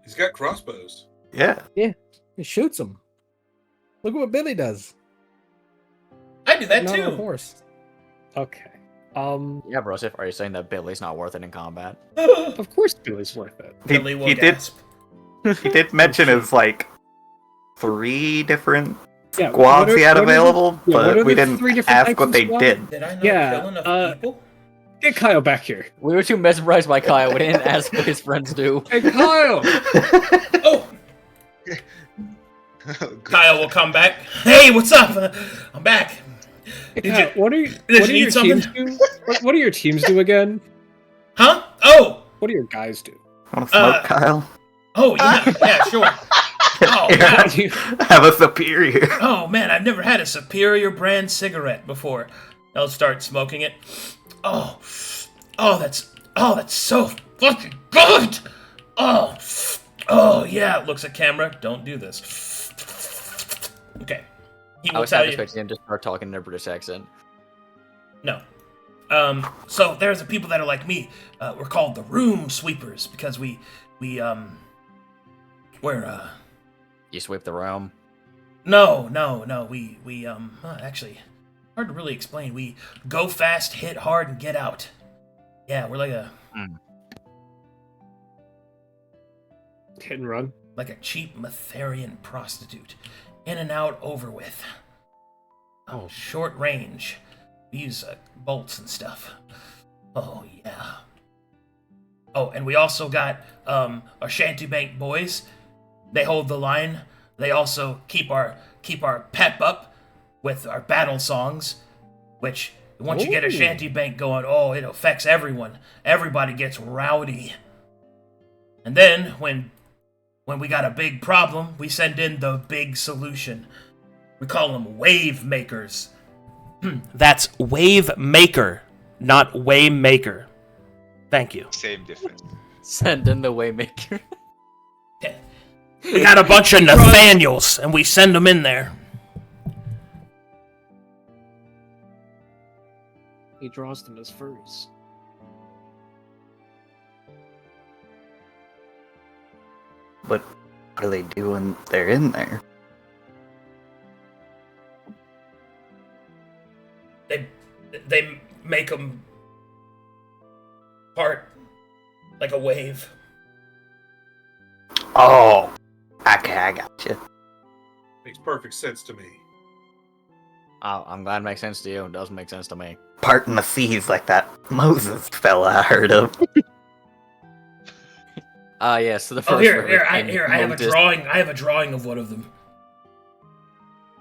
He's got crossbows. Yeah. He shoots him. Look at what Billy does. I do that Not on a too. horse. Okay. Yeah, Broseph, are you saying that Billy's not worth it in combat? Of course Billy's worth it. Billy will he did gasp. he did mention his like 3 different Yeah, squads he had what are the- available, yeah, what but are we the didn't 3 different ask types what of they squad? did. Did I not Yeah, kill enough people? Get Kyle back here. We were too mesmerized by Kyle. We didn't ask what his friends do. Hey, Kyle! Oh, Kyle will come back. Hey, what's up? I'm back. Hey, Did Kyle, you- what are you your need teams something? do? What do your teams do again? Huh? Oh, What do your guys do? Want to smoke, Kyle? oh yeah, yeah, sure. Oh Yeah. man. Have a superior. Oh man, I've never had a superior brand cigarette before. I'll start smoking it. Oh, that's so fucking good. Oh yeah. Looks at camera. Don't do this. Okay. He I will was tell half you. expecting him to start talking in a British accent. No. So there's the people that are like me. We're called the Room Sweepers because we're You sweep the room. No. We actually, hard to really explain. We go fast, hit hard, and get out. Yeah, we're like a Hit and run. cheap Matherian prostitute. In and out, over with. Short range. We use bolts and stuff. Oh, yeah. Oh, and we also got our Shantybank boys. They hold the line. They also keep our pep up with our battle songs, which once you get a Shantybank going, it affects everyone. Everybody gets rowdy. And then when we got a big problem, we send in the big solution. We call them wave makers. That's wave maker, not Waymaker. Thank you. Same difference. Send in the Waymaker. We got a bunch of Nathaniels, and we send them in there. He draws them as furries. But what do they do when they're in there? They make them part like a wave. Oh, okay, I gotcha. Makes perfect sense to me. I'm glad it makes sense to you. It doesn't make sense to me. Parting the seas like that Moses fella I heard of. Yeah, so the first Oh, here, river I came have a Moses- drawing. I have a drawing of one of them.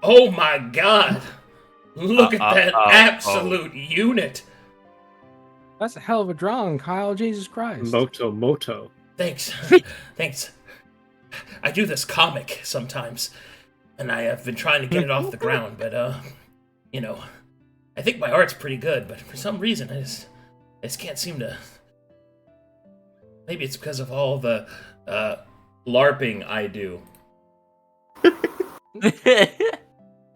Oh my God! Look at that absolute unit. That's a hell of a drawing, Kyle. Jesus Christ. Moto. Thanks, thanks. I do this comic sometimes, and I have been trying to get it off the ground, but you know, I think my art's pretty good, but for some reason I just can't seem to. Maybe it's because of all the LARPing I do.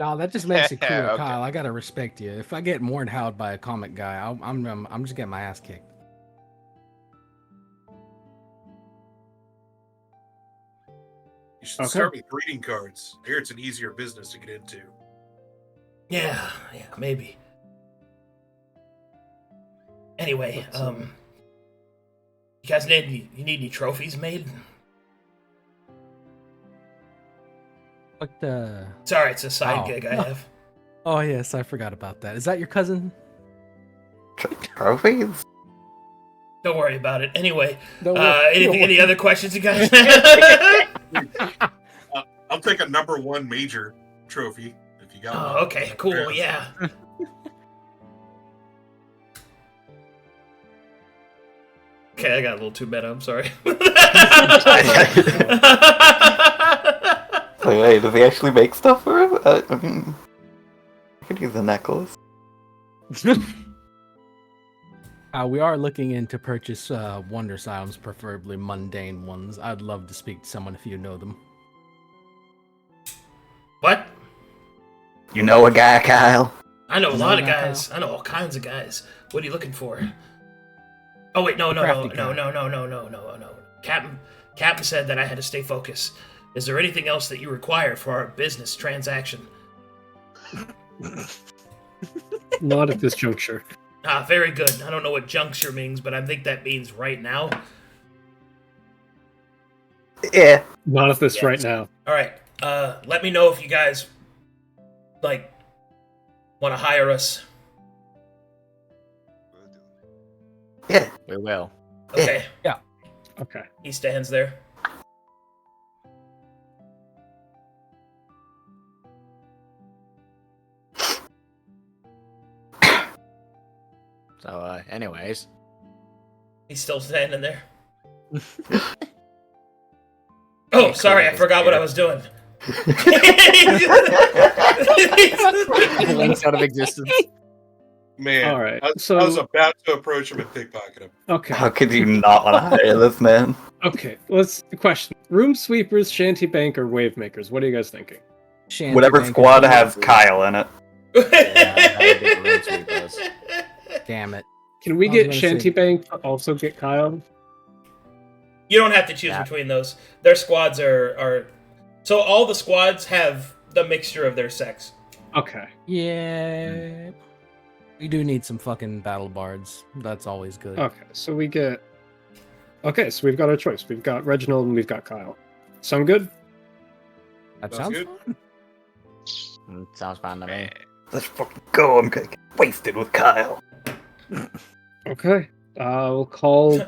No, that just makes it cool, Okay. Kyle. I gotta respect you. If I get mornhowed by a comic guy, I'm just getting my ass kicked. You should start with greeting cards. Here, it's an easier business to get into. Yeah, maybe. Anyway, you guys need any trophies made? What the? Sorry, it's a side Oh, gig I no. have. Oh yes, I forgot about that. Is that your cousin? Trophies? Don't worry about it. Anyway, No, no. any other questions, you guys? I'll take a #1 major trophy if you got one. Oh, okay, cool, yeah. Okay, I got a little too meta, I'm sorry. Wait, does he actually make stuff for him? I mean, I could use a necklace. We are looking in to purchase wonder items, preferably mundane ones. I'd love to speak to someone if you know them. What? You know a guy, Kyle? I know a You lot know of that, guys. I know all kinds of guys. What are you looking for? Oh wait, no. Crafty guy. No. Captain said that I had to stay focused. Is there anything else that you require for our business transaction? Not at this juncture. Ah, very good. I don't know what juncture means, but I think that means right now. Yeah. Not at this Yes. right now. All right. Let me know if you guys want to hire us. Yeah. We will. Okay. Okay. He stands there. So, anyways. He's still standing there. Oh, sorry, I forgot what I was doing. Links out of existence. Man, All right, I so- was about to approach him and pickpocket him. Okay. How could you not want to hire this man? Okay. Let's question. Room sweepers, shanty bank, or wave makers? What are you guys thinking? Shanty Whatever bank- squad has Kyle in it. that would be the room sweepers. Damn it. Can we I was get gonna shanty say- bank to also get Kyle? You don't have to choose Yeah. between those. Their squads are. So all the squads have the mixture of their sex. Okay. Yeah. We do need some fucking battle bards. That's always good. Okay. So we get. Okay, so we've got our choice. We've got Reginald and we've got Kyle. Sound good? That Sounds sounds good. fun. Sounds fine to me. Let's fucking go. I'm gonna get wasted with Kyle. Okay. We'll call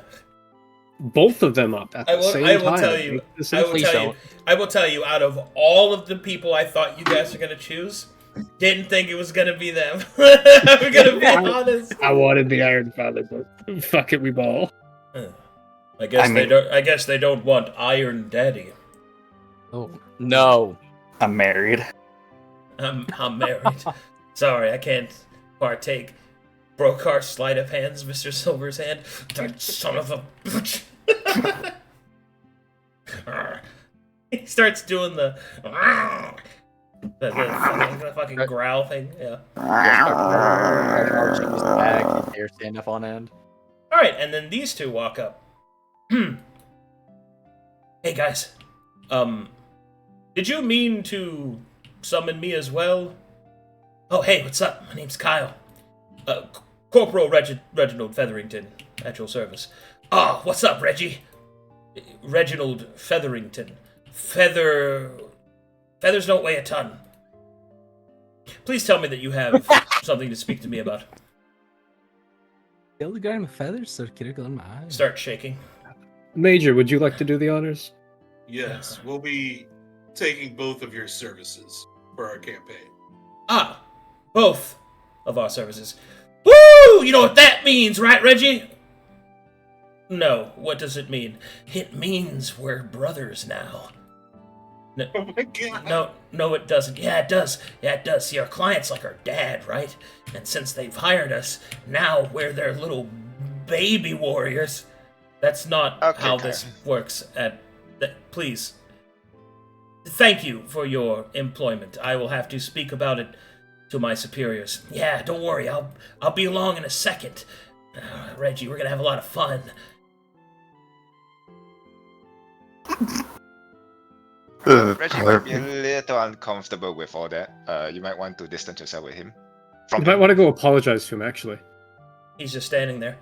both of them up at the same time. I will tell you. Make this I will Please tell don't. you. I will tell you. Out of all of the people I thought you guys were gonna choose, didn't think it was gonna be them. I'm gonna be honest. I wanted the Iron Father, but fuck it, we ball. I guess I mean- I guess they don't want Iron Daddy. Oh. No. I'm married. I'm married. Sorry, I can't partake. Brokhar sleight of hands, Mr. Silver's hand. That son of a bitch. He starts doing the fucking growl thing. Yeah. Arching his back, hair stand up on end. All right, and then these two walk up. Hey guys, did you mean to summon me as well? Oh, hey, what's up? My name's Kyle. Corporal Reginald Featherington, at your service. Ah, what's up, Reggie? Reginald Featherington. Feathers don't weigh a ton. Please tell me that you have something to speak to me about. Kill the guy in the feathers, so critical in my eyes. Start shaking. Major, would you like to do the honors? Yes, we'll be taking both of your services for our campaign. Ah, both of our services. Woo! You know what that means, right, Reggie? No, what does it mean? It means we're brothers now. No, Oh my god! no, it doesn't. Yeah, it does. Yeah, it does. See, our client's like our dad, right? And since they've hired us, now we're their little baby warriors. That's not Okay, how Kyle. this works. Please. Thank you for your employment. I will have to speak about it to my superiors. Yeah, don't worry. I'll be along in a second. Reggie, we're gonna have a lot of fun. Reggie might be a little uncomfortable with all that. You might want to distance yourself with him. You might want to go apologize to him, actually. He's just standing there.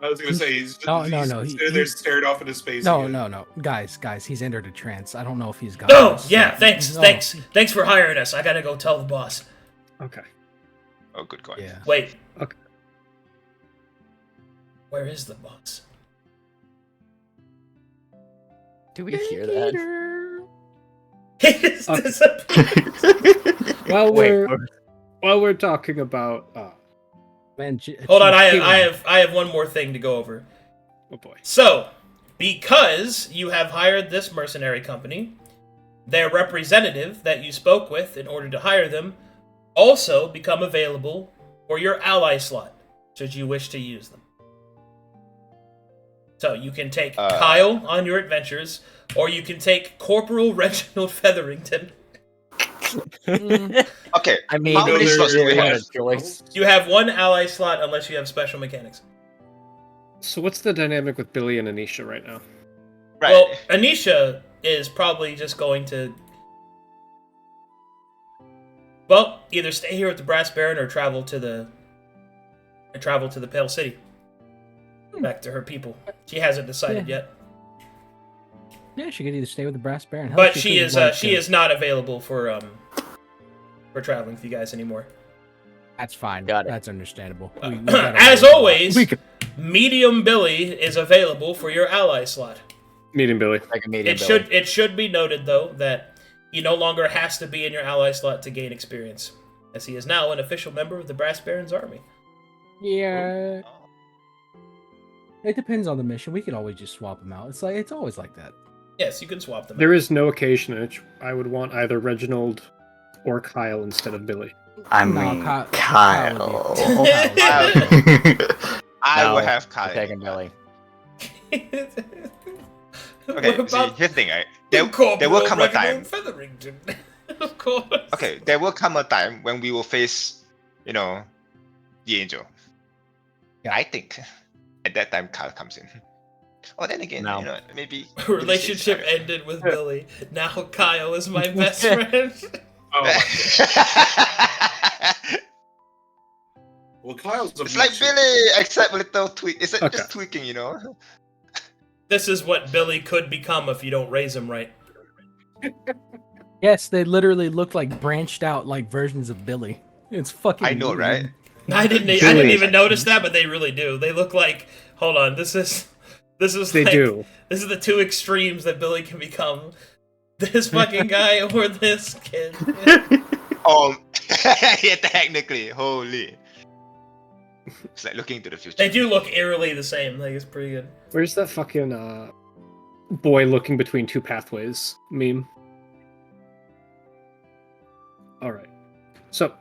I was gonna say he's No, he's there stared off into space. No, again. no. Guys, he's entered a trance. I don't know if he's got Oh, this. yeah, thanks, No. thanks for hiring us. I gotta go tell the boss. Okay. Oh, good God. Yeah. Wait. Okay. Where is the boss? Do we hear that? He's Okay. disappeared. While we're talking about Man, Hold on, I have one more thing to go over. oh boy. So, because you have hired this mercenary company, their representative that you spoke with in order to hire them also become available for your ally slot, should you wish to use them. So you can take Kyle on your adventures, or you can take Corporal Reginald Featherington. Okay. I mean, how many there's slots do we really not have? a choice. You have one ally slot unless you have special mechanics. So what's the dynamic with Billy and Anisha right now? Right. Well, Anisha is probably just going to, well, either stay here with the Brass Baron or travel to the Pale City. Back to her people. She hasn't decided yet. Yeah, she could either stay with the Brass Baron. Hell, But could, she is like, she is not available for traveling with you guys anymore. That's fine. Got it. That's understandable. As always, Medium Billy is available for your ally slot. Meeting Billy. Like a medium It should be noted though that he no longer has to be in your ally slot to gain experience, as he is now an official member of the Brass Baron's army. Yeah. It depends on the mission. We could always just swap them out. It's always like that. Yes, you can swap them. There is no occasion in which I would want either Reginald or Kyle instead of Billy. I No, mean, Kyle- Kyle. I will No, have I'm Kyle. taking Billy. Okay, What see, about here's the thing, right? the There will come a time. Reginald Featherington? Of course. Okay, there will come a time when we will face, the angel. Yeah. I think at that time Kyle comes in. Oh, then again, No. maybe Relationship ended with Billy. Now Kyle is my best friend. Oh my god. Well, Kyle's It's like Billy, except a little tweak. It's Okay. just tweaking, This is what Billy could become if you don't raise him right. Yes, they literally look like branched out like versions of Billy. It's fucking. I know, weird. right? I didn't even notice that, but they really do. They look like. Hold on, this is. They like, do. This is the two extremes that Billy can become. This fucking guy or this kid. Yeah, technically, holy. It's like looking into the future. They do look eerily the same. Like it's pretty good. Where's that fucking boy looking between two pathways meme? Alright. So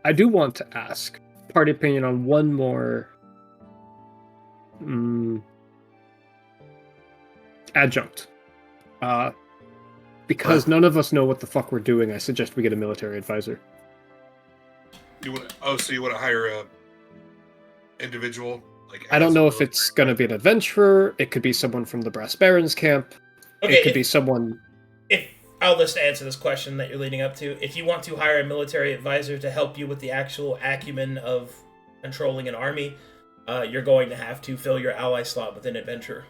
I do want to ask party opinion on one more adjunct. Because none of us know what the fuck we're doing, I suggest we get a military advisor. You want? So you want to hire a individual? I don't know if it's gonna be an adventurer. It could be someone from the Brass Barons camp. Okay, It could be someone. if I'll just answer this question that you're leading up to. If you want to hire a military advisor to help you with the actual acumen of controlling an army, you're going to have to fill your ally slot with an adventurer.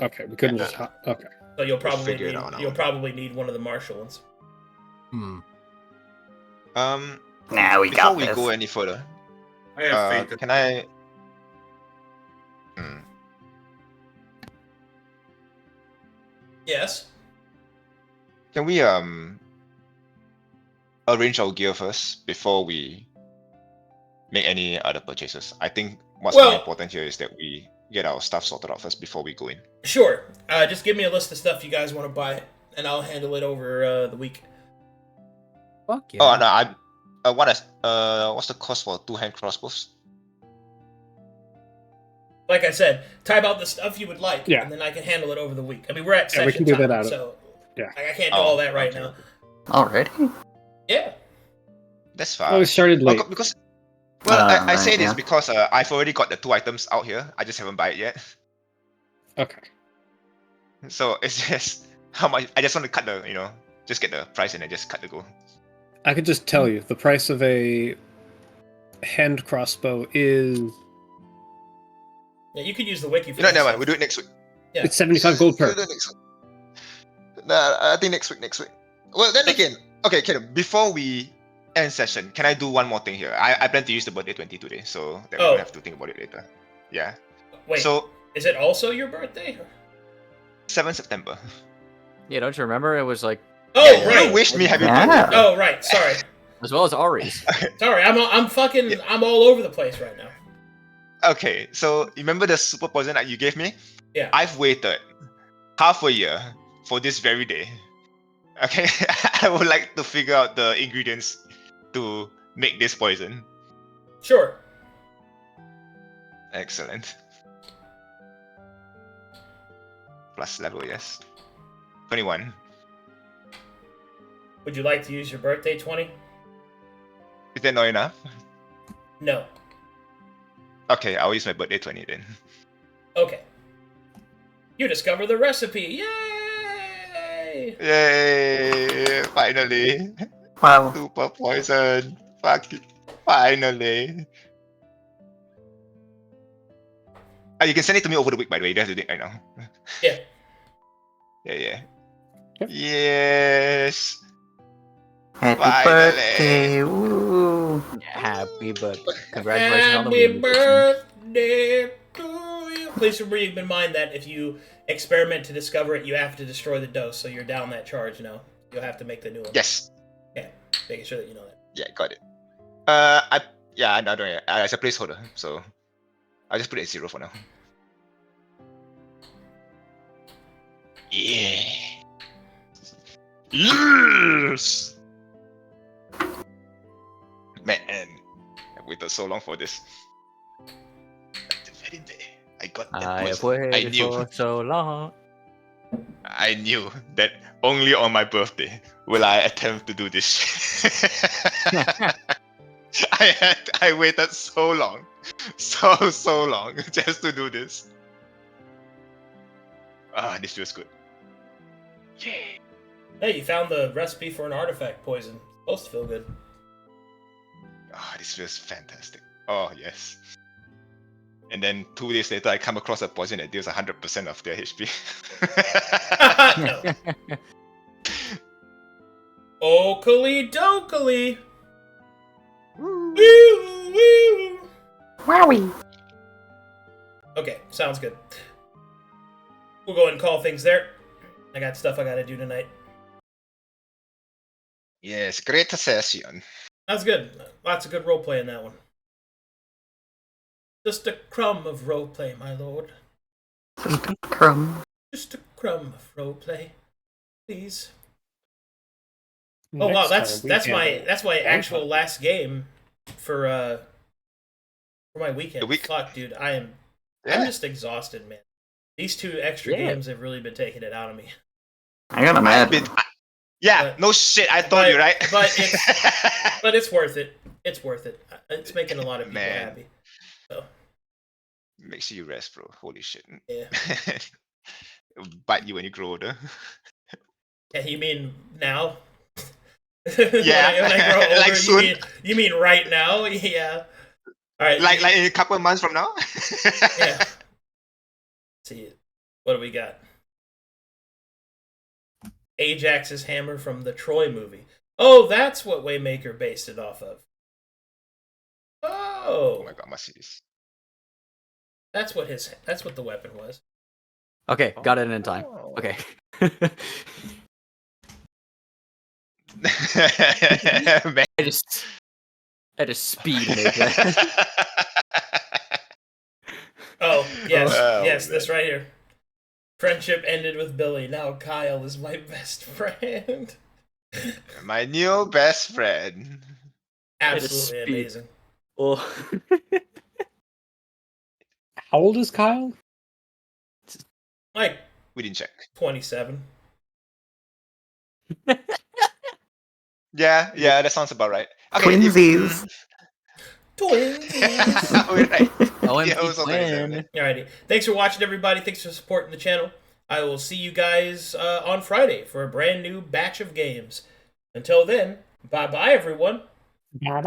Okay, we couldn't just. Okay. So you'll figure it probably out now. you'll probably need one of the martial ones. Nah, we Before got we this. go any further, I have faith in can I? Yes. Can we arrange our gear first before we make any other purchases? I think what's more Well- important here is that we get our stuff sorted out first before we go in. Sure. Just give me a list of stuff you guys want to buy, and I'll handle it over the week. Fuck yeah. Oh no, what's the cost for 2 hand crossbows? Like I said, type out the stuff you would like, Yeah. and then I can handle it over the week. I mean, we're at Yeah, session we can do time, that out of- so yeah. I can't do all that right okay. now. Already? Yeah. That's fine. Oh, we started late. Because I Right, say this yeah. because I've already got the 2 items out here. I just haven't bought it yet. Okay. So it's just how much. I just want to cut the just get the price and then just cut the go. I could just tell you the price of a hand crossbow is Yeah, you could use the wiki for Never that mind. stuff. We'll do it next week. Yeah. it's 75 gold We'll per. do it next week. Nah, I think next week. Well, then again, okay, before we end session, can I do one more thing here? I plan to use the birthday 20 today, so that we Oh. don't have to think about it later. Yeah. Wait, So is it also your birthday? 7 September. Yeah, don't you remember? It was like Oh, Yeah, right. You wished me happy Yeah. birthday. Oh, right. Sorry. as well as Ari's. Sorry. I'm all over the place right now. Okay, so remember the super poison that you gave me? Yeah. I've waited half a year for this very day. Okay, I would like to figure out the ingredients to make this poison. Sure. Excellent. Plus level, yes. 21. Would you like to use your birthday 20? Is that not enough? No. Okay, I'll use my birthday 20 then. Okay. You discover the recipe. Yay! Yay! Finally! Well, Super poison! Fuck it. Finally! You can send it to me over the week, by the way. You don't have to do it right now. Yeah. Yeah. Yep. Yes! happy Finally. birthday! Woo! Happy, but congratulations on the Happy win. birthday to you. Please keep in mind that if you experiment to discover it, you have to destroy the dose, so you're down that charge now. You'll have to make the new one. Yes! Yeah, making sure that you know that. Yeah, got it. I don't know. It's a placeholder, so I'll just put it at 0 for now. Yeah. Yes. Man, I've waited so long for this. The very day I got that I have poison, I waited knew. for so long. I knew that only on my birthday will I attempt to do this. I waited so long, so long just to do this. This feels good. Yay! Hey, you found the recipe for an artifact poison. Supposed to feel good. This feels fantastic. Oh yes. And then 2 days later, I come across a poison that deals 100% of their HP. No. Oakley dokley. Woo, woo. Wowie! Okay, sounds good. We'll go ahead and call things there. I got stuff I gotta do tonight. Yes, great session. That's good. Lots of good roleplay in that one. Just a crumb of roleplay, my lord. Just a crumb. Just a crumb of roleplay, please. Oh wow, Next time that's we my handle actual one last game for my weekend. The week? Fuck, dude, I'm Yeah. just exhausted, man. These 2 extra Yeah. games have really been taking it out of me. I gotta imagine. Yeah, But- no shit. I told you, right? but But it's worth it. It's worth it. It's making a lot of people Man. happy. So Make sure you rest, bro. Holy shit. yeah. It'll bite you when you grow older. Yeah, you mean now? Yeah, when I grow older, like soon. You mean right now? Yeah. All right. Like in a couple of months from now? Yeah. See, what do we got? Ajax's hammer from the Troy movie. Oh, that's what Waymaker based it off of. Oh Oh, my god, must see this. that's what the weapon was. Okay, got it in time. Oh. Okay. Man. I just speed make that. Oh, yes, Oh, yes, man. this right here. Friendship ended with Billy. Now Kyle is my best friend. My new best friend. Absolutely speed. amazing. Oh. How old is Kyle? Like We didn't check. 27. Yeah, that sounds about right. Okay, Twinsies. Twinsies. We're right. OMG Yeah, also 27. twin. Alrighty. Thanks for watching, everybody. Thanks for supporting the channel. I will see you guys on Friday for a brand new batch of games. Until then, bye-bye, everyone. Bye-bye.